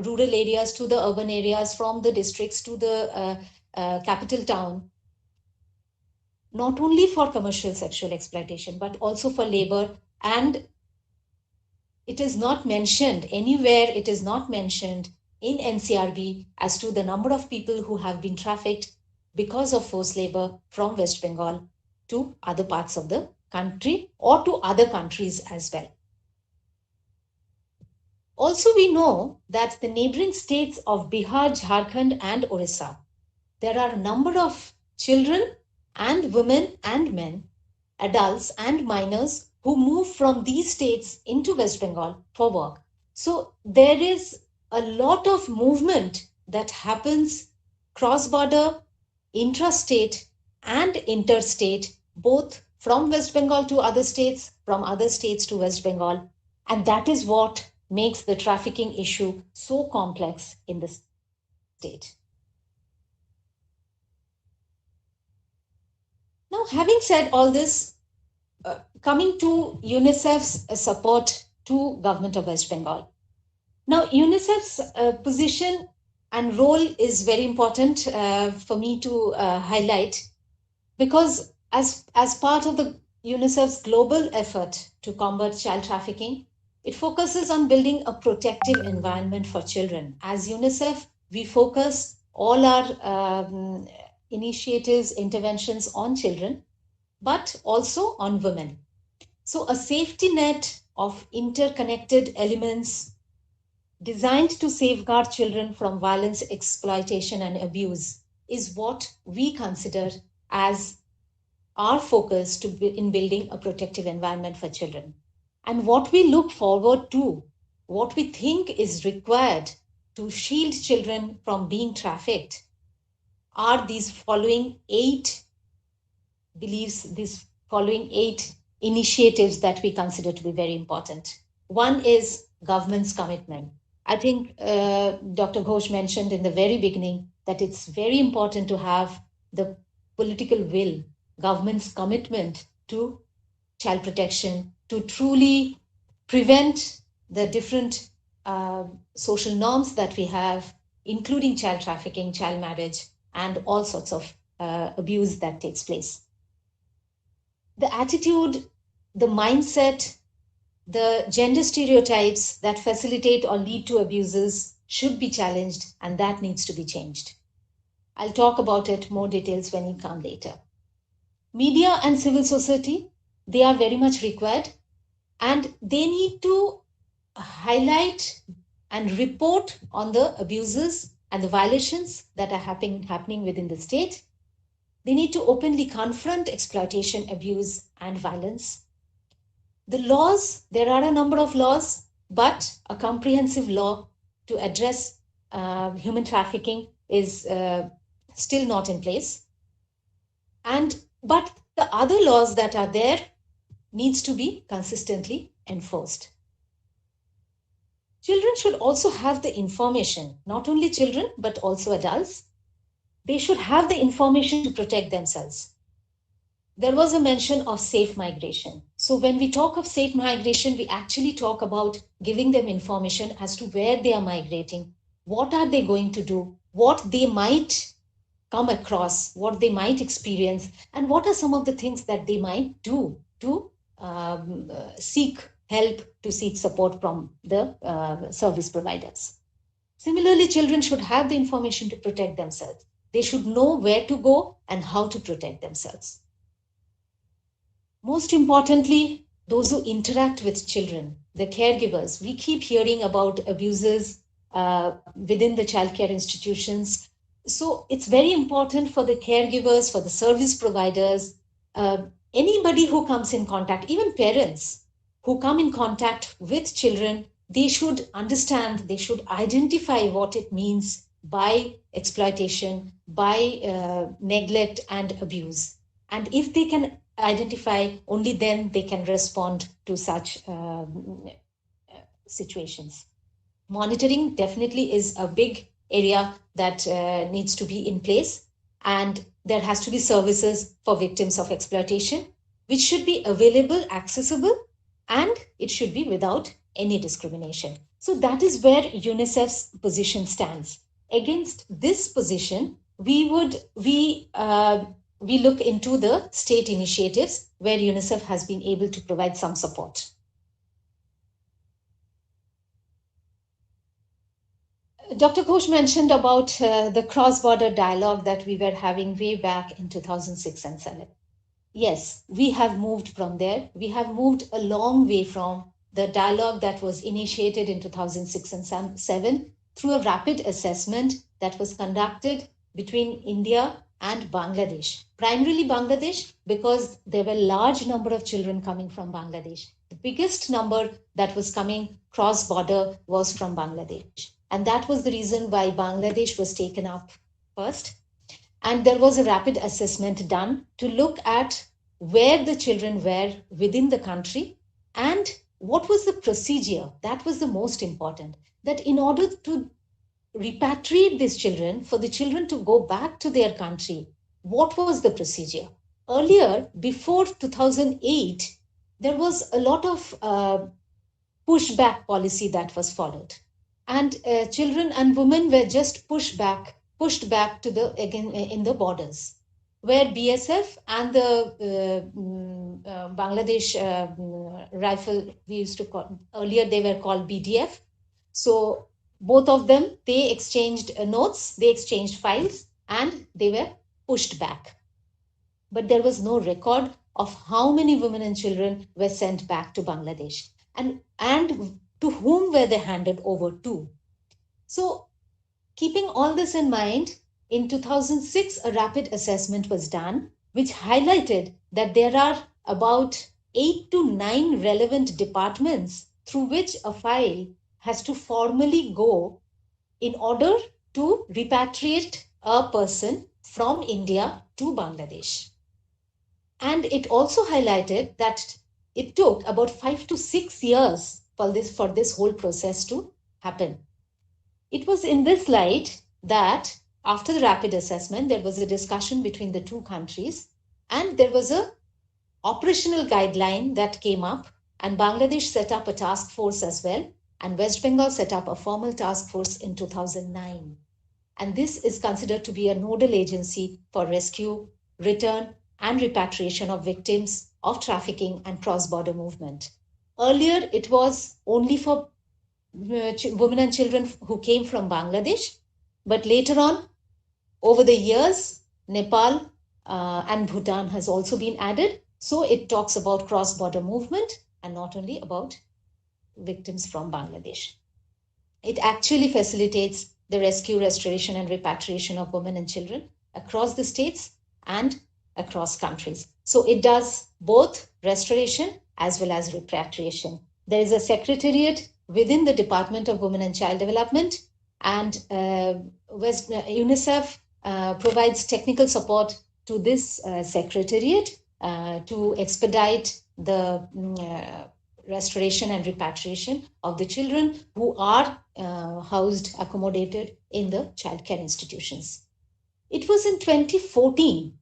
rural areas to the urban areas, from the districts to the capital town, not only for commercial sexual exploitation, but also for labor. And it is not mentioned anywhere, it is not mentioned in NCRB as to the number of people who have been trafficked because of forced labor from West Bengal to other parts of the country or to other countries as well. Also, we know that the neighboring states of Bihar, Jharkhand, and Orissa, there are a number of children and women and men, adults and minors who move from these states into West Bengal for work. So there is a lot of movement that happens cross-border, intrastate, and interstate, both from West Bengal to other states, from other states to West Bengal. And that is what makes the trafficking issue so complex in the state. Now, having said all this, coming to UNICEF's support to Government of West Bengal. Now, UNICEF's position and role is very important for me to highlight, because as part of the UNICEF's global effort to combat child trafficking, it focuses on building a protective environment for children. As UNICEF, we focus all our initiatives, interventions on children, but also on women. So a safety net of interconnected elements designed to safeguard children from violence, exploitation, and abuse is what we consider as our focus in building a protective environment for children. And what we look forward to, what we think is required to shield children from being trafficked, are these following 8 beliefs, these following 8 initiatives that we consider to be very important. One is government's commitment. I think Dr. Ghosh mentioned in the very beginning that it's very important to have the political will, government's commitment to child protection, to truly prevent the different social norms that we have, including child trafficking, child marriage, and all sorts of abuse that takes place. The attitude, the mindset, the gender stereotypes that facilitate or lead to abuses should be challenged, and that needs to be changed. I'll talk about it more details when we come later. Media and civil society, they are very much required, and they need to highlight and report on the abuses and the violations that are happening within the state. They need to openly confront exploitation, abuse, and violence. The laws, there are a number of laws, but a comprehensive law to address human trafficking is still not in place. But the other laws that are there needs to be consistently enforced. Children should also have the information, not only children, but also adults. They should have the information to protect themselves. There was a mention of safe migration. So when we talk of safe migration, we actually talk about giving them information as to where they are migrating, what are they going to do, what they might come across, what they might experience, and what are some of the things that they might do to seek help, to seek support from the service providers. Similarly, children should have the information to protect themselves. They should know where to go and how to protect themselves. Most importantly, those who interact with children, the caregivers. We keep hearing about abuses within the childcare institutions. So it's very important for the caregivers, for the service providers, anybody who comes in contact, even parents who come in contact with children, they should understand, they should identify what it means by exploitation, by neglect and abuse. And if they can identify, only then they can respond to such situations. Monitoring definitely is a big area that needs to be in place, and there has to be services for victims of exploitation, which should be available, accessible, and it should be without any discrimination. So that is where UNICEF's position stands. Against this position, we look into the state initiatives where UNICEF has been able to provide some support. Dr. Ghosh mentioned about the cross-border dialogue that we were having way back in 2006 and 2007. Yes, we have moved from there. We have moved a long way from the dialogue that was initiated in 2006 and 2007 through a rapid assessment that was conducted between India and Bangladesh. Primarily Bangladesh, because there were a large number of children coming from Bangladesh. The biggest number that was coming cross-border was from Bangladesh. And that was the reason why Bangladesh was taken up first. And there was a rapid assessment done to look at where the children were within the country and what was the procedure. That was the most important. That in order to repatriate these children, for the children to go back to their country, what was the procedure? Earlier, before 2008, there was a lot of pushback policy that was followed. And children and women were just pushed back to the, again, in the borders, where BSF and the Bangladesh rifle, we used to call, earlier they were called BDF. So both of them, they exchanged notes, they exchanged files, and they were pushed back. But there was no record of how many women and children were sent back to Bangladesh, and to whom were they handed over to. So keeping all this in mind, in 2006, a rapid assessment was done, which highlighted that there are about 8 to 9 relevant departments through which a file has to formally go in order to repatriate a person from India to Bangladesh. And it also highlighted that it took about 5 to 6 years for this whole process to happen. It was in this light that after the rapid assessment, there was a discussion between the two countries, and there was a operational guideline that came up, and Bangladesh set up a task force as well, and West Bengal set up a formal task force in 2009. And this is considered to be a nodal agency for rescue, return, and repatriation of victims of trafficking and cross-border movement. Earlier, it was only for women and children who came from Bangladesh, but later on, over the years, Nepal and Bhutan has also been added. So it talks about cross-border movement and not only about victims from Bangladesh. It actually facilitates the rescue, restoration, and repatriation of women and children across the states and across countries. So it does both restoration as well as repatriation. There is a secretariat within the Department of Women and Child Development, and UNICEF provides technical support to this secretariat to expedite the restoration and repatriation of the children who are housed, accommodated in the childcare institutions. It was in 2014,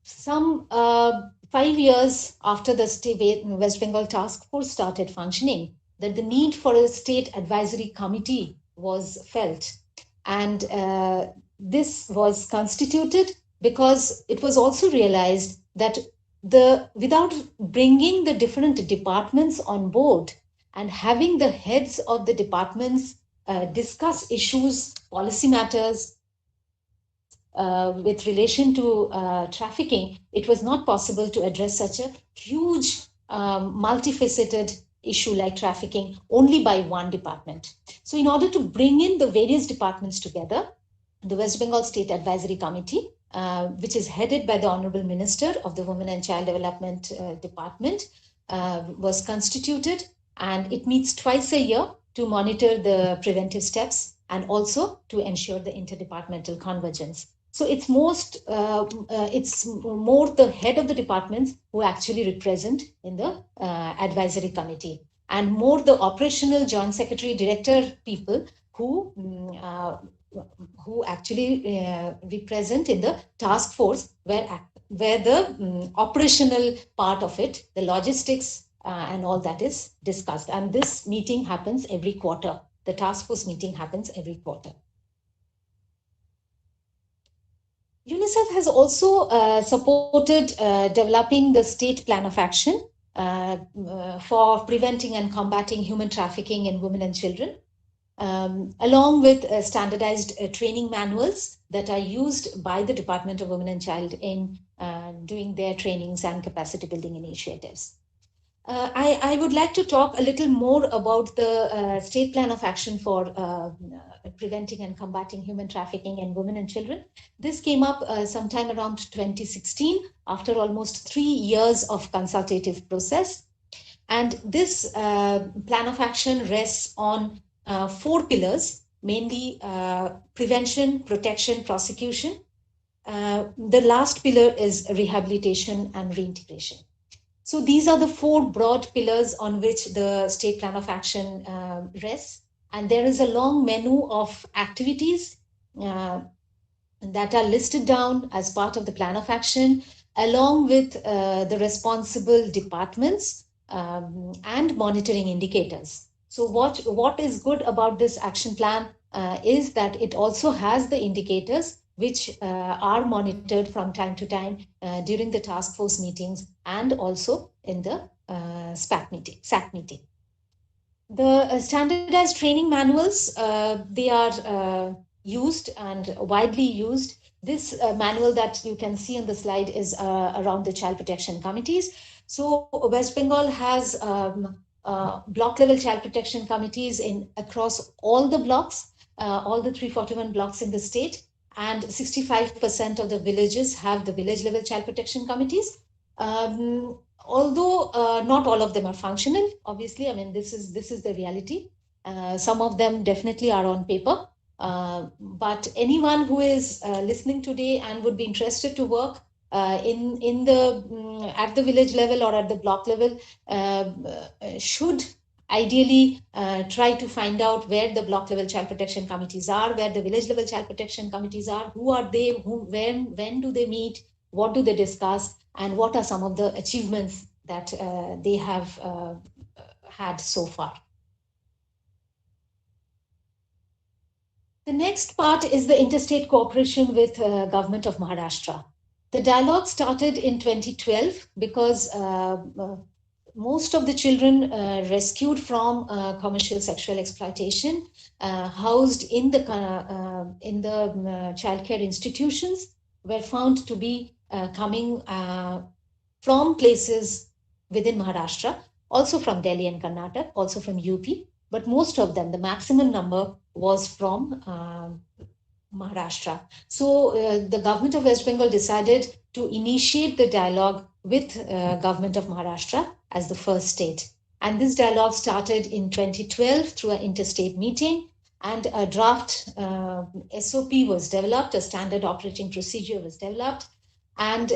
some 5 years after the West Bengal Task Force started functioning, that the need for a state advisory committee was felt. And this was constituted because it was also realized that without bringing the different departments on board and having the heads of the departments discuss issues, policy matters with relation to trafficking, it was not possible to address such a huge, multifaceted issue like trafficking only by one department. So in order to bring in the various departments together, the West Bengal State Advisory Committee, which is headed by the Honorable Minister of the Women and Child Development Department, was constituted, and it meets twice a year to monitor the preventive steps and also to ensure the interdepartmental convergence. So it's more the head of the departments who actually represent in the advisory committee, and more the operational joint secretary director people who actually represent in the task force where the operational part of it, the logistics and all that is discussed. And this meeting happens every quarter. The task force meeting happens every quarter. UNICEF has also supported developing the state plan of action for preventing and combating human trafficking in women and children, along with standardized training manuals that are used by the Department of Women and Child in doing their trainings and capacity building initiatives. I would like to talk a little more about the state plan of action for preventing and combating human trafficking in women and children. This came up sometime around 2016 after almost 3 years of consultative process. And this plan of action rests on 4 pillars, mainly prevention, protection, prosecution. The last pillar is rehabilitation and reintegration. So these are the 4 broad pillars on which the state plan of action rests. And there is a long menu of activities that are listed down as part of the plan of action, along with the responsible departments and monitoring indicators. So what is good about this action plan is that it also has the indicators which are monitored from time to time during the task force meetings and also in the SAC meeting. The standardized training manuals, they are used and widely used. This manual that you can see on the slide is around the child protection committees. So West Bengal has block level child protection committees across all the blocks, all the 341 blocks in the state, and 65% of the villages have the village level child protection committees. Although not all of them are functional, obviously, I mean, this is the reality. Some of them definitely are on paper, but anyone who is listening today and would be interested to work at the village level or at the block level should ideally try to find out where the block level child protection committees are, where the village level child protection committees are, who are they, when do they meet, what do they discuss, and what are some of the achievements that they have had so far. The next part is the interstate cooperation with Government of Maharashtra. The dialogue started in 2012 because most of the children rescued from commercial sexual exploitation, housed in the childcare institutions, were found to be coming from places within Maharashtra, also from Delhi and Karnataka, also from UP, but most of them, the maximum number, was from Maharashtra. So the government of West Bengal decided to initiate the dialogue with government of Maharashtra as the first state. And this dialogue started in 2012 through an interstate meeting, and a draft SOP was developed, a standard operating procedure was developed. And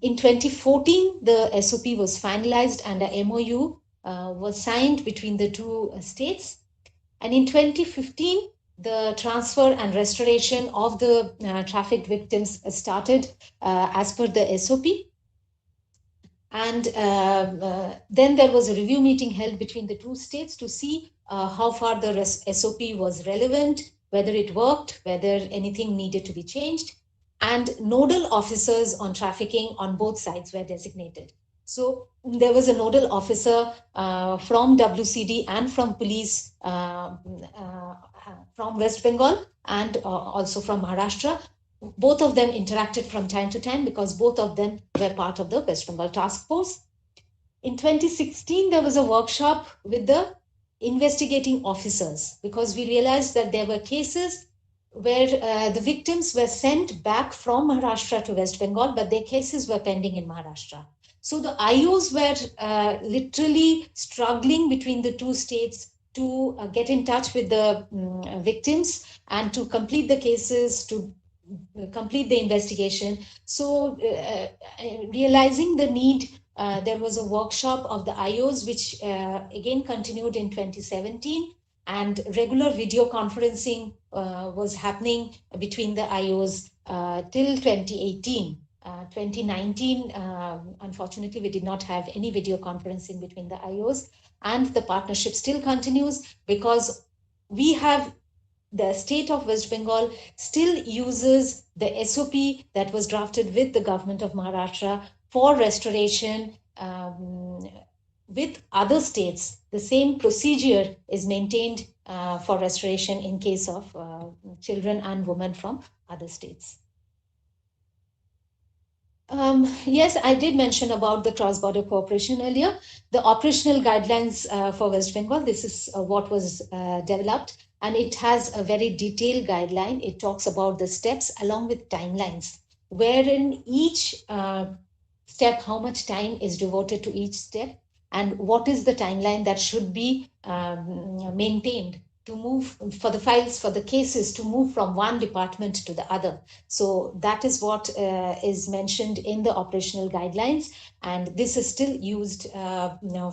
in 2014, the SOP was finalized and a MOU was signed between the 2 states. And in 2015, the transfer and restoration of the trafficked victims started as per the SOP. And then there was a review meeting held between the 2 states to see how far the SOP was relevant, whether it worked, whether anything needed to be changed, and nodal officers on trafficking on both sides were designated. So there was a nodal officer from WCD and from police from West Bengal and also from Maharashtra. Both of them interacted from time to time because both of them were part of the West Bengal task force. In 2016, there was a workshop with the investigating officers because we realized that there were cases where the victims were sent back from Maharashtra to West Bengal, but their cases were pending in Maharashtra. So the IOs were literally struggling between the two states to get in touch with the victims and to complete the cases, to complete the investigation. So realizing the need, there was a workshop of the IOs, which again continued in 2017, and regular video conferencing was happening between the IOs till 2018. 2019, unfortunately, we did not have any video conferencing between the IOs, and the partnership still continues because we have the state of West Bengal still uses the SOP that was drafted with the government of Maharashtra for restoration with other states. The same procedure is maintained for restoration in case of children and women from other states. Yes, I did mention about the cross-border cooperation earlier. The operational guidelines for West Bengal, this is what was developed, and it has a very detailed guideline. It talks about the steps along with timelines, wherein each step, how much time is devoted to each step, and what is the timeline that should be maintained to move for the files, for the cases to move from one department to the other. So that is what is mentioned in the operational guidelines. And this is still used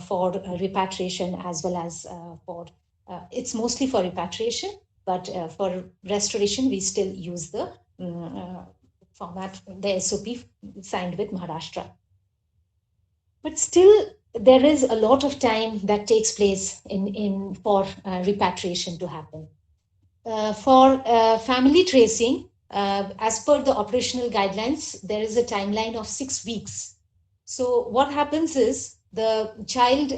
for repatriation as well as for, it's mostly for repatriation, but for restoration, we still use the format, the SOP signed with Maharashtra. But still, there is a lot of time that takes place for repatriation to happen. For family tracing, as per the operational guidelines, there is a timeline of 6 weeks. So what happens is the child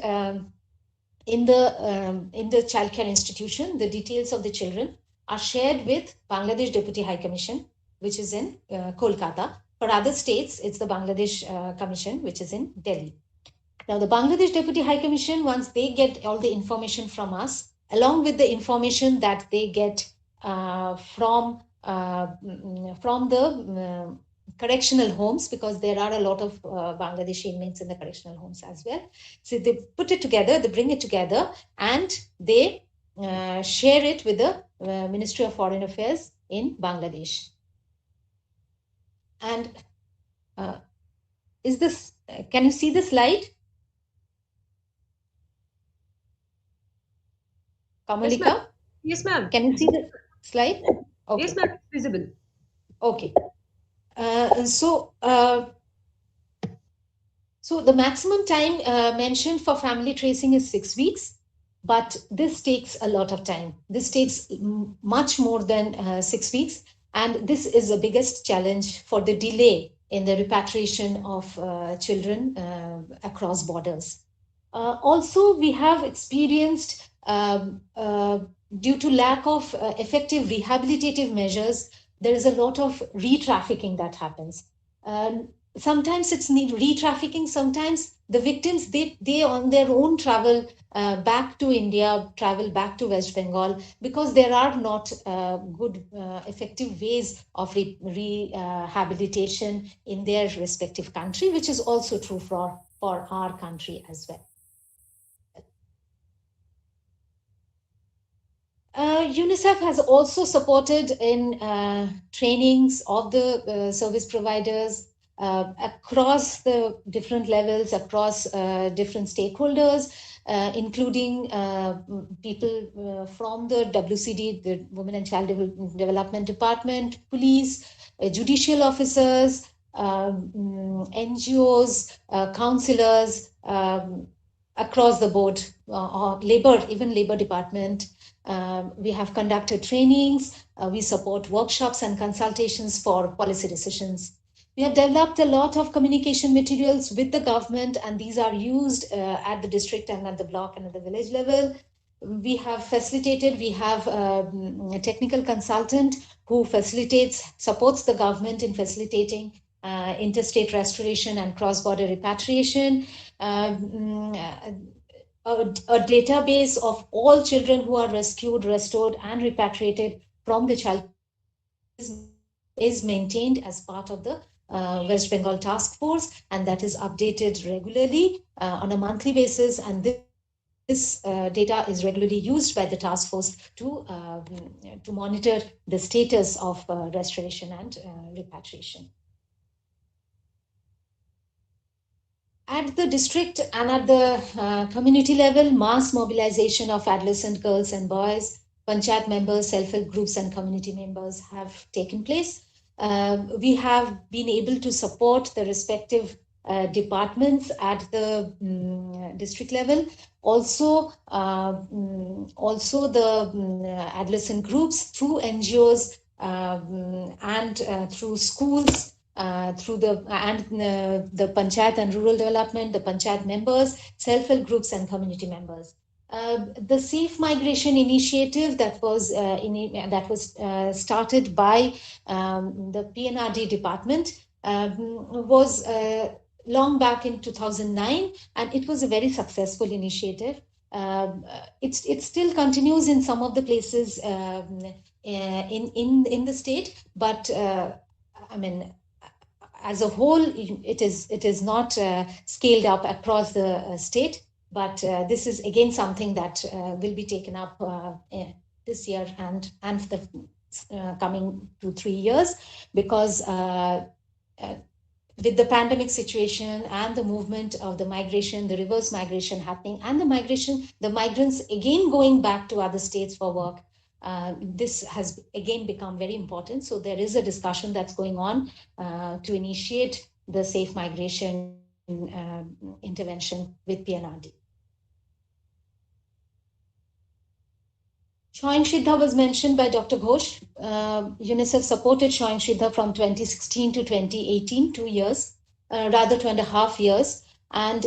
in the childcare institution, the details of the children are shared with Bangladesh Deputy High Commission, which is in Kolkata. For other states, it's the Bangladesh Commission, which is in Delhi. Now, the Bangladesh Deputy High Commission, once they get all the information from us, along with the information that they get from the correctional homes, because there are a lot of Bangladeshi inmates in the correctional homes as well. So they put it together, they bring it together, and they share it with the Ministry of Foreign Affairs in Bangladesh. And is this, can you see the slide? Kamalika? Yes, ma'am. Can you see the slide? Okay. Yes, ma'am. Visible. Okay. So the maximum time mentioned for family tracing is 6 weeks, but this takes a lot of time. This takes much more than 6 weeks, and this is the biggest challenge for the delay in the repatriation of children across borders. Also, we have experienced due to lack of effective rehabilitative measures, there is a lot of re-trafficking that happens. Sometimes it's re-trafficking, sometimes the victims, they on their own travel back to India, travel back to West Bengal, because there are not good effective ways of rehabilitation in their respective country, which is also true for our country as well. UNICEF has also supported in trainings of the service providers across the different levels, across different stakeholders, including people from the WCD, the Women and Child Development Department, police, judicial officers, NGOs, counselors, across the board, or even labor department. We have conducted trainings. We support workshops and consultations for policy decisions. We have developed a lot of communication materials with the government, and these are used at the district and at the block and at the village level. We have facilitated, we have a technical consultant who supports the government in facilitating interstate restoration and cross-border repatriation. A database of all children who are rescued, restored, and repatriated from the child is maintained as part of the West Bengal Task Force, and that is updated regularly on a monthly basis. And this data is regularly used by the task force to monitor the status of restoration and repatriation. At the district and at the community level, mass mobilization of adolescent girls and boys, panchayat members, self-help groups, and community members have taken place. We have been able to support the respective departments at the district level. Also the adolescent groups through NGOs and through schools, through the panchayat and rural development, the panchayat members, self-help groups, and community members. The Safe Migration Initiative that was started by the PNRD department was long back in 2009, and it was a very successful initiative. It still continues in some of the places in the state, but I mean, as a whole, it is not scaled up across the state. But this is again something that will be taken up this year and the coming 2-3 years, because with the pandemic situation and the movement of the migration, the reverse migration happening, and the migrants again going back to other states for work, this has again become very important. So there is a discussion that's going on to initiate the safe migration intervention with PNRD. Shoin Shidha was mentioned by Dr. Ghosh. UNICEF supported Shoin Shidha from 2016 to 2018, 2 years, rather 2.5 years. And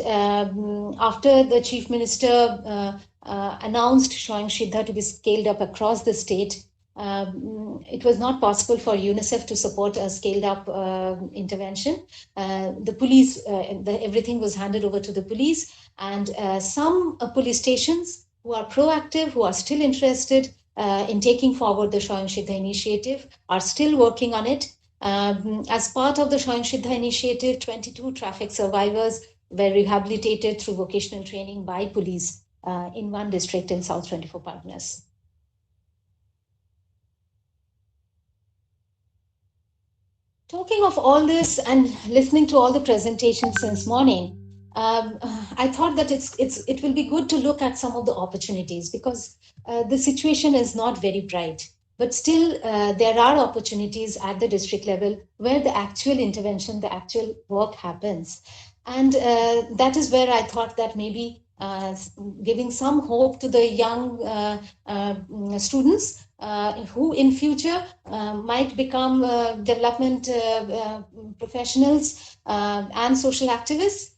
after the Chief Minister announced Shoin Shidha to be scaled up across the state, it was not possible for UNICEF to support a scaled up intervention. The police, everything was handed over to the police, and some police stations who are proactive, who are still interested in taking forward the Shoin Shidha initiative, are still working on it. As part of the Shoin Shidha initiative, 22 traffic survivors were rehabilitated through vocational training by police in one district in South 24 Parganas. Talking of all this and listening to all the presentations since morning, I thought that it will be good to look at some of the opportunities, because the situation is not very bright, but still there are opportunities at the district level where the actual intervention, the actual work happens. And that is where I thought that maybe giving some hope to the young students who in future might become development professionals and social activists.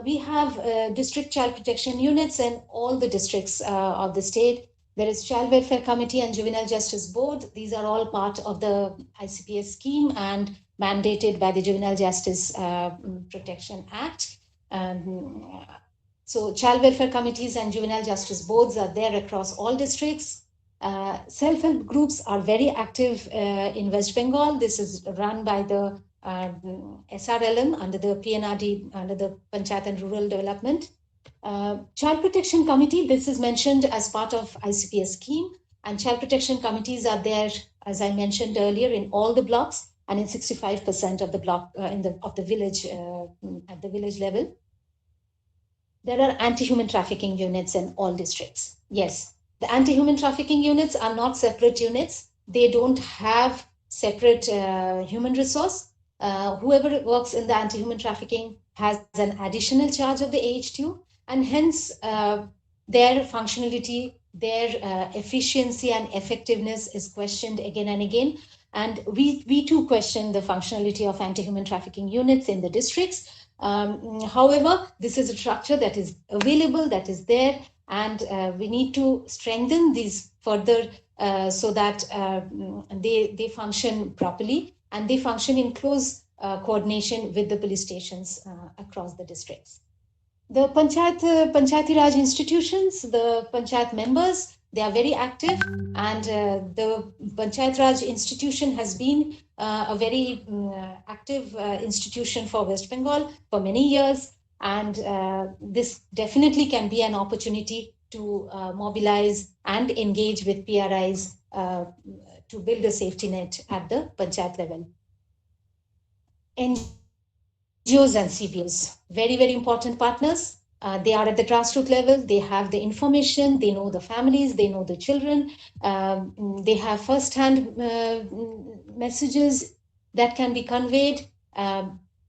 We have district child protection units in all the districts of the state. There is Child Welfare Committee and Juvenile Justice Board. These are all part of the ICPS scheme and mandated by the Juvenile Justice Protection Act. So Child Welfare Committees and Juvenile Justice Boards are there across all districts. Self-help groups are very active in West Bengal. This is run by the SRLM under the PNRD, under the Panchayat and Rural Development. Child Protection Committee, this is mentioned as part of ICPS scheme, and Child Protection Committees are there, as I mentioned earlier, in all the blocks and in 65% of the block of the village at the village level. There are anti-human trafficking units in all districts. Yes, the anti-human trafficking units are not separate units. They don't have separate human resource. Whoever works in the anti-human trafficking has an additional charge of the AHTU, and hence their functionality, their efficiency and effectiveness is questioned again and again. And we too question the functionality of anti-human trafficking units in the districts. However, this is a structure that is available, that is there, and we need to strengthen these further so that they function properly, and they function in close coordination with the police stations across the districts. The Panchayati Raj institutions, the Panchayat members, they are very active, and the Panchayat Raj institution has been a very active institution for West Bengal for many years, and this definitely can be an opportunity to mobilize and engage with PRIs to build a safety net at the Panchayat level. NGOs and CBOs, very, very important partners. They are at the grassroots level. They have the information. They know the families. They know the children. They have first-hand messages that can be conveyed.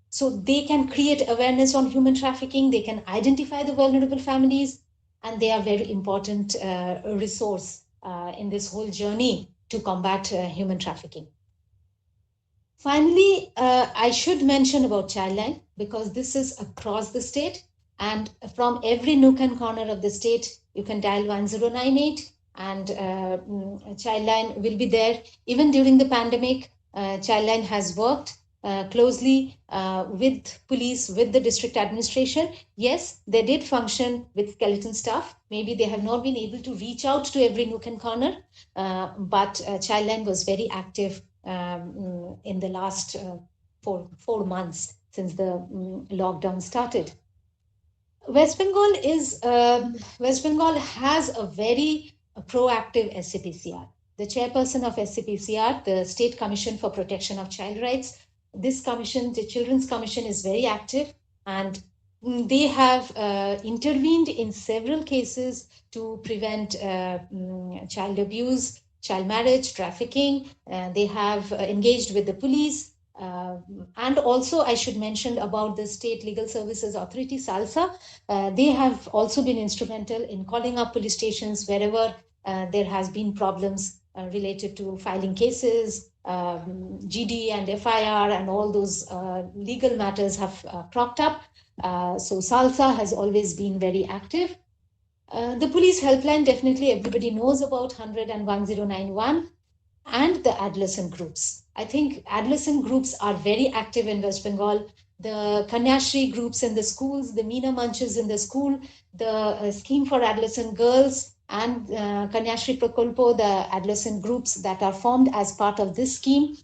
So they can create awareness on human trafficking. They can identify the vulnerable families, and they are a very important resource in this whole journey to combat human trafficking. Finally, I should mention about Childline, because this is across the state, and from every nook and corner of the state, you can dial 1098, and Childline will be there. Even during the pandemic, Childline has worked closely with police, with the district administration. Yes, they did function with skeleton staff. Maybe they have not been able to reach out to every nook and corner, but Childline was very active in the last 4 months since the lockdown started. West Bengal has a very proactive SCPCR. The chairperson of SCPCR, the State Commission for Protection of Child Rights, this commission, the Children's Commission, is very active, and they have intervened in several cases to prevent child abuse, child marriage, trafficking. They have engaged with the police. And also I should mention about the State Legal Services Authority, SALSA. They have also been instrumental in calling up police stations wherever there has been problems related to filing cases, GD and FIR, and all those legal matters have cropped up. So SALSA has always been very active. The police helpline, definitely everybody knows about 100 and 1091, and the adolescent groups. I think adolescent groups are very active in West Bengal. The Kanyashri groups in the schools, the Meena Manches in the school, the scheme for adolescent girls, and Kanyashri Prakolpo, the adolescent groups that are formed as part of this scheme,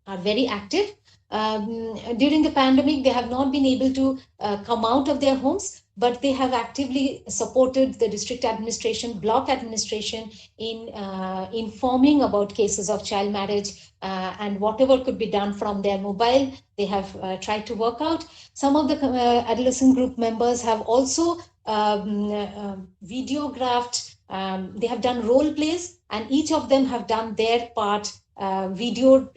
are very active. During the pandemic, they have not been able to come out of their homes, but they have actively supported the district administration, block administration in informing about cases of child marriage, and whatever could be done from their mobile, they have tried to work out. Some of the adolescent group members have also videographed, they have done role plays, and each of them have done their part, video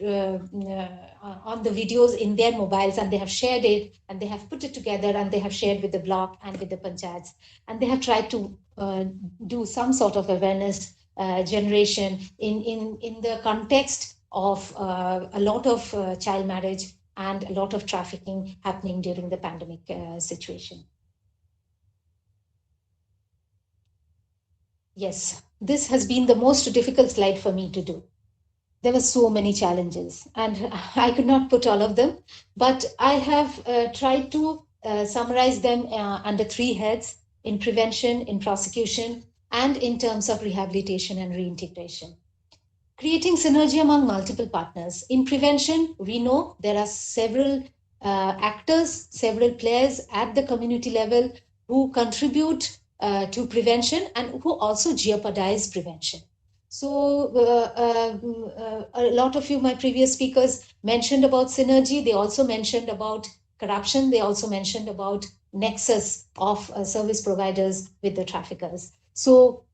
on the videos in their mobiles, and they have shared it, and they have put it together, and they have shared with the block and with the panchayats, and they have tried to do some sort of awareness generation in the context of a lot of child marriage and a lot of trafficking happening during the pandemic situation. Yes, this has been the most difficult slide for me to do. There were so many challenges, and I could not put all of them, but I have tried to summarize them under 3 heads: in prevention, in prosecution, and in terms of rehabilitation and reintegration. Creating synergy among multiple partners. In prevention, we know there are several actors, several players at the community level who contribute to prevention and who also jeopardize prevention. So a lot of you, my previous speakers, mentioned about synergy. They also mentioned about corruption. They also mentioned about nexus of service providers with the traffickers. So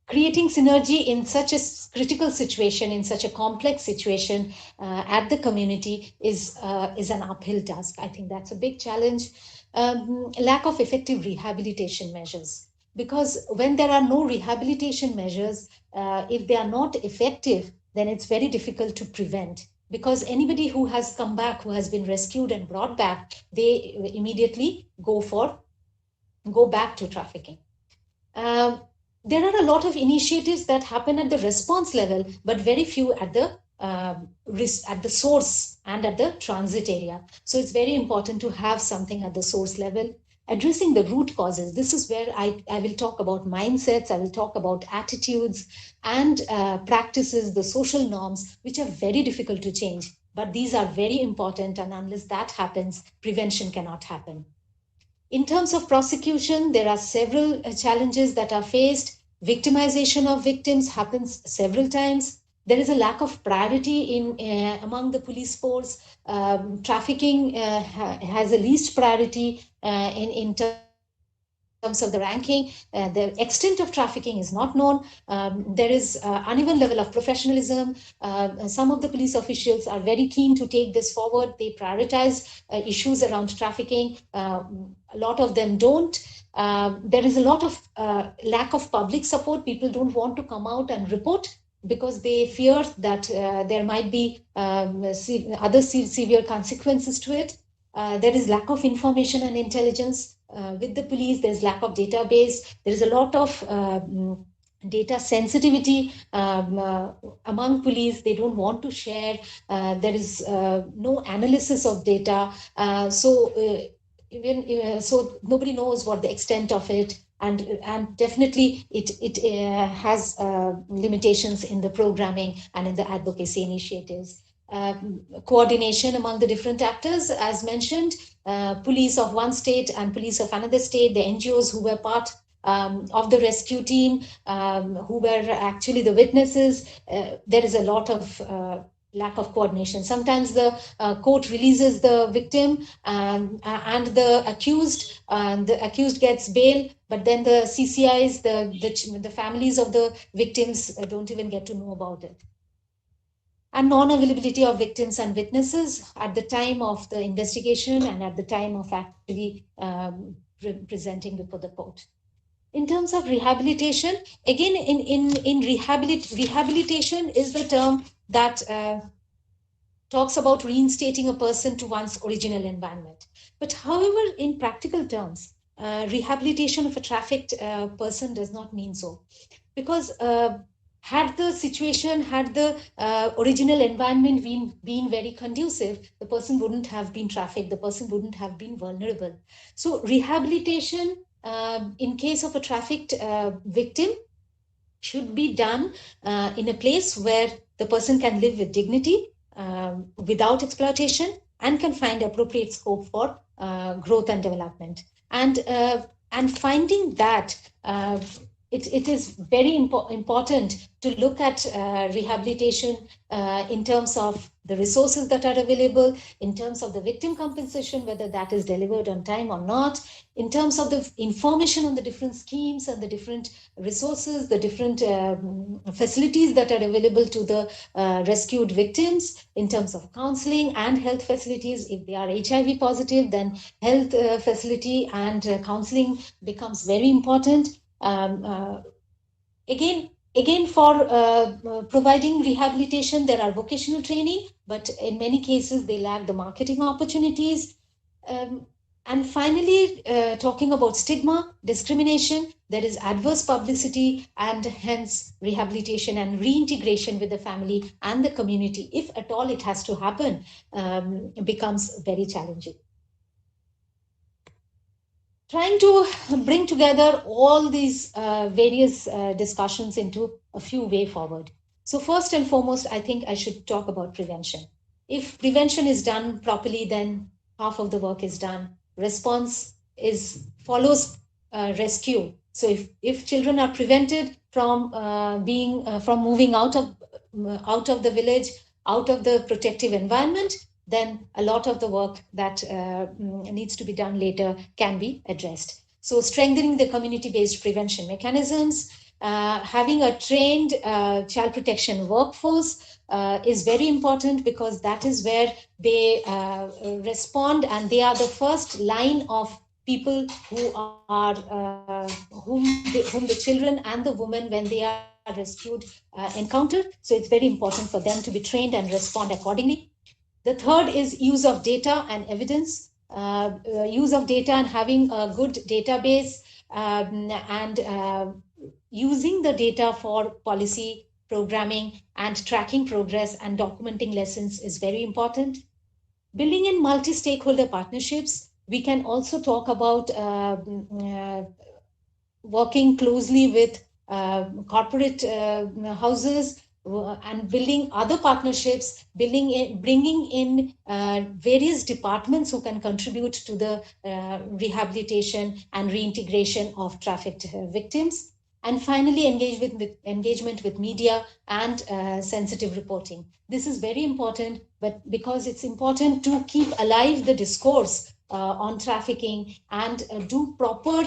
creating synergy in such a critical situation, in such a complex situation at the community is an uphill task. I think that's a big challenge. lack of effective rehabilitation measures. Because when there are no rehabilitation measures, if they are not effective, then it's very difficult to prevent. Because anybody who has come back, who has been rescued and brought back, they immediately go back to trafficking. There are a lot of initiatives that happen at the response level, but very few at the source and at the transit area. So it's very important to have something at the source level. Addressing the root causes. This is where I will talk about mindsets, I will talk about attitudes and practices, the social norms, which are very difficult to change. But these are very important, and unless that happens, prevention cannot happen. In terms of prosecution, there are several challenges that are faced. Victimization of victims happens several times. There is a lack of priority among the police force. Trafficking has a least priority in terms of the ranking. The extent of trafficking is not known. There is uneven level of professionalism. Some of the police officials are very keen to take this forward. They prioritize issues around trafficking. A lot of them don't. There is a lot of lack of public support. People don't want to come out and report because they fear that there might be other severe consequences to it. There is lack of information and intelligence with the police. There's lack of database. There is a lot of data sensitivity among police. They don't want to share. There is no analysis of data. So nobody knows what the extent of it. And definitely it has limitations in the programming and in the advocacy initiatives. Coordination among the different actors, as mentioned, police of one state and police of another state, the NGOs who were part of the rescue team, who were actually the witnesses. There is a lot of lack of coordination. Sometimes the court releases the victim and the accused gets bail, but then the CCIs, the families of the victims don't even get to know about it. And non-availability of victims and witnesses at the time of the investigation and at the time of actually presenting before the court. In terms of rehabilitation, again, rehabilitation is the term that talks about reinstating a person to one's original environment. But however, in practical terms, rehabilitation of a trafficked person does not mean so. Because had the situation, had the original environment been very conducive, the person wouldn't have been trafficked, the person wouldn't have been vulnerable. So rehabilitation in case of a trafficked victim should be done in a place where the person can live with dignity, without exploitation, and can find appropriate scope for growth and development. And finding that it is very important to look at rehabilitation in terms of the resources that are available, in terms of the victim compensation, whether that is delivered on time or not, in terms of the information on the different schemes and the different resources, the different facilities that are available to the rescued victims, in terms of counseling and health facilities. If they are HIV positive, then health facility and counseling becomes very important. Again, for providing rehabilitation, there are vocational training, but in many cases, they lack the marketing opportunities. And finally, talking about stigma, discrimination, there is adverse publicity, and hence rehabilitation and reintegration with the family and the community, if at all it has to happen, becomes very challenging. Trying to bring together all these various discussions into a few way forward. So first and foremost, I think I should talk about prevention. If prevention is done properly, then half of the work is done. Response follows rescue. So if children are prevented from moving out of the village, out of the protective environment, then a lot of the work that needs to be done later can be addressed. So strengthening the community-based prevention mechanisms, having a trained child protection workforce is very important, because that is where they respond, and they are the first line of people who are whom the children and the women, when they are rescued, encounter. So it's very important for them to be trained and respond accordingly. The third is use of data and evidence. Use of data and having a good database, and using the data for policy programming and tracking progress and documenting lessons is very important. Building in multi-stakeholder partnerships. We can also talk about working closely with corporate houses, and building other partnerships, bringing in various departments who can contribute to the rehabilitation and reintegration of trafficked victims. And finally, engagement with media and sensitive reporting. This is very important, but because it's important to keep alive the discourse on trafficking, and do proper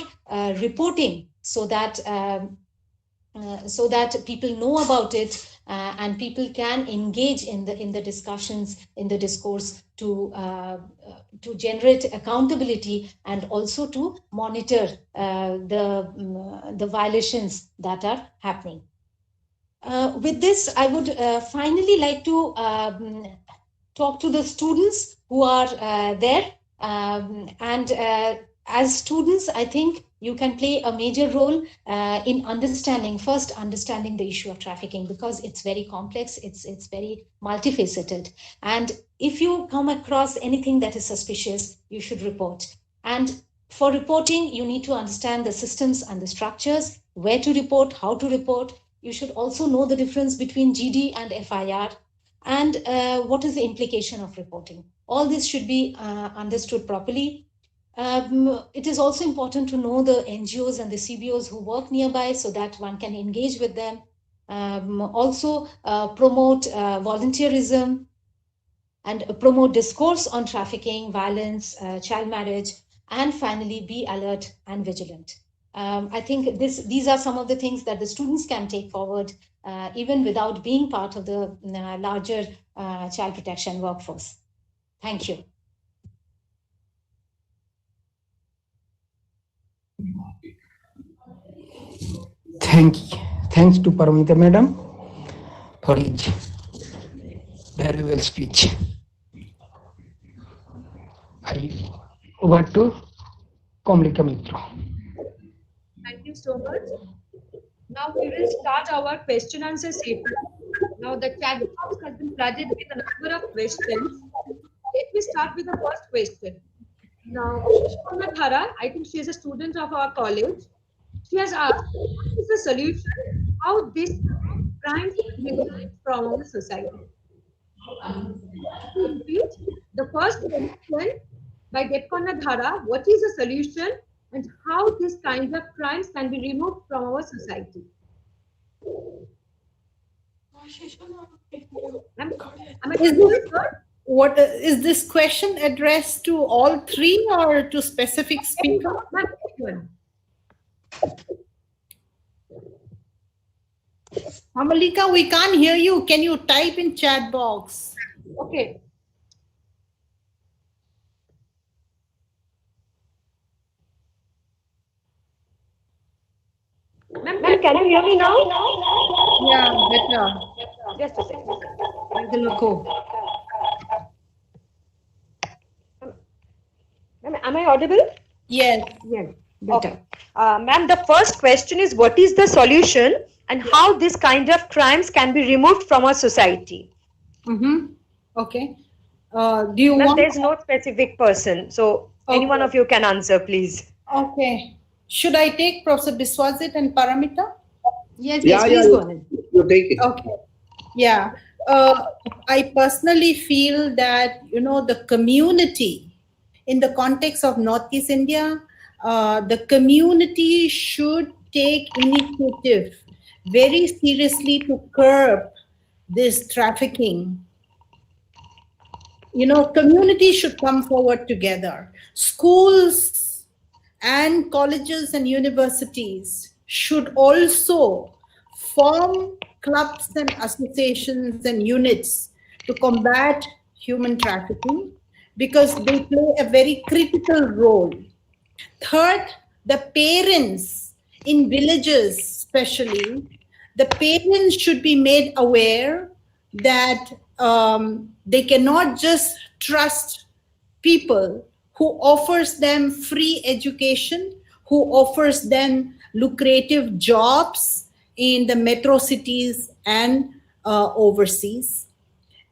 reporting, so that people know about it, and people can engage in the discussions, in the discourse, to generate accountability, and also to monitor the violations that are happening. With this, I would finally like to talk to the students who are there, and as students, I think you can play a major role in understanding the issue of trafficking, because it's very complex, it's very multifaceted. And if you come across anything that is suspicious, you should report. And for reporting, you need to understand the systems and the structures, where to report, how to report. You should also know the difference between GD and FIR, and what is the implication of reporting. All this should be understood properly. It is also important to know the NGOs and the CBOs who work nearby, so that one can engage with them. Also promote volunteerism, and promote discourse on trafficking, violence, child marriage, and finally be alert and vigilant. I think these are some of the things that the students can take forward, even without being part of the larger child protection workforce. Thank you. Thanks to Paramita Madam for his very well speech. Over to Komlika Mitra. Thank you so much. Now we will start our question answer session. Now the chat box has been flooded with a number of questions. Let me start with the first question. Now, Dhara, I think she is a student of our college. She has asked, what is the solution? How this crime can be removed from our society? To repeat, the first question by Dept Dhara, what is the solution and how these kinds of crimes can be removed from our society? What is this question addressed to all three or to specific speakers? Amalika, we can't hear you. Can you type in chat box? Okay. Ma'am, can you hear me now? Yeah, better. Just a second. Ma'am, am I audible? Yes. Yes. Okay. Ma'am, the first question is, what is the solution and how this kind of crimes can be removed from our society? Okay. Do you want? There's no specific person, so any one of you can answer, please. Okay. Should I take Professor Biswajit and Paramita? Yes, please go ahead. You take it. Okay. Yeah. I personally feel that, the community, in the context of Northeast India, the community should take initiative very seriously to curb this trafficking. Community should come forward together. Schools and colleges and universities should also form clubs and associations and units to combat human trafficking because they play a very critical role. Third, the parents in villages especially, the parents should be made aware that they cannot just trust people who offers them free education, who offers them lucrative jobs in the metro cities and overseas.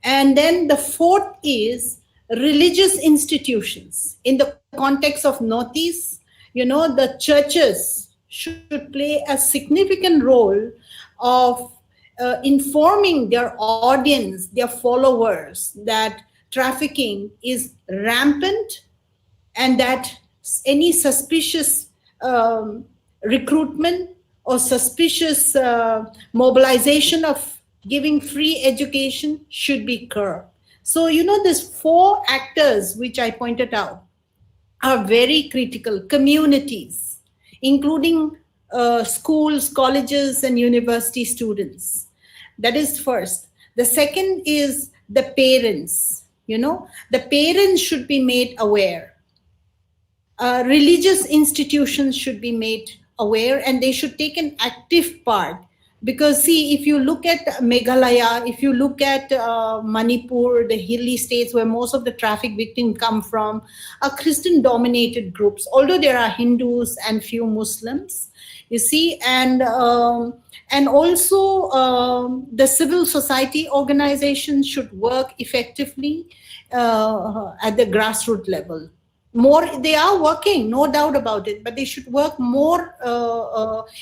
And then the fourth is religious institutions. In the context of Northeast, the churches should play a significant role of informing their audience, their followers, that trafficking is rampant and that any suspicious recruitment or suspicious mobilization of giving free education should be curbed. So, these four actors which I pointed out are very critical. Communities, including schools, colleges, and university students. That is first. The second is the parents. The parents should be made aware. Religious institutions should be made aware, and they should take an active part. Because see, if you look at Meghalaya, if you look at Manipur, the hilly states where most of the traffic victims come from, are Christian-dominated groups, although there are Hindus and few Muslims, you see, and also the civil society organizations should work effectively at the grassroots level. They are working, no doubt about it, but they should work more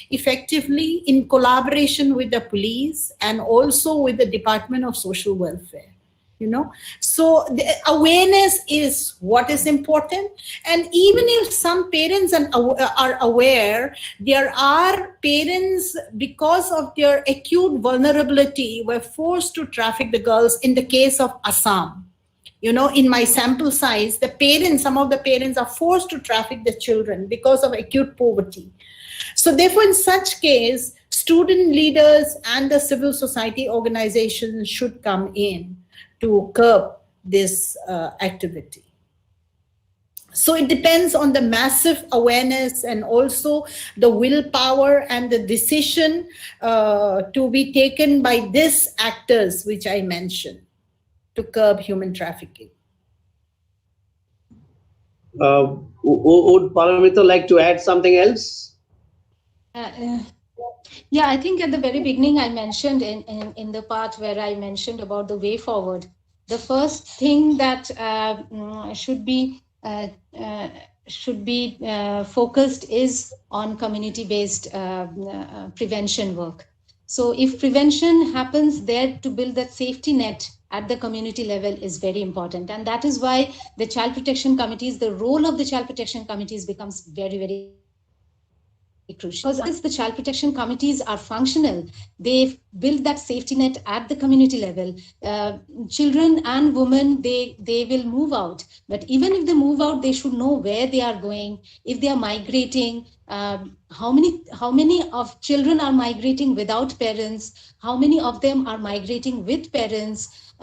effectively in collaboration with the police and also with the Department of Social Welfare. So the awareness is what is important. And even if some parents are aware, there are parents, because of their acute vulnerability, were forced to traffic the girls in the case of Assam. In my sample size, some of the parents are forced to traffic the children because of acute poverty. So therefore, in such case, student leaders and the civil society organizations should come in to curb this activity. So it depends on the massive awareness and also the willpower and the decision to be taken by these actors, which I mentioned, to curb human trafficking. Would Paramita like to add something else? Yeah, I think at the very beginning I mentioned in the part where I mentioned about the way forward, the first thing that should be focused is on community-based prevention work. So if prevention happens there, to build that safety net at the community level is very important. And that is why the child protection committees, the role of the child protection committees becomes very, very crucial. Because as the child protection committees are functional, they build that safety net at the community level. Children and women, they will move out. But even if they move out, they should know where they are going, if they are migrating, how many of children are migrating without parents, how many of them are migrating with parents,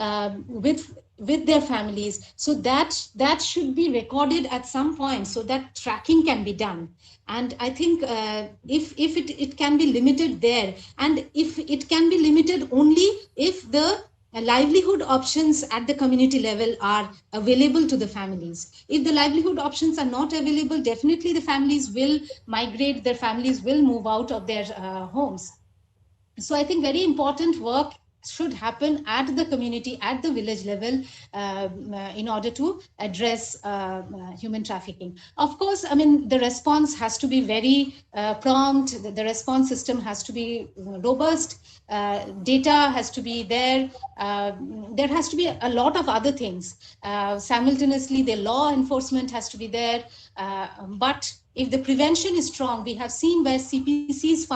with their families. So that should be recorded at some point so that tracking can be done. And I think if it can be limited there, and if it can be limited only if the livelihood options at the community level are available to the families. If the livelihood options are not available, definitely the families will migrate, their families will move out of their homes. So I think very important work should happen at the community, at the village level, in order to address human trafficking. Of course, I mean, the response has to be very prompt. The response system has to be robust. Data has to be there. There has to be a lot of other things. Simultaneously, the law enforcement has to be there. But if the prevention is strong, we have seen where CPCs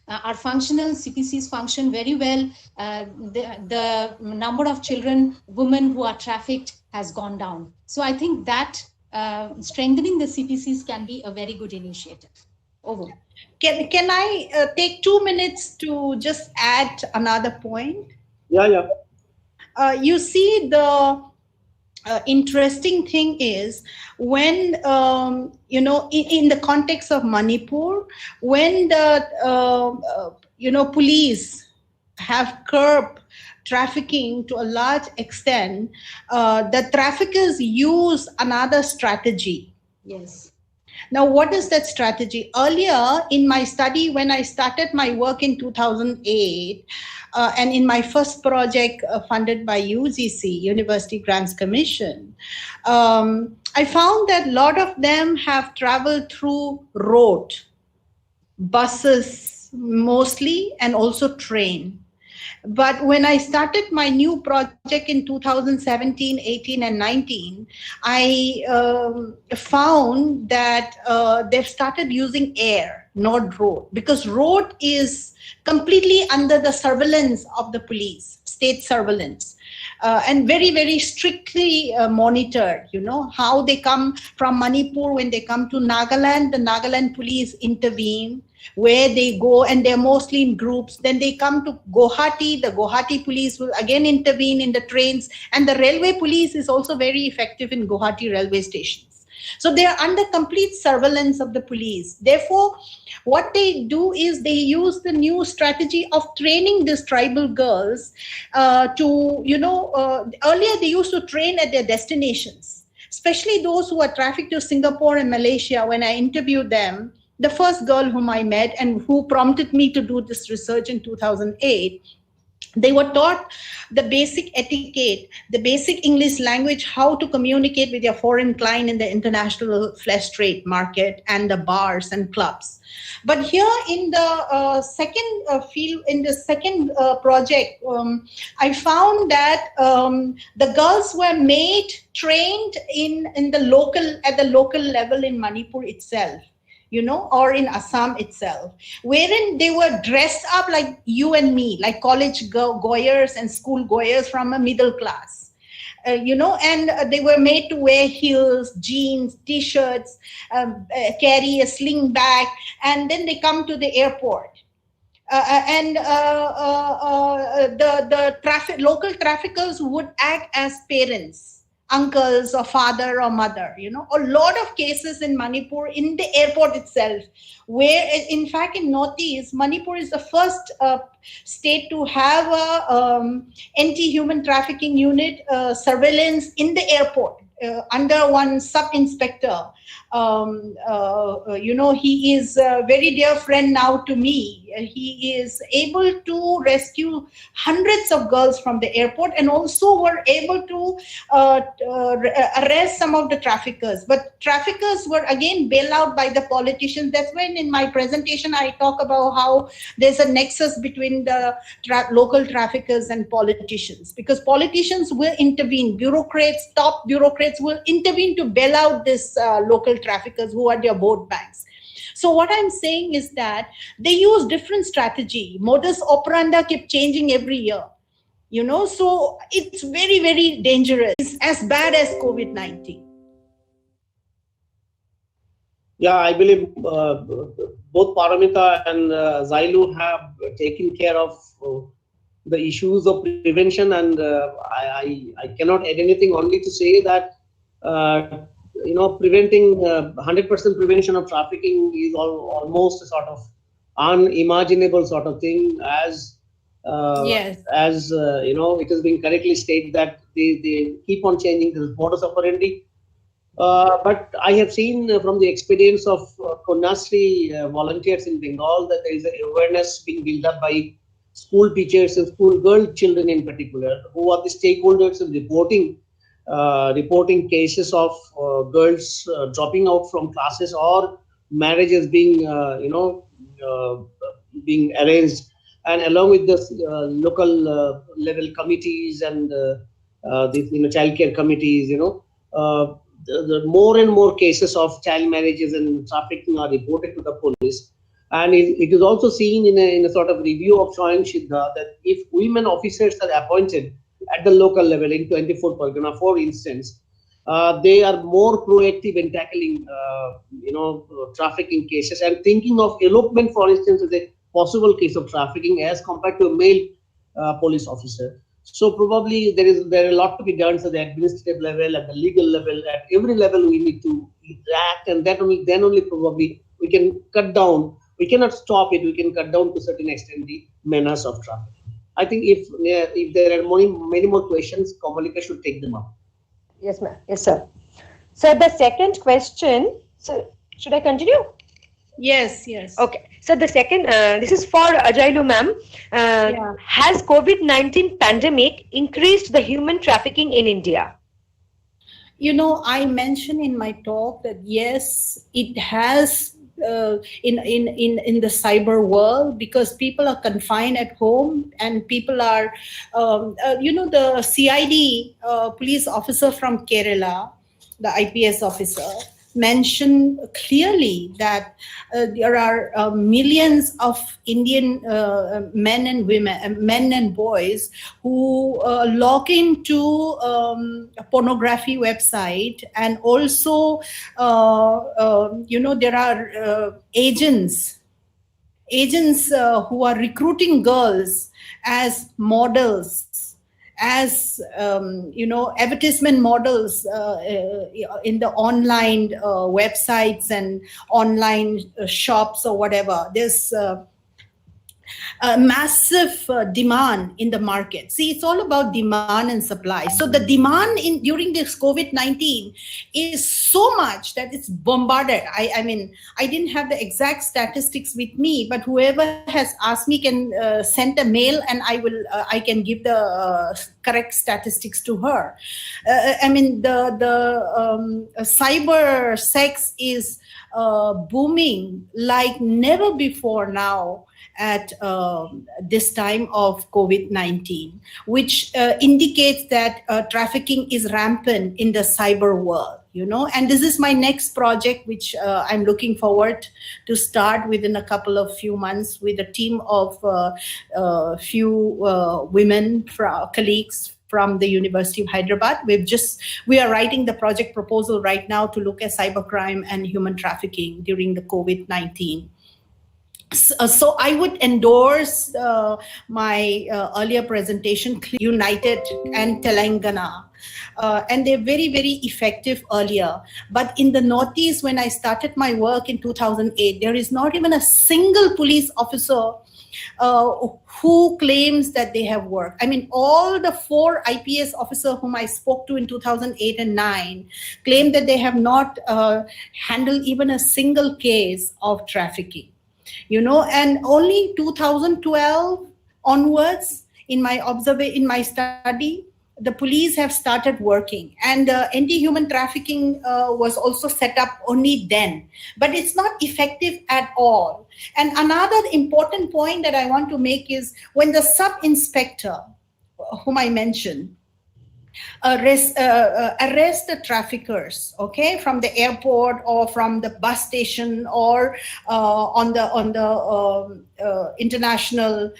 are functional, CPCs function very well. The number of children, women who are trafficked has gone down. So I think that strengthening the CPCs can be a very good initiative. Over. Can I take 2 minutes to just add another point? Yeah. You see, the interesting thing is when, in the context of Manipur, when the, police have curbed trafficking to a large extent, the traffickers use another strategy. Yes. Now, what is that strategy? Earlier in my study, when I started my work in 2008, and in my first project funded by UGC, University Grants Commission, I found that a lot of them have traveled through road, buses mostly, and also train. But when I started my new project in 2017, 18, and 19, I found that they've started using air, not road, because road is completely under the surveillance of the police, state surveillance. And very, very strictly monitored, how they come from Manipur. When they come to Nagaland, the Nagaland police intervene where they go, and they're mostly in groups. Then they come to Guwahati, the Guwahati police will again intervene in the trains, and the railway police is also very effective in Guwahati railway stations. So they are under complete surveillance of the police. Therefore, what they do is they use the new strategy of training these tribal girls earlier they used to train at their destinations, especially those who are trafficked to Singapore and Malaysia. When I interviewed them, the first girl whom I met and who prompted me to do this research in 2008, they were taught the basic etiquette, the basic English language, how to communicate with your foreign client in the international flesh trade market and the bars and clubs. But here in the second field, in the second project, I found that the girls were trained at the local level in Manipur itself, or in Assam itself, wherein they were dressed up like you and me, like college goers and school goers from a middle class, and they were made to wear heels, jeans, t-shirts, carry a sling bag, and then they come to the airport. The local traffickers would act as parents, uncles or father or mother, a lot of cases in Manipur in the airport itself, where in fact in Northeast, Manipur is the first state to have a anti-human trafficking unit surveillance in the airport under one sub-inspector. He is a very dear friend now to me. He is able to rescue hundreds of girls from the airport, and also were able to arrest some of the traffickers. But traffickers were again bailed out by the politicians. That's when in my presentation I talk about how there's a nexus between the local traffickers and politicians, because politicians will intervene. Top bureaucrats will intervene to bail out this local traffickers who are their vote banks. So what I'm saying is that they use different strategy. Modus operandi keep changing every year, so it's very, very dangerous. It's as bad as COVID-19. Yeah, I believe both Paramita and Ajailiu have taken care of the issues of prevention, and I cannot add anything, only to say that preventing 100% prevention of trafficking is almost a sort of unimaginable sort of thing, as yes, as it has been correctly stated that they keep on changing the modus operandi. But I have seen from the experience of Konasri volunteers in Bengal that there is an awareness being built up by school teachers and school girl children in particular, who are the stakeholders in reporting cases of girls dropping out from classes or marriages being being arranged, and along with the local level committees and the childcare committees, the more and more cases of child marriages and trafficking are reported to the police. And it is also seen in a sort of review of Swayam Siddha that if women officers are appointed at the local level in 24 Pargana, for instance, they are more proactive in tackling, trafficking cases and thinking of elopement, for instance, as a possible case of trafficking as compared to a male police officer. So probably there are a lot to be done at the administrative level, at the legal level, at every level we need to act, and then only probably we can cut down. We cannot stop it. We can cut down to a certain extent the menace of trafficking. I think if there are many more questions, Kamalika should take them up. Yes, ma'am. Yes, sir. So the second question. So should I continue? Yes. Okay. So the second, this is for Ajailiu ma'am. Has COVID-19 pandemic increased the human trafficking in India? I mentioned in my talk that yes, it has in the cyber world, because people are confined at home and people are, the CID police officer from Kerala, the IPS officer, mentioned clearly that there are millions of Indian men and women, men and boys who log into a pornography website, and also, there are agents who are recruiting girls as models, as advertisement models in the online websites and online shops or whatever. There's a massive demand in the market. See, it's all about demand and supply. So the demand during this COVID-19 is so much that it's bombarded. I mean, I didn't have the exact statistics with me, but whoever has asked me can send a mail, and I can give the correct statistics to her. I mean, the cyber sex is booming like never before now at this time of COVID-19, which indicates that trafficking is rampant in the cyber world, and this is my next project, which I'm looking forward to start within a few months with a team of few women, colleagues from the University of Hyderabad. We are writing the project proposal right now to look at cybercrime and human trafficking during the COVID-19. So I would endorse my earlier presentation, United and Telangana. And they're very, very effective earlier. But in the Northeast, when I started my work in 2008, there is not even a single police officer who claims that they have worked. I mean, all the 4 IPS officers whom I spoke to in 2008 and 9 claim that they have not handled even a single case of trafficking. And only 2012 onwards, in my study, the police have started working, and anti-human trafficking was also set up only then, but it's not effective at all. And another important point that I want to make is when the sub-inspector, whom I mentioned, arrest the traffickers, okay, from the airport or from the bus station or on the international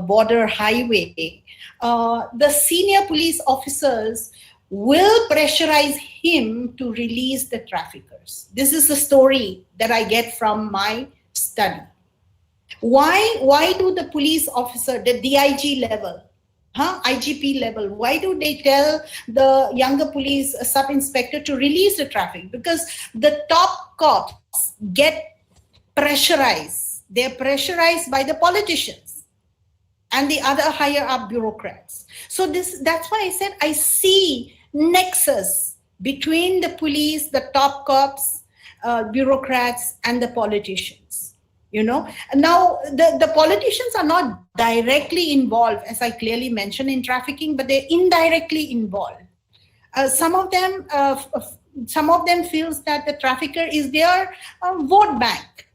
border highway, the senior police officers will pressurize him to release the traffickers. This is the story that I get from my study. Why do the police officer, the DIG level, IGP level, why do they tell the younger police sub-inspector to release the traffic? Because the top cops get pressurized. They're pressurized by the politicians and the other higher up bureaucrats. So that's why I said I see nexus between the police, the top cops, bureaucrats, and the politicians. Now the politicians are not directly involved, as I clearly mentioned, in trafficking, but they're indirectly involved. Some of them feels that the trafficker is their vote bank,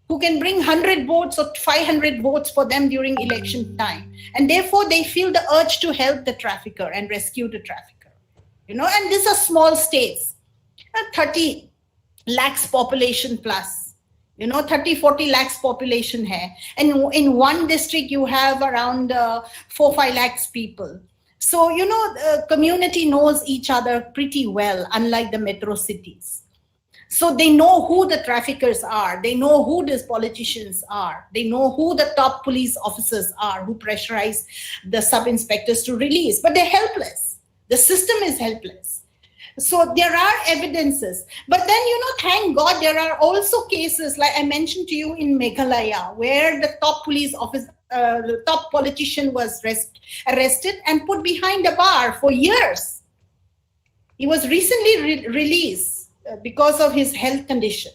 who can bring 100 votes or 500 votes for them during election time, and therefore they feel the urge to help the trafficker and rescue the trafficker. And these are small states, 30 lakhs population plus. 30-40 lakhs population hai. And in one district, you have around 4-5 lakhs people. So, the community knows each other pretty well, unlike the metro cities. So they know who the traffickers are. They know who these politicians are. They know who the top police officers are who pressurize the sub-inspectors to release. But they're helpless. The system is helpless. So there are evidences. But then, thank God, there are also cases, like I mentioned to you in Meghalaya, where the top police officer, the top politician was arrested and put behind a bar for years. He was recently released because of his health condition.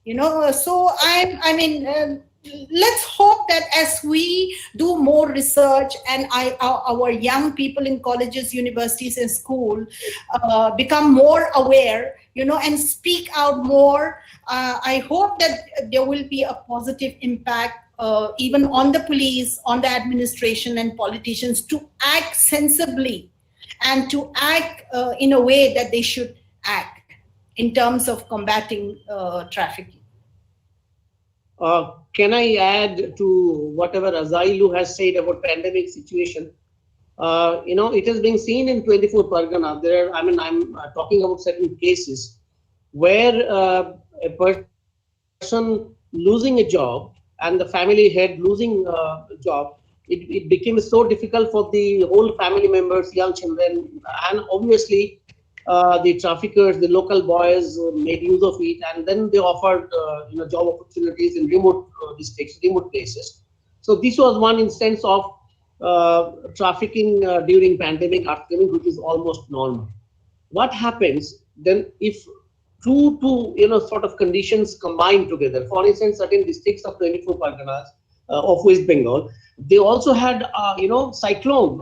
So let's hope that as we do more research and our young people in colleges, universities, and school become more aware, and speak out more, I hope that there will be a positive impact even on the police, on the administration and politicians to act sensibly and to act in a way that they should act in terms of combating trafficking. Can I add to whatever Ajailiu has said about pandemic situation? It has been seen in 24 Pargana. I'm talking about certain cases where a person losing a job and the family head losing a job, it became so difficult for the whole family members, young children, and obviously the traffickers, the local boys made use of it, and then they offered job opportunities in remote districts, remote places. So this was one instance of trafficking during pandemic, which is almost normal. What happens then if two sort of conditions combine together? For instance, certain districts of 24 Parganas of West Bengal, they also had cyclone.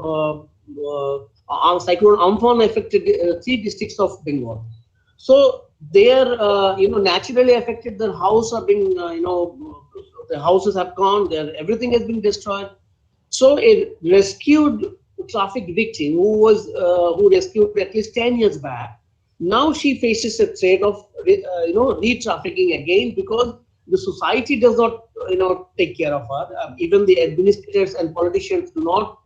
Cyclone Amphan affected 3 districts of Bengal. So they are, naturally affected. Their house have been, the houses have gone. Everything has been destroyed. So a rescued traffic victim who rescued at least 10 years back, now she faces a threat of, re-trafficking again because the society does not, take care of her. Even the administrators and politicians do not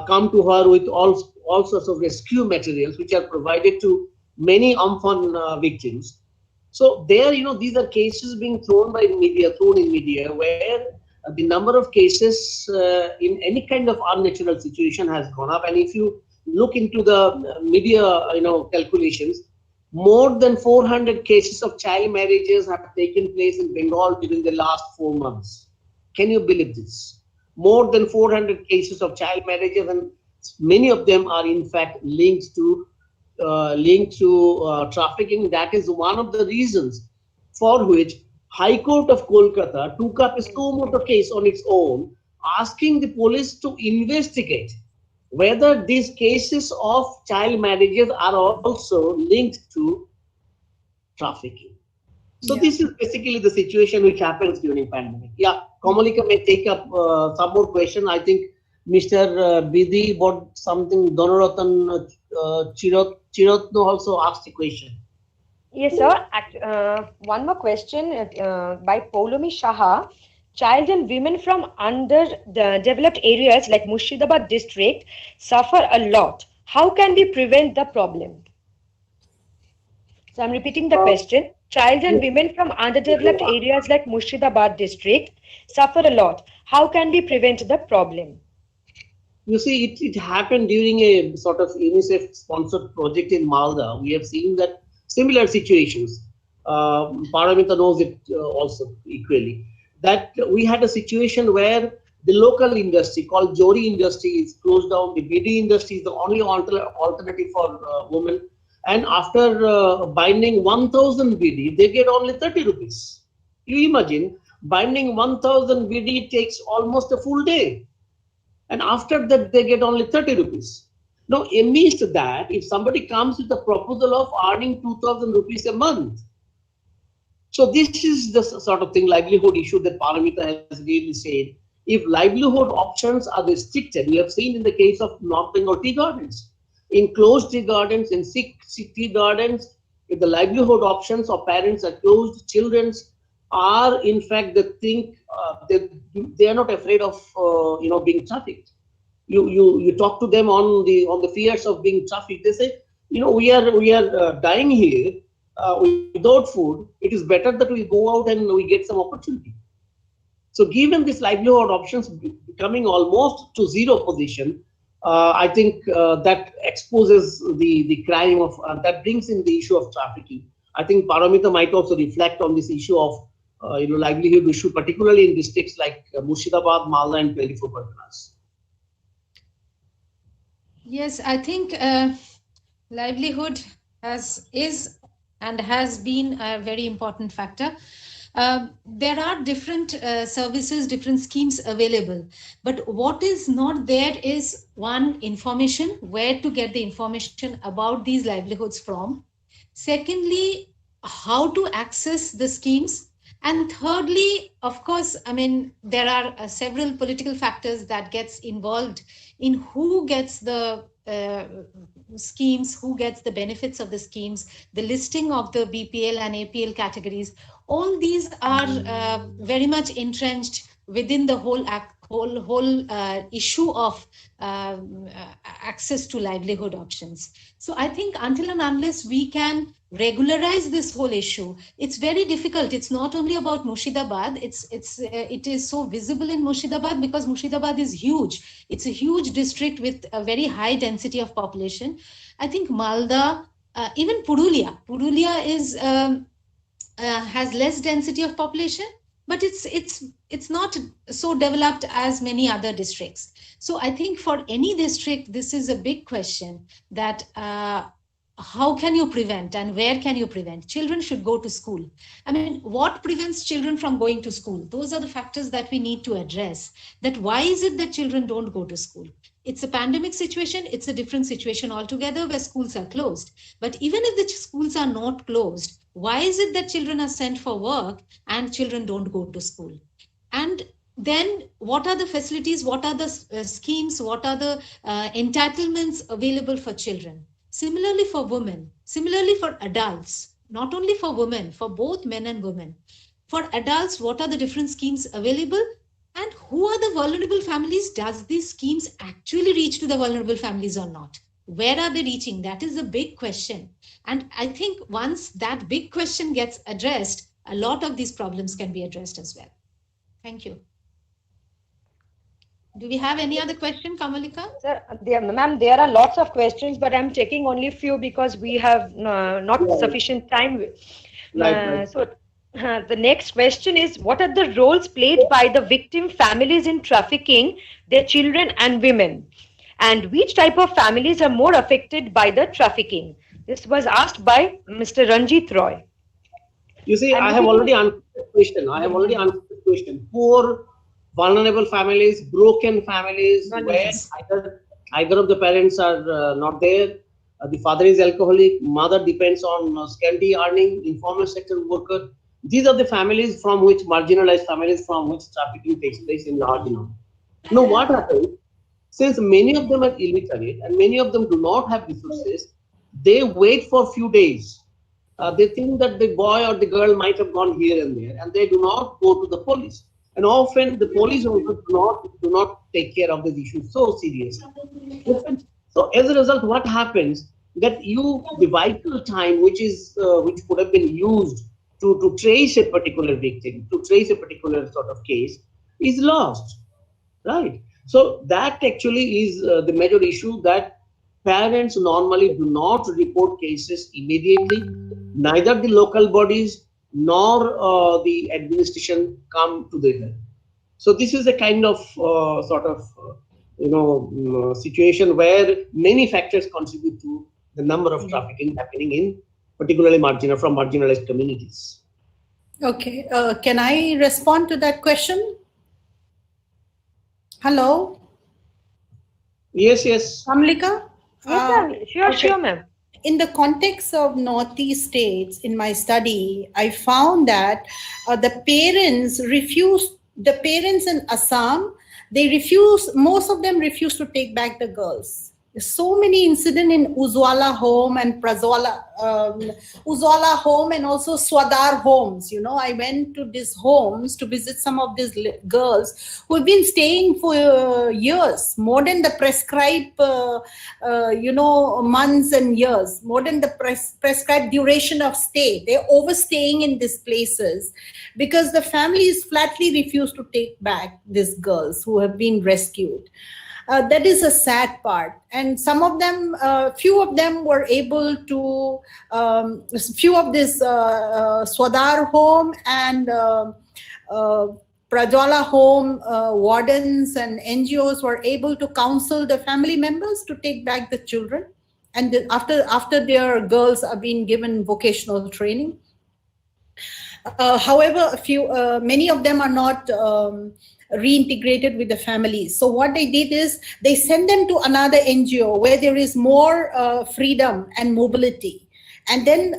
come to her with all sorts of rescue materials which are provided to many Amphan victims. So there, these are cases being thrown in media where the number of cases in any kind of unnatural situation has gone up. And if you look into the media, calculations, more than 400 cases of child marriages have taken place in Bengal during the last 4 months. Can you believe this? More than 400 cases of child marriages, and many of them are in fact linked to trafficking. That is one of the reasons for which High Court of Kolkata took up a suo motu case on its own, asking the police to investigate whether these cases of child marriages are also linked to trafficking. So this is basically the situation which happens during pandemic. Yeah, Kamalika may take up some more question. I think Mr. Bidi bought something. Donoratan Chirotno also asked a question. Yes, sir. One more question by Poulomi Shaha. Child and women from underdeveloped areas like Murshidabad district suffer a lot. How can we prevent the problem? So I'm repeating the question. Child and women from underdeveloped areas like Murshidabad district suffer a lot. How can we prevent the problem? You see, it happened during a sort of UNICEF-sponsored project in Malda. We have seen that similar situations. Paramita knows it also equally. That we had a situation where the local industry called Jori industry is closed down. The BD industry is the only alternative for women. And after binding 1,000 BD, they get only 30 rupees. You imagine, binding 1,000 BD takes almost a full day. And after that, they get only 30 rupees. Now, amidst that, if somebody comes with a proposal of earning 2,000 rupees a month, so this is the sort of thing, livelihood issue that Paramita has really said. If livelihood options are restricted, we have seen in the case of North Bengal tea gardens. In closed tea gardens, in sick tea gardens, if the livelihood options of parents are closed, children are in fact they think they are not afraid of being trafficked. you talk to them on the fears of being trafficked. They say, we are dying here without food. It is better that we go out and we get some opportunity. So given this livelihood options becoming almost to zero position, I think that exposes the crime of that brings in the issue of trafficking. I think Paramita might also reflect on this issue of livelihood issue, particularly in districts like Murshidabad, Malda, and 24 Parganas. Yes, I think livelihood is and has been a very important factor. There are different services, different schemes available, but what is not there is one, information, where to get the information about these livelihoods from. Secondly, how to access the schemes. And thirdly, of course, I mean, there are several political factors that gets involved in who gets the schemes, who gets the benefits of the schemes, the listing of the BPL and APL categories. All these are very much entrenched within the whole issue of access to livelihood options. So I think until and unless we can regularize this whole issue, it's very difficult. It's not only about Murshidabad. It is so visible in Murshidabad because Murshidabad is huge. It's a huge district with a very high density of population. I think Malda, even Purulia is has less density of population, but it's not so developed as many other districts. So I think for any district, this is a big question that how can you prevent and where can you prevent? Children should go to school. I mean, what prevents children from going to school? Those are the factors that we need to address. That why is it that children don't go to school? It's a pandemic situation. It's a different situation altogether where schools are closed. But even if the schools are not closed, why is it that children are sent for work and children don't go to school? And then what are the facilities? What are the schemes? What are the entitlements available for children? Similarly for women, similarly for adults, not only for women, for both men and women. For adults, what are the different schemes available? And who are the vulnerable families? Does these schemes actually reach to the vulnerable families or not? Where are they reaching? That is a big question. And I think once that big question gets addressed, a lot of these problems can be addressed as well. Thank you. Do we have any other question, Kamalika? Sir, ma'am, there are lots of questions, but I'm taking only few because we have not sufficient time. So the next question is, what are the roles played by the victim families in trafficking, their children and women? And which type of families are more affected by the trafficking? This was asked by Mr. Ranjit Roy. You see, I have already answered the question. Poor, vulnerable families, broken families, where either of the parents are not there. The father is alcoholic, mother depends on scanty earning, informal sector worker. These are the families from which, marginalized families from which trafficking takes place in large number. Now, what happens? Since many of them are illiterate and many of them do not have resources, they wait for a few days. They think that the boy or the girl might have gone here and there, and they do not go to the police. And often the police also do not take care of this issue so seriously. So as a result, what happens that the vital time which could have been used to trace a particular victim, to trace a particular sort of case, is lost, right? So that actually is the major issue, that parents normally do not report cases immediately. Neither the local bodies nor the administration come to the help. So this is a kind of situation where many factors contribute to the number of trafficking happening in particularly marginalized communities. Okay, can I respond to that question? Hello? Yes. Amlika? Yes, sure, ma'am. In the context of Northeast states, in my study, I found that the parents in Assam, most of them refuse to take back the girls. So many incidents in Ujwala home and Ujwala home and also Swadar homes. You know, I went to these homes to visit some of these girls who have been staying for years, more than the prescribed, months and years, more than the prescribed duration of stay. They're overstaying in these places because the families flatly refuse to take back these girls who have been rescued. That is a sad part, and some of them, few of them were able to, few of this Swadar home and Prajwala home wardens and NGOs were able to counsel the family members to take back the children, and after their girls are being given vocational training. However, many of them are not reintegrated with the families. So what they did is they send them to another NGO where there is more freedom and mobility. And then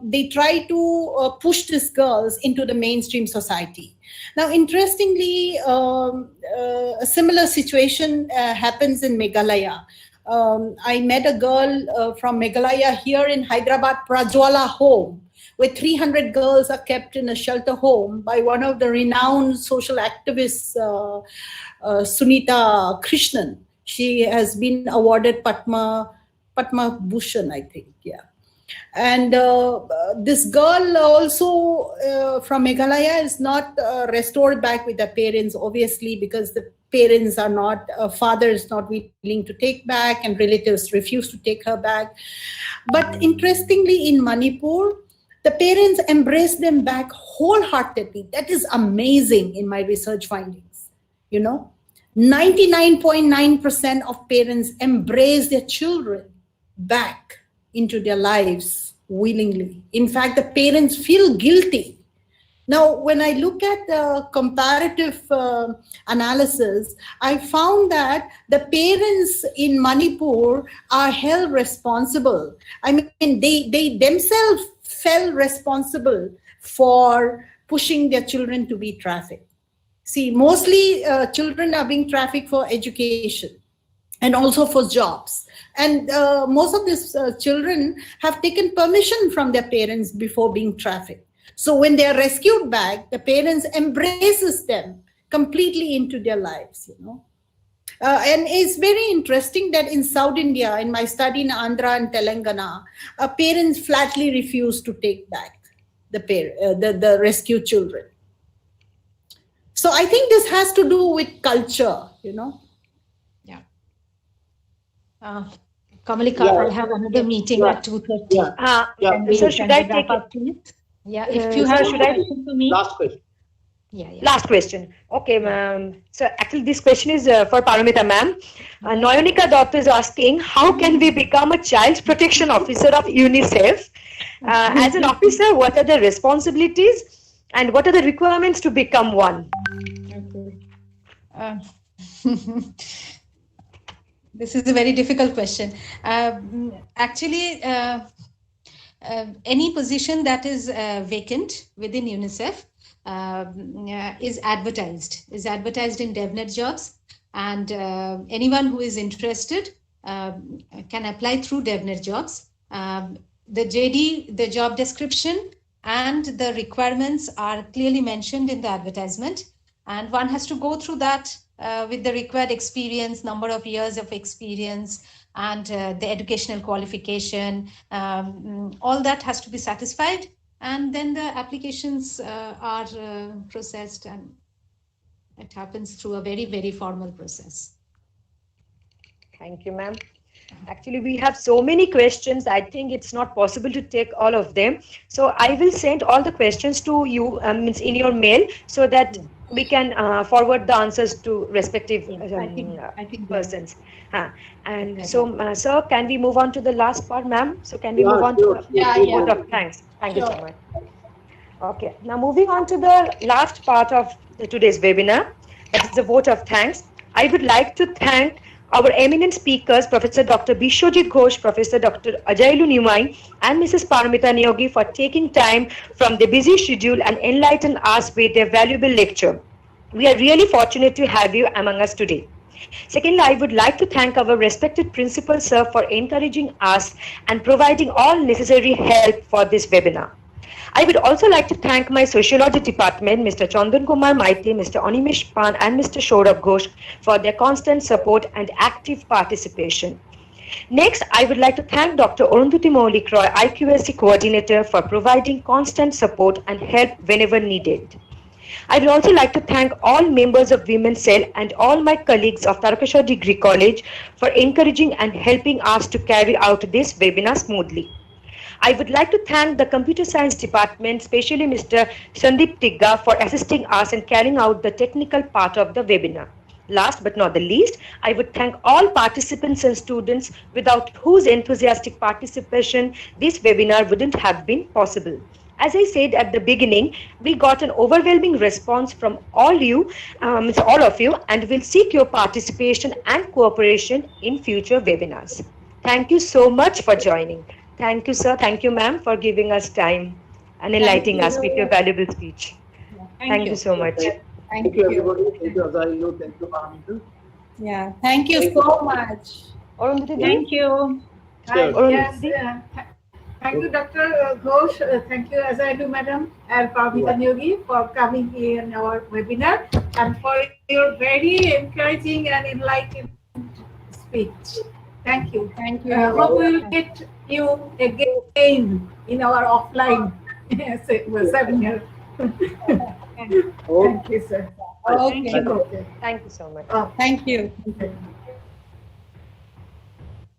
they try to push these girls into the mainstream society. Now, interestingly, a similar situation happens in Meghalaya. I met a girl from Meghalaya here in Hyderabad, Prajwala home, where 300 girls are kept in a shelter home by one of the renowned social activists, Sunita Krishnan. She has been awarded Padma Bhushan, I think, yeah. And this girl also from Meghalaya is not restored back with the parents, obviously, because the parents are not, father is not willing to take back and relatives refuse to take her back. But interestingly, in Manipur, the parents embrace them back wholeheartedly. That is amazing in my research findings. You know, 99.9% of parents embrace their children back into their lives willingly. In fact, the parents feel guilty. Now, when I look at the comparative analysis, I found that the parents in Manipur are held responsible. I mean, they themselves felt responsible for pushing their children to be trafficked. See, mostly children are being trafficked for education and also for jobs. And most of these children have taken permission from their parents before being trafficked. So when they are rescued back, the parents embraces them completely into their lives, you know. And it's very interesting that in South India, in my study in Andhra and Telangana, parents flatly refuse to take back the rescued children. So I think this has to do with culture, you know. Yeah. Kamalika, I have another meeting at 2:30. So should I take it? Yeah, if you have, should I to me? Last question. Yeah. Last question. Okay, ma'am. So actually this question is for Paramita ma'am. Noyonika Datta is asking, how can we become a child protection officer of Unicef? As an officer, what are the responsibilities and what are the requirements to become one? Okay. This is a very difficult question. Actually, any position that is vacant within Unicef is advertised in DevNet jobs, and anyone who is interested can apply through DevNet jobs. The JD, the job description, and the requirements are clearly mentioned in the advertisement, and one has to go through that with the required experience, number of years of experience, and the educational qualification. All that has to be satisfied, and then the applications are processed, and it happens through a very, very formal process. Thank you, ma'am. Actually, we have so many questions. I think it's not possible to take all of them. So I will send all the questions to you in your mail so that we can forward the answers to respective I think persons. And so, sir, can we move on to the last part, ma'am? So can we move on to the vote of thanks? Thank you so much. Okay, now moving on to the last part of today's webinar, that is the vote of thanks. I would like to thank our eminent speakers, Professor Dr. Biswajit Ghosh, Professor Dr. Ajailiu Niumai, and Mrs. Paramita Neogi for taking time from their busy schedule and enlighten us with their valuable lecture. We are really fortunate to have you among us today. Secondly, I would like to thank our respected principal, sir, for encouraging us and providing all necessary help for this webinar. I would also like to thank my Sociology department, Mr. Chandan Kumar Maite, Mr. Animesh Pan, and Mr. Saurabh Ghosh for their constant support and active participation. Next, I would like to thank Dr. Arundhati Maulik Roy, IQSC coordinator, for providing constant support and help whenever needed. I would also like to thank all members of Women's Cell and all my colleagues of Tarakeswar Degree College for encouraging and helping us to carry out this webinar smoothly. I would like to thank the Computer Science Department, especially Mr. Sandeep Tigga, for assisting us in carrying out the technical part of the webinar. Last but not the least, I would thank all participants and students without whose enthusiastic participation this webinar wouldn't have been possible. As I said at the beginning, we got an overwhelming response from all of you, and will seek your participation and cooperation in future webinars. Thank you so much for joining. Thank you, sir. Thank you, ma'am, for giving us time and enlightening us with your valuable speech. Thank you so much. Thank you, everybody. Thank you, Ajailiu. Thank you, Paramita. Yeah, thank you so much. Thank you. Yes, thank you, Dr. Ghosh. Thank you, Ajailiu Madam and Paramita Neogi, for coming here in our webinar and for your very encouraging and enlightening speech. Thank you. Thank you. Hope we will get you again in our offline seminar. Thank you, sir. Okay. Thank you so much. Thank you.